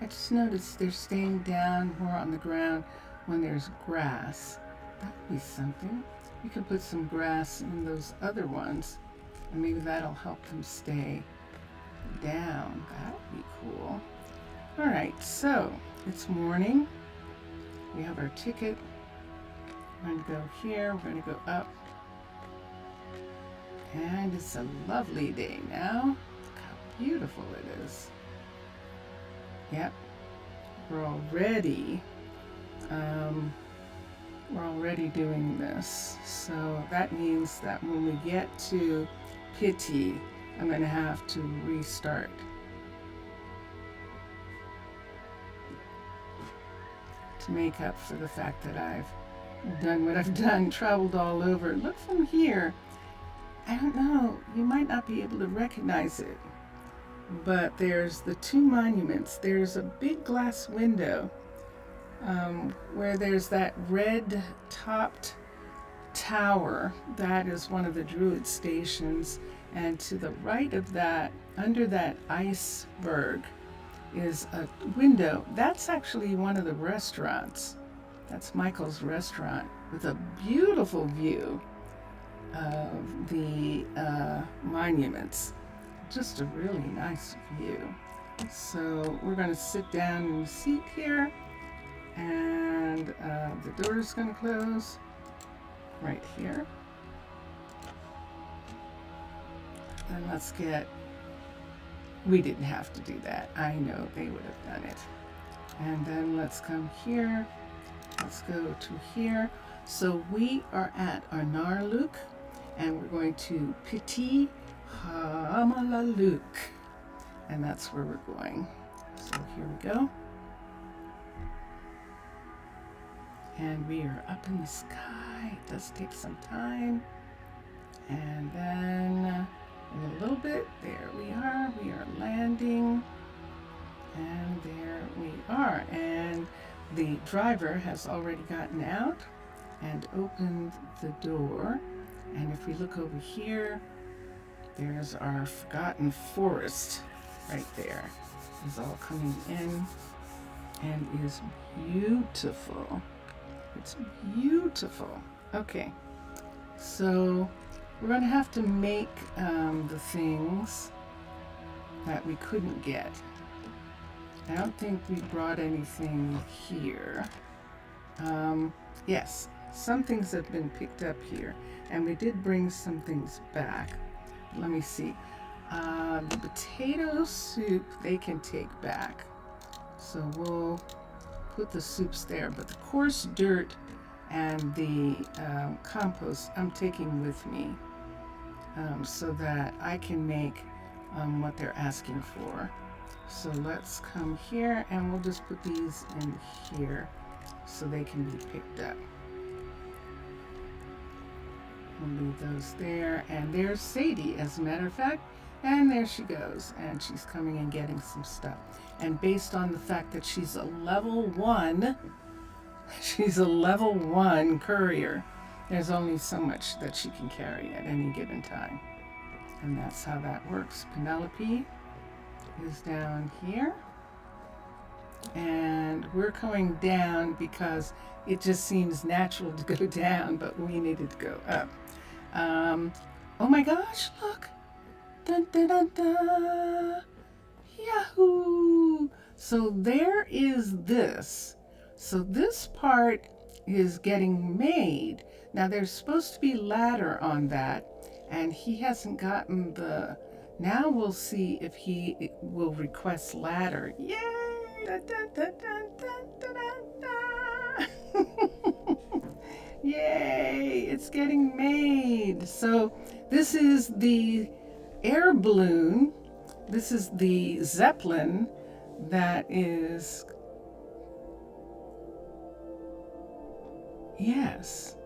Speaker 1: I just noticed they're staying down more on the ground when there's grass. That would be something. You could put some grass in those other ones, and maybe that'll help them stay down. That would be cool. All right, so it's morning. We have our ticket. We're going to go here. We're going to go up. And it's a lovely day now. Look how beautiful it is. Yep, we're already doing this. So that means that when we get to Pity, I'm going to have to restart. To make up for the fact that I've done what I've done, traveled all over. Look from here. I don't know, you might not be able to recognize it. But there's the two monuments. There's a big glass window where there's that red-topped tower. That is one of the Druid stations. And to the right of that, under that iceberg, is a window. That's actually one of the restaurants. That's Michael's restaurant with a beautiful view of the monuments. Just a really nice view. So we're going to sit down in the seat here, and the door is going to close right here. And let's get, we didn't have to do that. I know they would have done it. And then let's come here. Let's go to here. So we are at Arnaaluk, and we're going to Pity Arnaaluk, and that's where we're going. So here we go. And we are up in the sky. It does take some time. And then in a little bit, there we are. We are landing. And there we are. And the driver has already gotten out and opened the door. And if we look over here, there's our forgotten forest right there. It's all coming in and is beautiful. It's beautiful. Okay, so we're going to have to make the things that we couldn't get. I don't think we brought anything here. Yes, some things have been picked up here, and we did bring some things back. Let me see. The potato soup they can take back. So we'll put the soups there. But the coarse dirt and the compost I'm taking with me so that I can make what they're asking for. So let's come here, and we'll just put these in here so they can be picked up. We'll leave those there. And there's Sadie, as a matter of fact. And there she goes. And she's coming and getting some stuff. And based on the fact that she's a level 1 courier, there's only so much that she can carry at any given time. And that's how that works. Penelope is down here. And we're going down because it just seems natural to go down, but we needed to go up. Oh my gosh, look. Dun, dun, dun, dun. Yahoo! So there is this. So this part is getting made. Now there's supposed to be ladder on that, and he hasn't gotten the. Now we'll see if he will request ladder. Yay! Da, da, da, da, da, da, da. Yay! It's getting made. So this is the air balloon. This is the Zeppelin that is. Yes.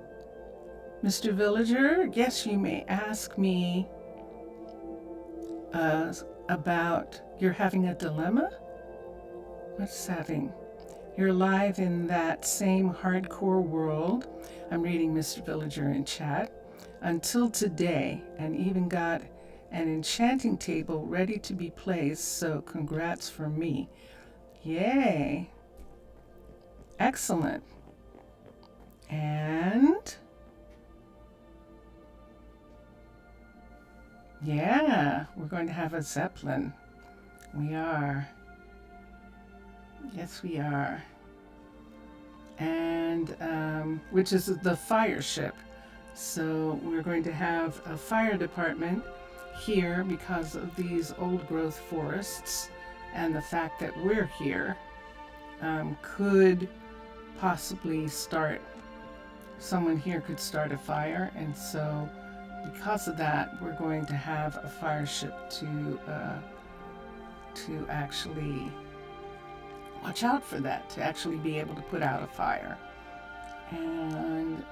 Speaker 1: Mr. Villager, yes, you may ask me about you're having a dilemma? What's having? You're live in that same hardcore world. I'm reading Mr. Villager in chat. Until today, and even got an enchanting table ready to be placed, so congrats for me. Yay. Excellent. And yeah, we're going to have a Zeppelin. We are. Yes, we are. And which is the fire ship. So we're going to have a fire department here because of these old growth forests, and the fact that we're here could possibly start, someone here could start a fire, and so because of that we're going to have a fire ship to actually watch out for that, to actually be able to put out a fire. And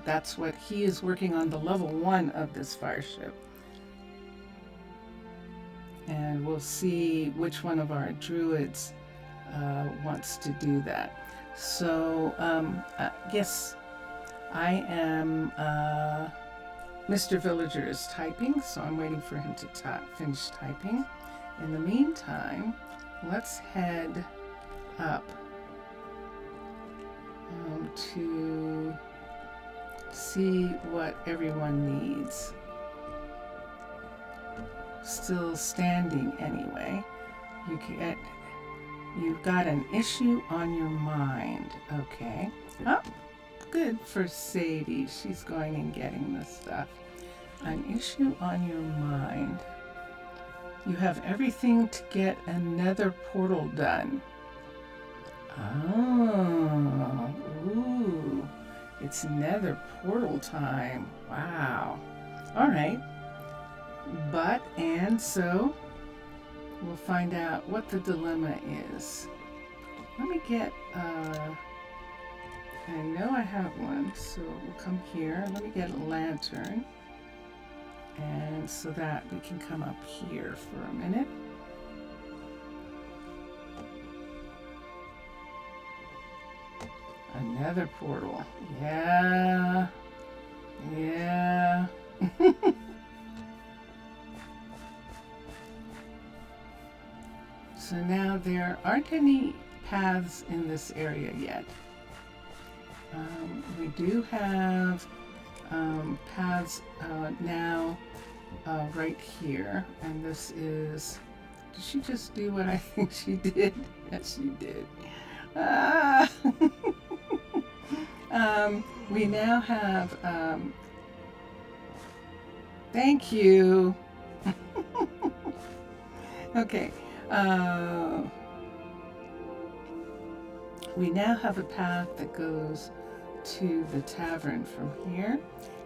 Speaker 1: that's what he is working on, the level 1 of this fire ship. And we'll see which one of our druids wants to do that. So, yes, I am, Mr. Villager is typing, so I'm waiting for him to finish typing. In the meantime, let's head up to see what everyone needs. Still standing anyway. You've got an issue on your mind. Okay. Oh, good for Sadie. She's going and getting the stuff. An issue on your mind. You have everything to get another portal done. Oh, ooh, it's nether portal time. Wow. All right. And so we'll find out what the dilemma is. Let me get, I know I have one, so we'll come here. Let me get a lantern, and so that we can come up here for a minute. Another portal. Yeah. Yeah. So now there aren't any paths in this area yet. We do have paths now right here, and this is. Did she just do what I think she did? Yes, she did. We now have. Thank you. Okay. We now have a path that goes to the tavern from here,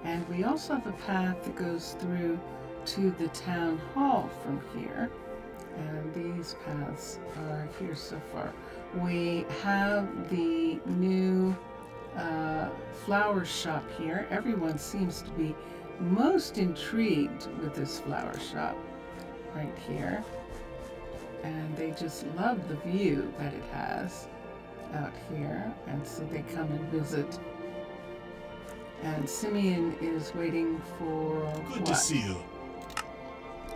Speaker 1: and we also have a path that goes through to the town hall from here, and these paths are here so far. We have the new flower shop here. Everyone seems to be most intrigued with this flower shop right here, and they just love the view that it has out here, and so they come and visit. And Simeon is waiting for
Speaker 5: Good to see you.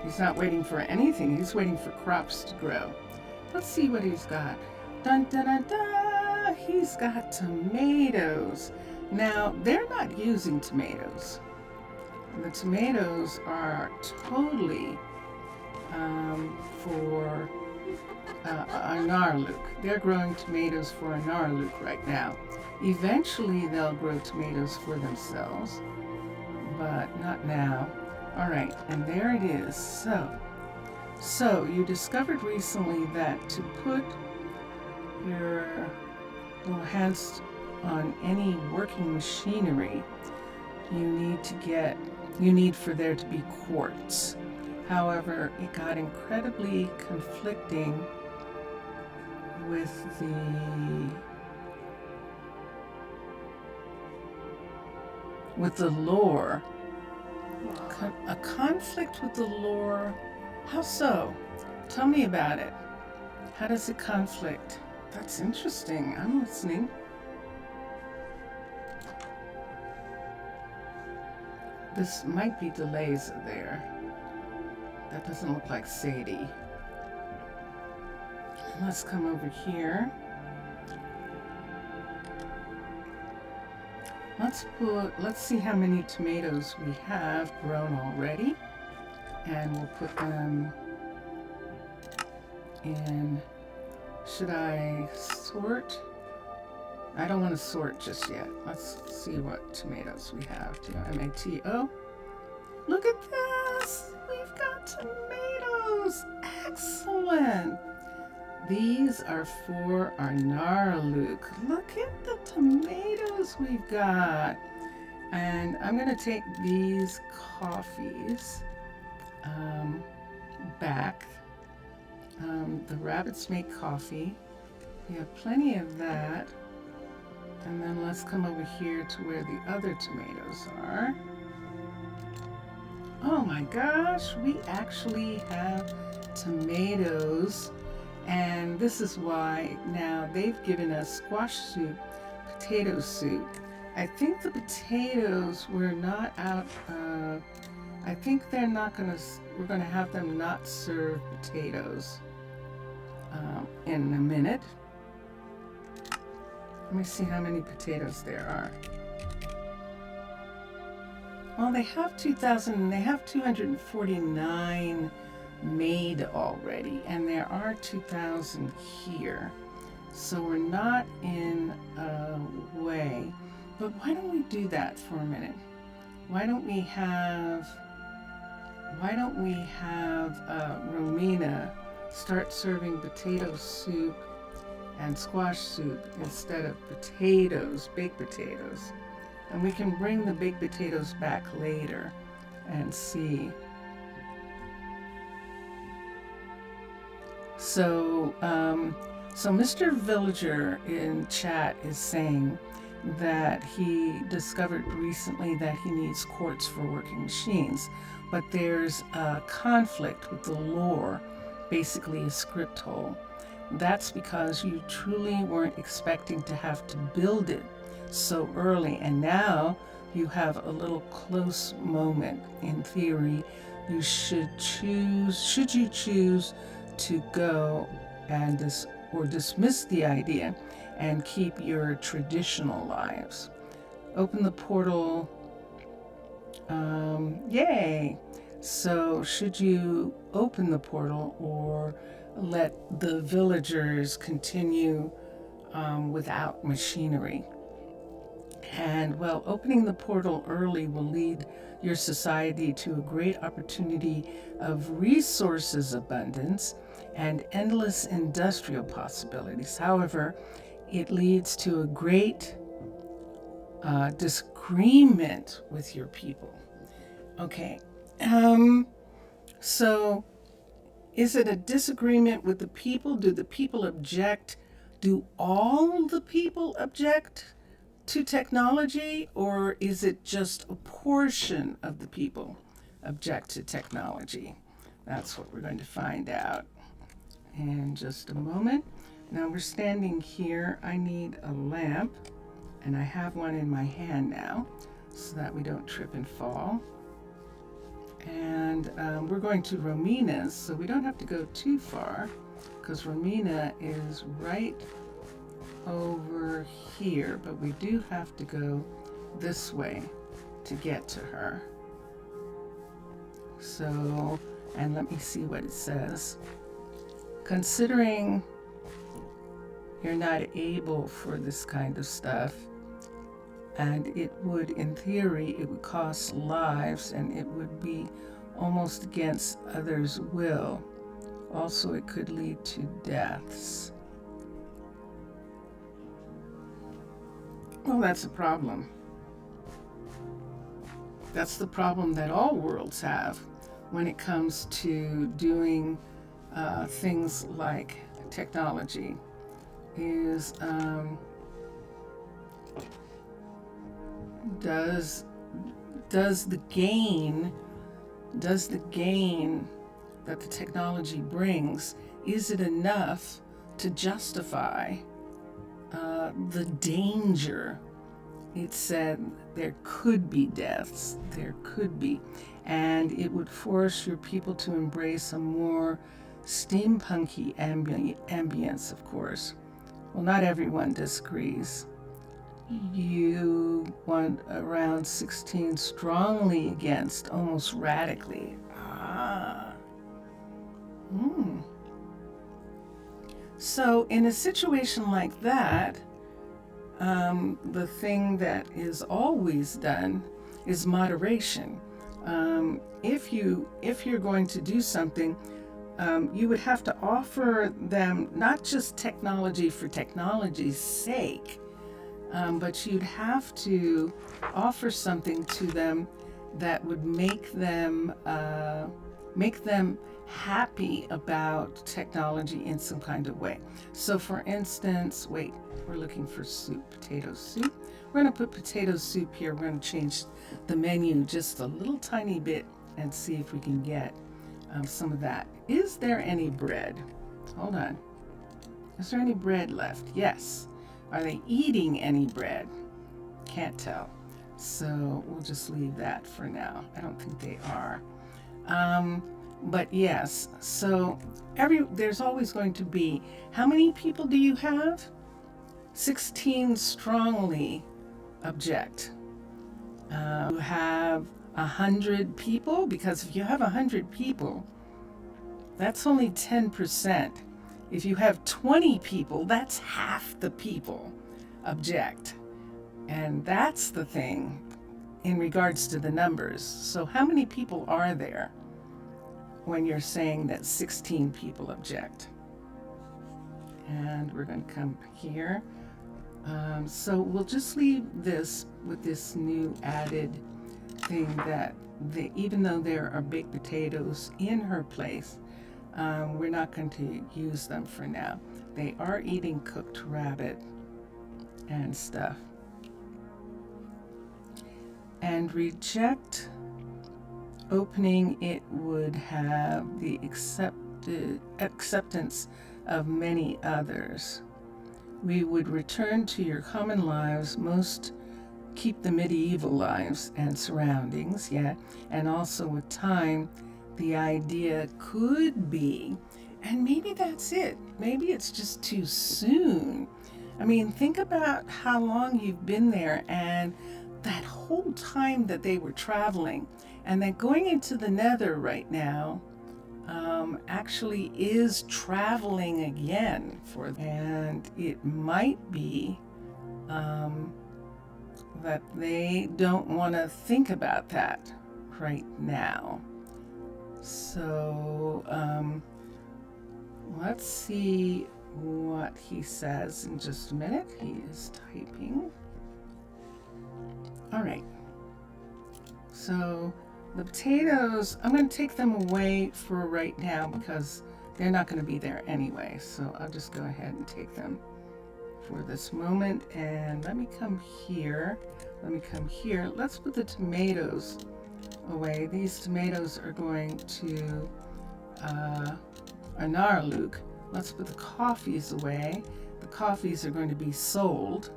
Speaker 1: He's not waiting for anything. He's waiting for crops to grow. Let's see what he's got. Dun dun dun dun! He's got tomatoes. Now, they're not using tomatoes. The tomatoes are totally for Arnaaluk. They're growing tomatoes for Arnaaluk right now. Eventually, they'll grow tomatoes for themselves, but not now. All right, and there it is. So you discovered recently that to put your little hands on any working machinery, you need for there to be quartz. However, it got incredibly conflicting with the lore. A conflict with the lore. How so? Tell me about it. How does it conflict? That's interesting. I'm listening. This might be delays there. That doesn't look like Sadie. Let's come over here. Let's see how many tomatoes we have grown already. And we'll put them in. Should I sort? I don't want to sort just yet. Let's see what tomatoes we have. Tomato. Look at this! We've got tomatoes! Excellent! These are for Arnaaluk. Look at the tomatoes we've got. And I'm going to take these coffees back. The rabbits make coffee. We have plenty of that. And then let's come over here to where the other tomatoes are. Oh my gosh, we actually have tomatoes. And this is why now they've given us squash soup, potato soup. I think the potatoes were not out. I think we're going to have them not serve potatoes in a minute. Let me see how many potatoes there are. Well, they have 2,000 and they have 249 made already, and there are 2,000 here. So we're not in a way. But why don't we do that for a minute? Why don't we have Romina start serving potato soup and squash soup instead of potatoes, baked potatoes. And we can bring the baked potatoes back later and see. So Mr. Villager in chat is saying that he discovered recently that he needs quartz for working machines, but there's a conflict with the lore, basically a script hole. That's because you truly weren't expecting to have to build it so early, and now you have a little close moment. In theory, should you choose to go and dismiss the idea and keep your traditional lives. Open the portal. Yay! So should you open the portal or let the villagers continue without machinery? And well, opening the portal early will lead your society to a great opportunity of resources abundance and endless industrial possibilities. However, it leads to a great disagreement with your people. Okay, so is it a disagreement with the people? Do the people object? Do all the people object to technology, or is it just a portion of the people object to technology? That's what we're going to find out in just a moment. Now we're standing here. I need a lamp, and I have one in my hand now so that we don't trip and fall. And we're going to Romina's, so we don't have to go too far. because Romina is right over here, but we do have to go this way to get to her. So, and let me see what it says. Considering you're not able for this kind of stuff, and it would, in theory, it would cost lives, and it would be almost against others' will. Also, it could lead to deaths. Well, that's a problem. That's the problem that all worlds have when it comes to doing things like technology. Is does the gain that the technology brings, is it enough to justify the danger? It said there could be deaths, there could be, and it would force your people to embrace a more steampunky ambience, of course. Well, not everyone disagrees. You want around 16 strongly against, almost radically. So in a situation like that, the thing that is always done is moderation. If you're going to do something, you would have to offer them not just technology for technology's sake, but you'd have to offer something to them that would make them happy about technology in some kind of way. So for instance, wait, we're looking for soup, potato soup. We're going to put potato soup here. We're going to change the menu just a little tiny bit and see if we can get some of that. Is there any bread? Hold on. Is there any bread left? Yes. Are they eating any bread? Can't tell. So we'll just leave that for now. I don't think they are. But yes, so there's always going to be, how many people do you have? 16 strongly object. You have 100 people, because if you have 100 people, that's only 10%. If you have 20 people, that's half the people object. And that's the thing in regards to the numbers. So how many people are there when you're saying that 16 people object? And we're going to come here. So we'll just leave this with this new added thing that even though there are baked potatoes in her place, we're not going to use them for now. They are eating cooked rabbit and stuff. And reject opening, it would have the acceptance of many others. We would return to your common lives, most keep the medieval lives and surroundings, and also with time, the idea could be, and maybe that's it, maybe it's just too soon. I mean, think about how long you've been there and that whole time that they were traveling, and that going into the nether right now actually is traveling again and it might be that they don't want to think about that right now. So let's see what he says in just a minute. He is typing. All right. So the potatoes, I'm going to take them away for right now because they're not going to be there anyway. So I'll just go ahead and take them for this moment. And let me come here. Let's put the tomatoes away. These tomatoes are going to Arnaaluk. Let's put the coffees away. The coffees are going to be sold.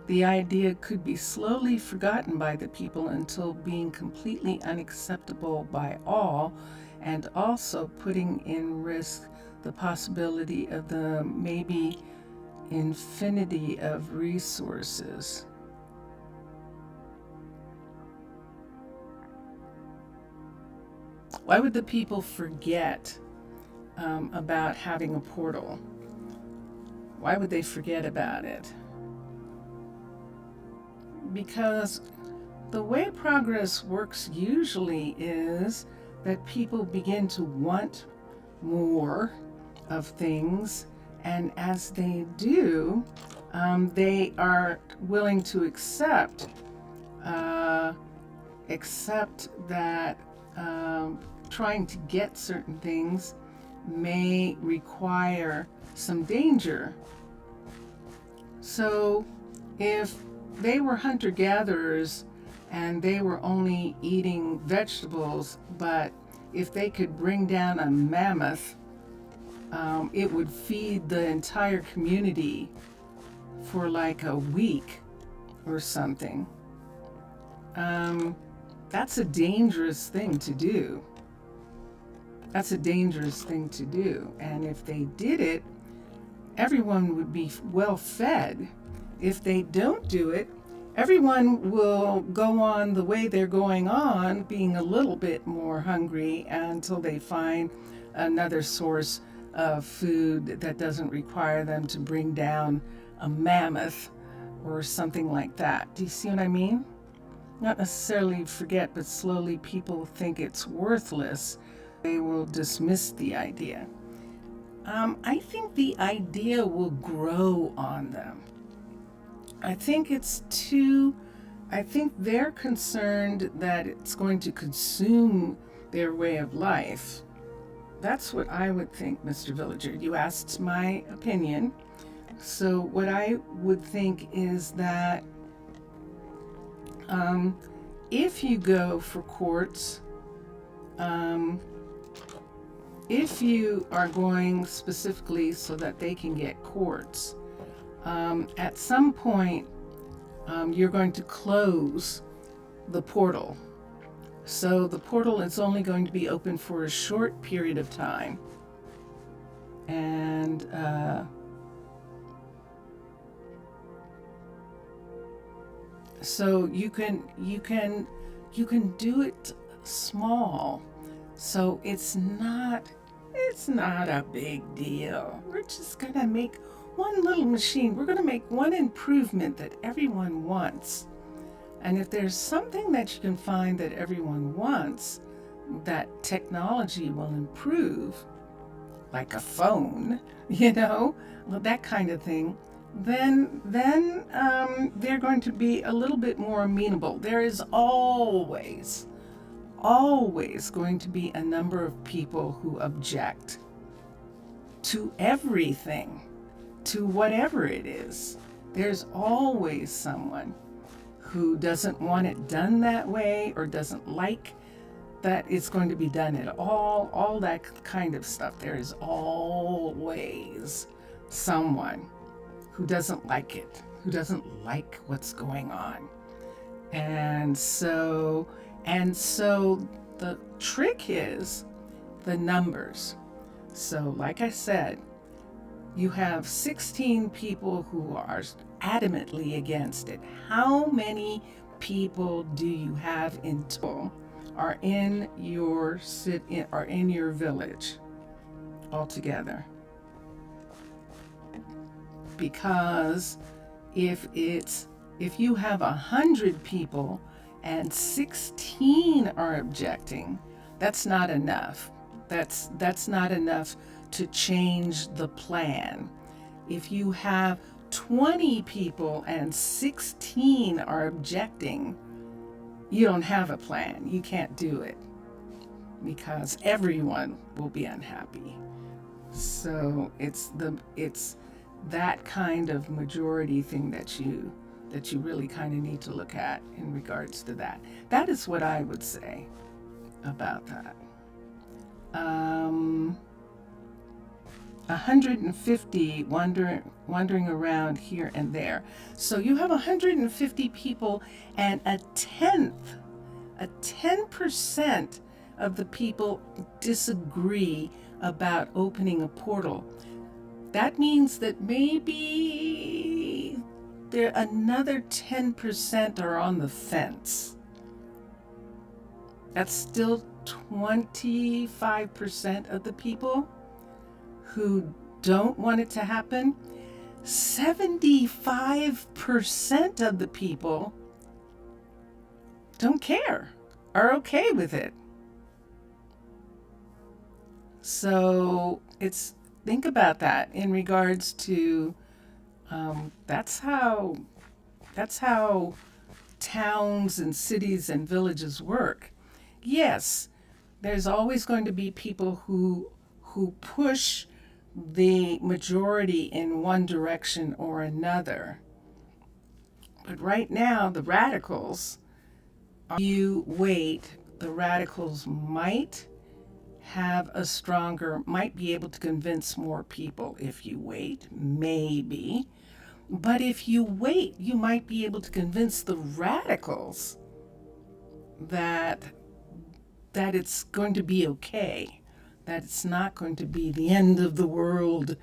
Speaker 1: the idea could be slowly forgotten by the people until being completely unacceptable by all, and also putting in risk the possibility of the maybe infinity of resources. Why would the people forget about having a portal? Why would they forget about it? Because the way progress works usually is that people begin to want more of things, and as they do, they are willing to accept that trying to get certain things may require some danger. So if they were hunter-gatherers and they were only eating vegetables, but if they could bring down a mammoth, it would feed the entire community for like a week or something. That's a dangerous thing to do. That's a dangerous thing to do. And if they did it, everyone would be well fed. If they don't do it, everyone will go on the way they're going on, being a little bit more hungry until they find another source of food that doesn't require them to bring down a mammoth or something like that. Do you see what I mean? Not necessarily forget, but slowly people think it's worthless. They will dismiss the idea. I think the idea will grow on them. I think they're concerned that it's going to consume their way of life. That's what I would think, Mr. Villager. You asked my opinion. So what I would think is that if you go for quartz, if you are going specifically so that they can get quartz, at some point you're going to close the portal. So the portal is only going to be open for a short period of time. And so you can do it small. So it's not a big deal. We're just gonna make one little machine. We're gonna make one improvement that everyone wants. And if there's something that you can find that everyone wants, that technology will improve, like a phone, that kind of thing, then they're going to be a little bit more amenable. There is always going to be a number of people who object to everything, to whatever it is. There's always someone who doesn't want it done that way or doesn't like that it's going to be done at all that kind of stuff. There is always someone who doesn't like it, who doesn't like what's going on. And so the trick is the numbers. So like I said, you have 16 people who are adamantly against it. How many people do you have in total are in your village altogether? Because if you have 100 people and 16 are objecting, that's not enough. That's not enough to change the plan. If you have 20 people and 16 are objecting, you don't have a plan. You can't do it because everyone will be unhappy. So it's that kind of majority thing that you really kind of need to look at in regards to that. That is what I would say about that. 150 wandering around here and there. So you have 150 people, and a 10% of the people disagree about opening a portal. That means that maybe another 10% are on the fence. That's still 25% of the people who don't want it to happen. 75% of the people don't care, are okay with it. So think about that in regards to that's how towns and cities and villages work. Yes, there's always going to be people who push the majority in one direction or another. But right now, the radicals, if you wait, the radicals might be able to convince more people if you wait, maybe. But if you wait, you might be able to convince the radicals that it's going to be okay, that it's not going to be the end of the world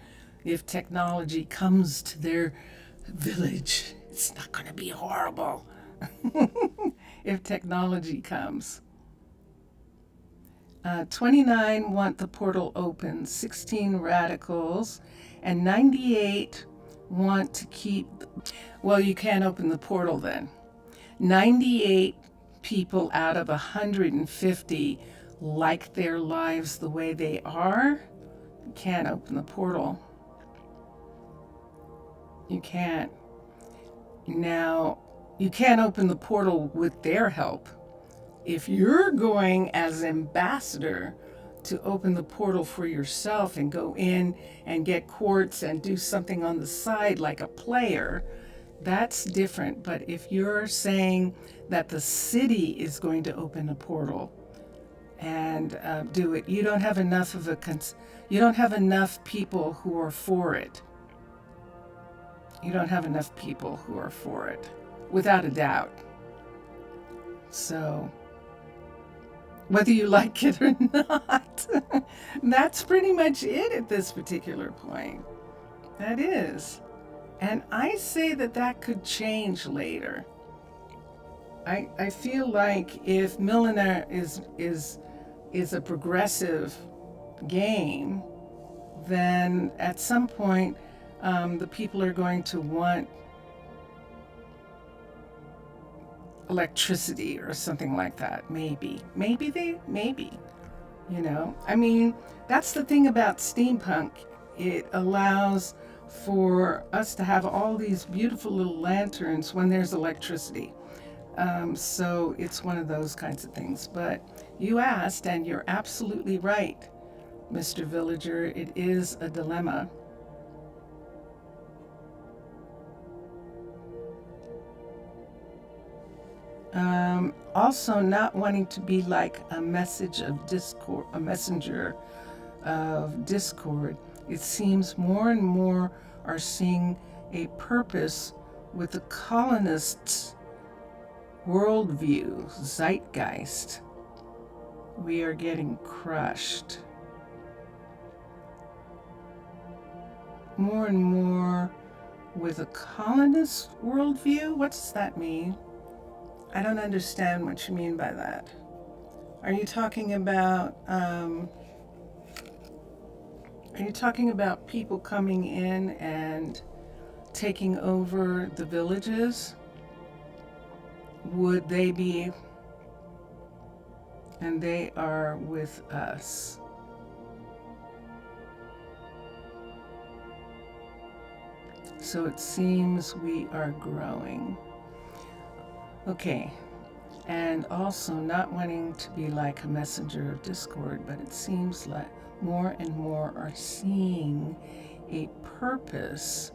Speaker 1: if technology comes to their village. It's not going to be horrible if technology comes. 29 want the portal open, 16 radicals, and 98 want to keep... Well, you can't open the portal then. 98 people out of 150 like their lives the way they are. You can't open the portal. You can't. Now, you can't open the portal with their help. If you're going as ambassador to open the portal for yourself and go in and get quartz and do something on the side like a player, that's different. But if you're saying that the city is going to open a portal and do it, you don't have enough people who are for it. You don't have enough people who are for it, without a doubt. So, whether you like it or not, that's pretty much it at this particular point. That is. And I say that could change later. I feel like if Millionaire is a progressive game, then at some point the people are going to want electricity or something like that. Maybe, you know. I mean, that's the thing about steampunk. It allows for us to have all these beautiful little lanterns when there's electricity. So it's one of those kinds of things. But you asked, and you're absolutely right, Mr. Villager. It is a dilemma. Also, not wanting to be like a messenger of discord. It seems more and more are seeing a purpose with the colonists' worldview, zeitgeist. We are getting crushed. More and more with a colonist worldview? What does that mean? I don't understand what you mean by that. Are you talking about people coming in and taking over the villages? Would they be? And they are with us. So it seems we are growing. Okay, and also not wanting to be like a messenger of discord, but it seems like more and more are seeing a purpose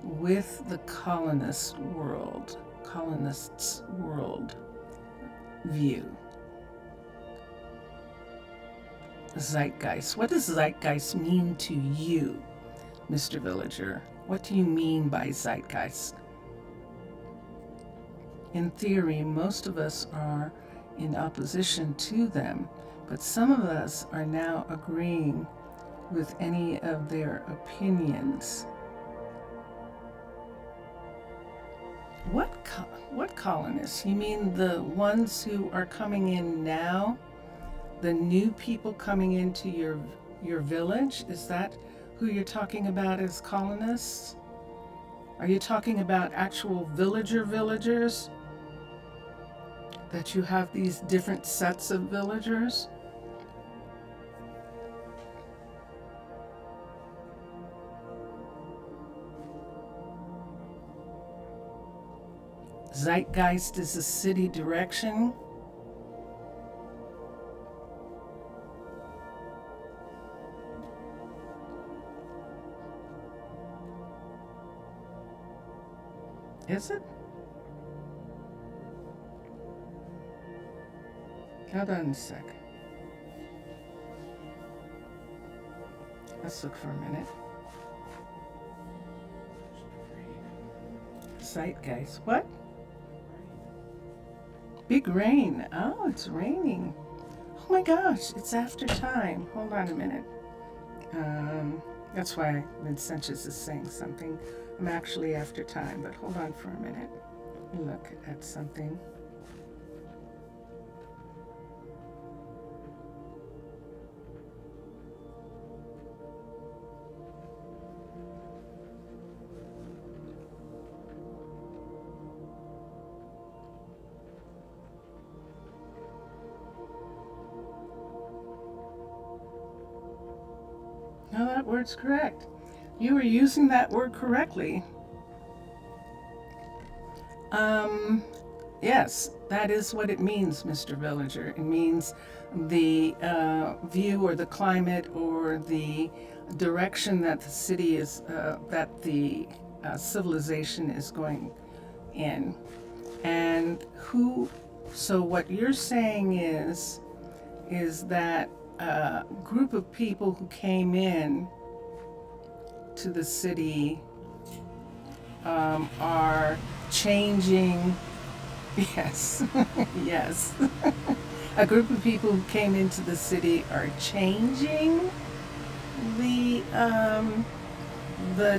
Speaker 1: with the colonists' world view. Zeitgeist. What does zeitgeist mean to you, Mr. Villager? What do you mean by zeitgeist? In theory, most of us are in opposition to them, but some of us are now agreeing with any of their opinions. What colonists? You mean the ones who are coming in now? The new people coming into your village? Is that who you're talking about as colonists? Are you talking about actual villagers? That you have these different sets of villagers? Zeitgeist is a city direction. Is it? Hold on a sec. Let's look for a minute. Zeitgeist. What? Big rain. Oh, it's raining. Oh my gosh, it's after time. Hold on a minute. That's why Vincentius is saying something. I'm actually after time, but hold on for a minute. Look at something. No, that word's correct. You were using that word correctly. Yes, that is what it means, Mr. Villager. It means the view or the climate or the direction that the city is, that the civilization is going in. And so what you're saying is that a group of people who came in to the city are changing. Yes, yes. A group of people who came into the city are changing the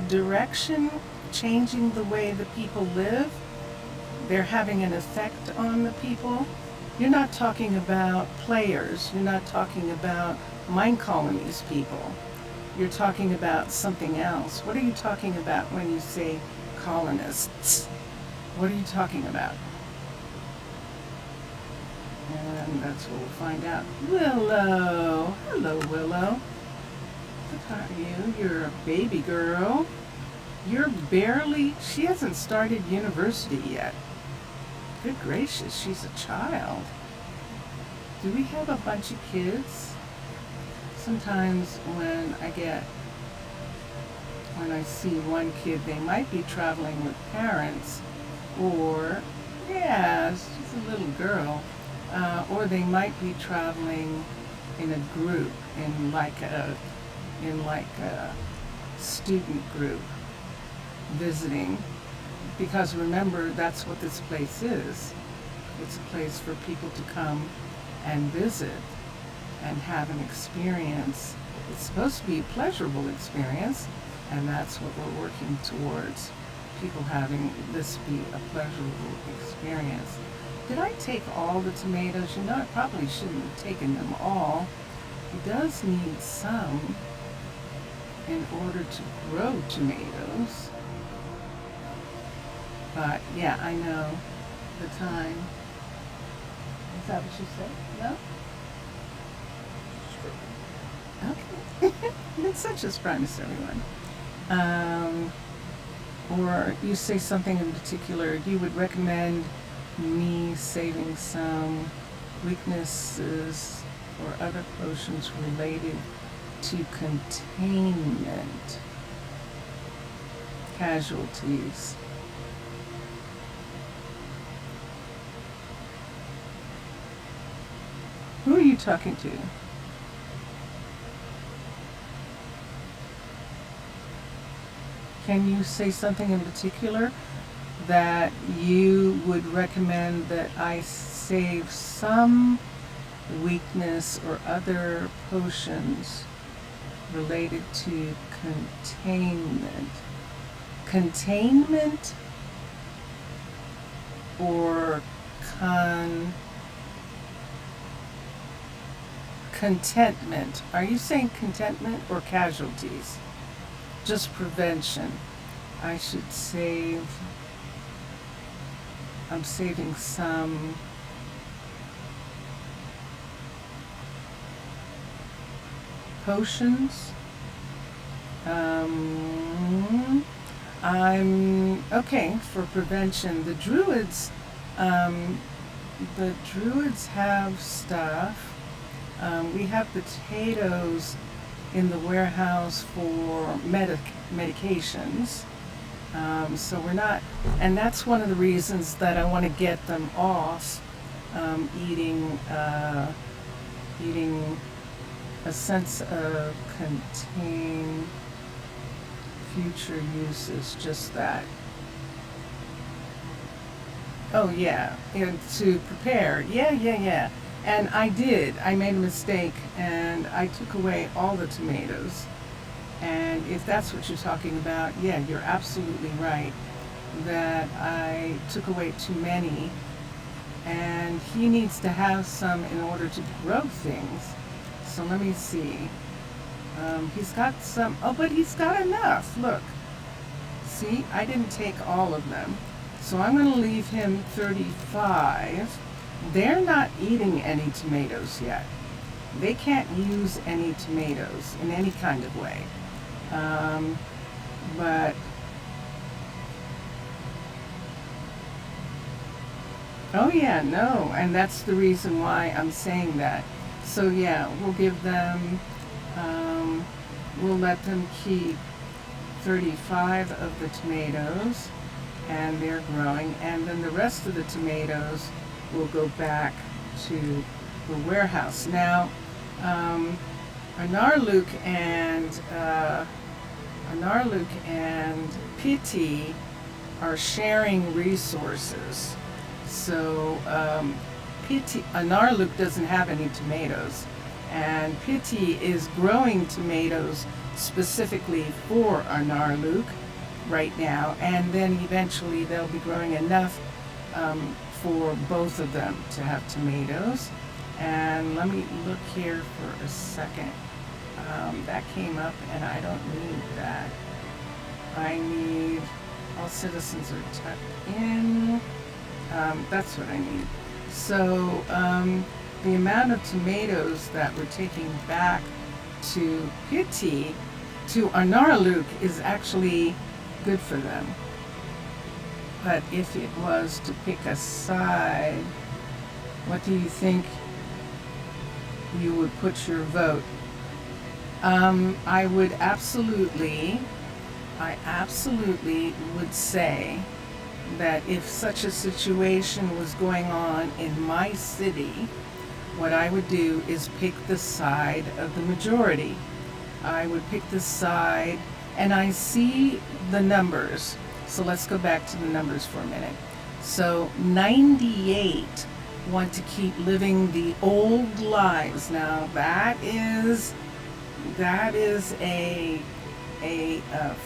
Speaker 1: direction, changing the way the people live. They're having an effect on the people. You're not talking about players. You're not talking about Minecolonies people. You're talking about something else. What are you talking about when you say colonists? What are you talking about? And that's what we'll find out. Willow. Hello, Willow. What are you? You're a baby girl. She hasn't started university yet. Good gracious, she's a child. Do we have a bunch of kids? Sometimes when I see one kid, they might be traveling with parents, or, yeah, she's a little girl, or they might be traveling in a group, in like a student group, visiting. Because remember, that's what this place is. It's a place for people to come and visit and have an experience. It's supposed to be a pleasurable experience, and that's what we're working towards. People having this be a pleasurable experience. Did I take all the tomatoes? You know, I probably shouldn't have taken them all. He does need some in order to grow tomatoes. But yeah, I know the time. Is that what you said? No? Okay. It's such a surprise, everyone. Or you say something in particular, you would recommend me saving some weaknesses or other potions related to containment casualties. Who are you talking to? Can you say something in particular that you would recommend that I save some weakness or other potions related to containment? Containment or contentment? Are you saying contentment or casualties? Just prevention. I should save. I'm saving some potions. I'm okay for prevention. The druids have stuff. We have potatoes in the warehouse for medications. So we're not, and that's one of the reasons that I want to get them off eating a sense of contain future uses, just that. Oh yeah, and to prepare, yeah. And I made a mistake and I took away all the tomatoes. And if that's what you're talking about, yeah, you're absolutely right that I took away too many. And he needs to have some in order to grow things. So let me see. He's got some, oh, but he's got enough. Look. See, I didn't take all of them. So I'm going to leave him 35. They're not eating any tomatoes yet. They can't use any tomatoes in any kind of way. But oh yeah, no, and that's the reason why I'm saying that. So yeah, we'll give them, we'll let them keep 35 of the tomatoes, and they're growing, and then the rest of the tomatoes will go back to the warehouse. Now, Arnaaluk and Pity are sharing resources. So Arnaaluk doesn't have any tomatoes, and Pity is growing tomatoes specifically for Arnaaluk right now, and then eventually they'll be growing enough for both of them to have tomatoes. And let me look here for a second. That came up, and I don't need that. I need all citizens are tucked in. That's what I need. So the amount of tomatoes that we're taking back to Pity, to Arnaaluk, is actually good for them. But if it was to pick a side, what do you think you would put your vote? I absolutely would say that if such a situation was going on in my city, what I would do is pick the side of the majority. I would pick the side, and I see the numbers. So let's go back to the numbers for a minute. So 98 want to keep living the old lives. Now that is a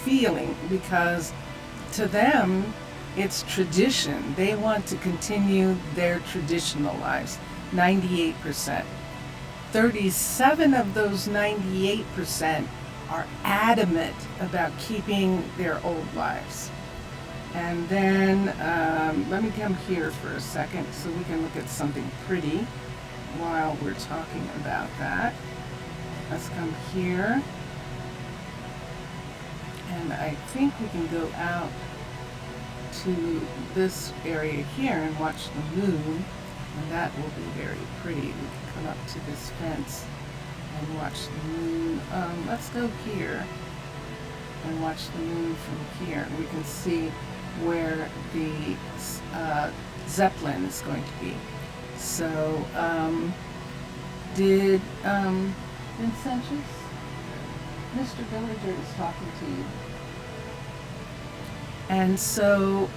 Speaker 1: feeling, because to them it's tradition. They want to continue their traditional lives. 98%. 37 of those 98% are adamant about keeping their old lives. And then let me come here for a second so we can look at something pretty while we're talking about that. Let's come here. And I think we can go out to this area here and watch the moon. And that will be very pretty. We can come up to this fence and watch the moon. Let's go here and watch the moon from here. We can see where the Zeppelin is going to be. So, did Vincentius? Mr. Villager is talking to you. And so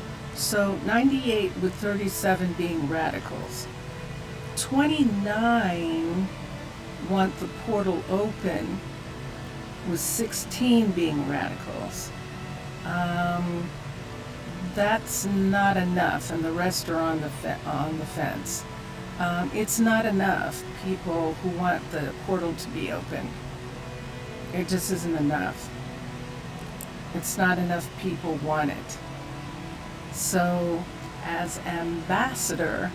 Speaker 1: 98 with 37 being radicals. 29 want the portal open with 16 being radicals. That's not enough, and the rest are on the fence. It's not enough people who want the portal to be open. It just isn't enough. It's not enough people want it. So, as ambassador,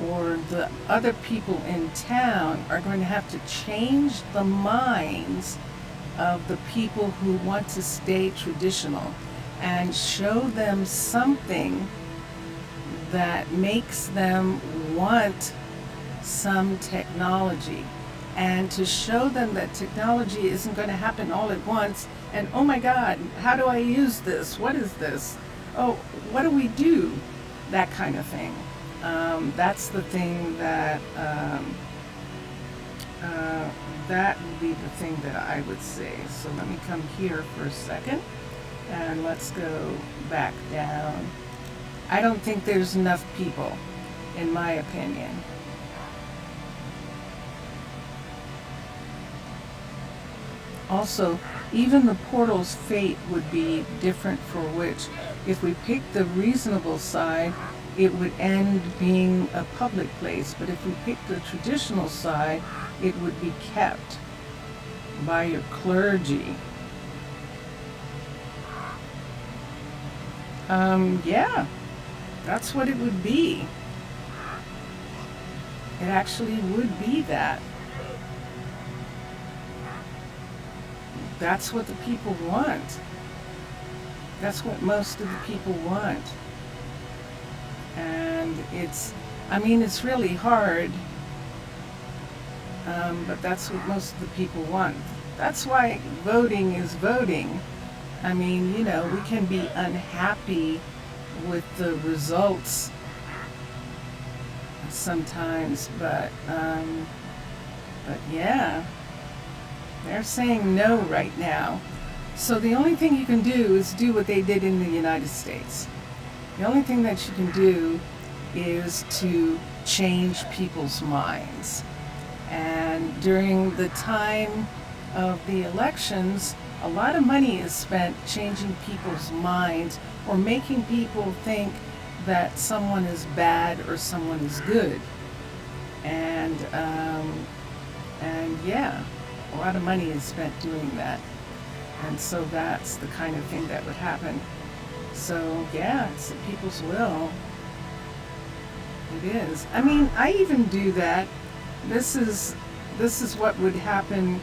Speaker 1: or the other people in town are going to have to change the minds of the people who want to stay traditional and show them something that makes them want some technology, and to show them that technology isn't going to happen all at once and, oh my God, how do I use this? What is this? Oh, what do we do? That kind of thing. That's the thing that would be the thing that I would say. So let me come here for a second and let's go back down. I don't think there's enough people, in my opinion. Also, even the portal's fate would be different, for which, if we pick the reasonable side, it would end being a public place. But if we pick the traditional side, it would be kept by your clergy. Yeah, that's what it would be. It actually would be that. That's what the people want. That's what most of the people want. And it's really hard, but that's what most of the people want. That's why voting is voting. We can be unhappy with the results sometimes, but yeah, they're saying no right now. So the only thing you can do is do what they did in the United States. The only thing that you can do is to change people's minds. And during the time of the elections, a lot of money is spent changing people's minds or making people think that someone is bad or someone is good. And yeah, a lot of money is spent doing that. And so that's the kind of thing that would happen. So yeah, it's the people's will. It is. I even do that. This is what would happen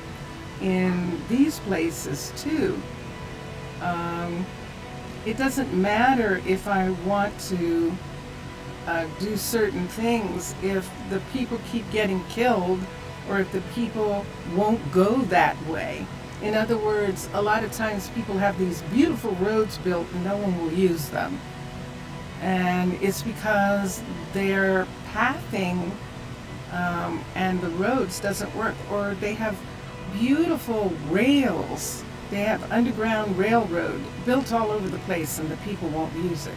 Speaker 1: in these places too. It doesn't matter if I want to do certain things if the people keep getting killed or if the people won't go that way. In other words, a lot of times people have these beautiful roads built and no one will use them. And it's because their pathing and the roads doesn't work, or they have beautiful rails. They have underground railroad built all over the place and the people won't use it.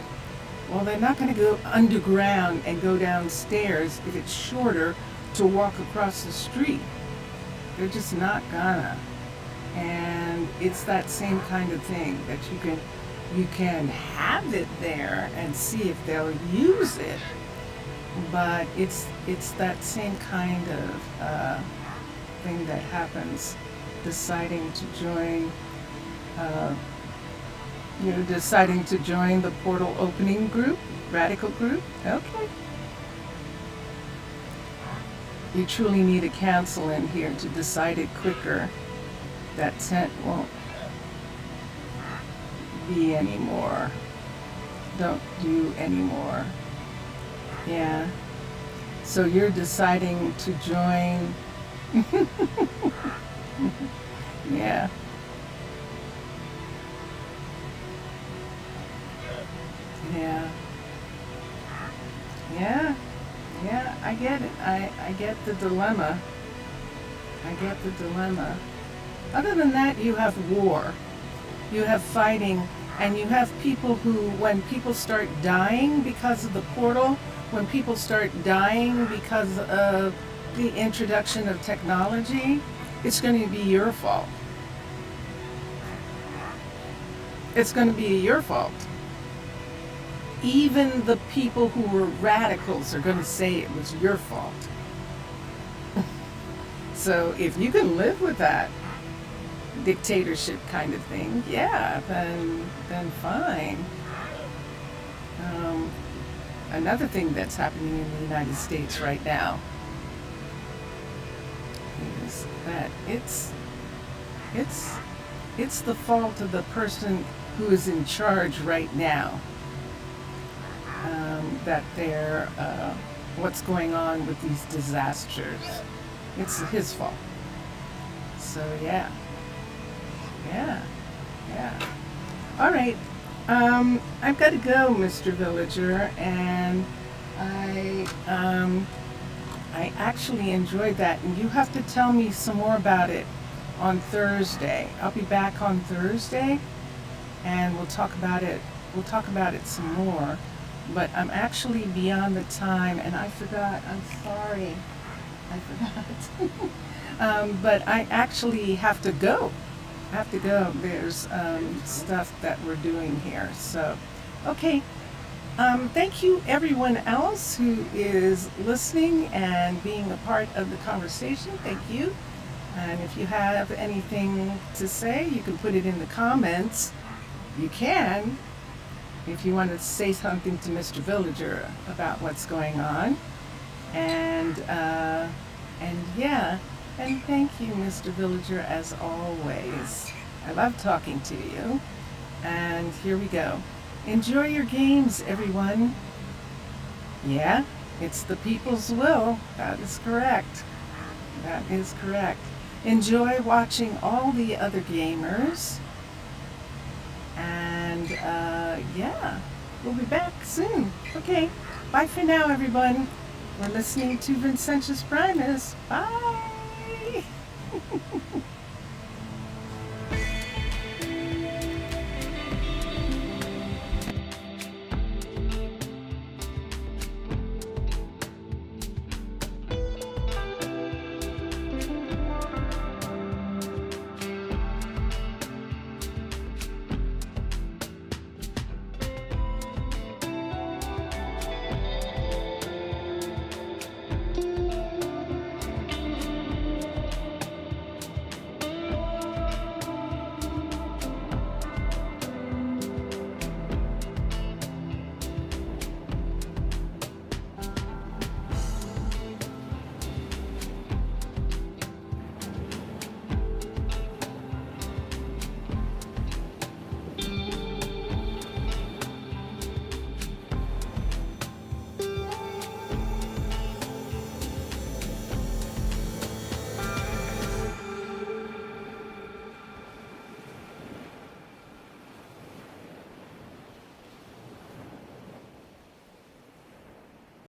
Speaker 1: Well, they're not going to go underground and go downstairs if it's shorter to walk across the street. They're just not gonna. And it's that same kind of thing that you can have it there and see if they'll use it, but it's that same kind of thing that happens. Deciding to join the portal opening group, radical group. Okay. You truly need a council in here to decide it quicker. That tent won't be anymore. Don't do anymore. Yeah. So you're deciding to join. Yeah. Yeah. Yeah. Yeah, I get it. I get the dilemma. I get the dilemma. Other than that, you have war. You have fighting, And you have people who, when people start dying because of the portal, when people start dying because of the introduction of technology, it's going to be your fault. It's going to be your fault. Even the people who were radicals are going to say it was your fault. So if you can live with that dictatorship kind of thing, yeah, then fine. Another thing that's happening in the United States right now is that it's the fault of the person who is in charge right now. That they're what's going on with these disasters. It's his fault. So yeah. All right. I've got to go, Mr. Villager, and I actually enjoyed that, and you have to tell me some more about it on Thursday. I'll be back on Thursday, and we'll talk about it. We'll talk about it some more. But I'm actually beyond the time, and I forgot. I'm sorry. I forgot. But I actually have to go. There's stuff that we're doing here. So, okay. Thank you, everyone else who is listening and being a part of the conversation. Thank you. And if you have anything to say, you can put it in the comments. You can. If you want to say something to Mr. Villager about what's going on. And yeah, and thank you, Mr. Villager, as always. I love talking to you. And here we go. Enjoy your games, everyone. Yeah, it's the people's will. That is correct. That is correct. Enjoy watching all the other gamers. And yeah, we'll be back soon. Okay, bye for now, everyone. We're listening to Vincentius Primus. Bye.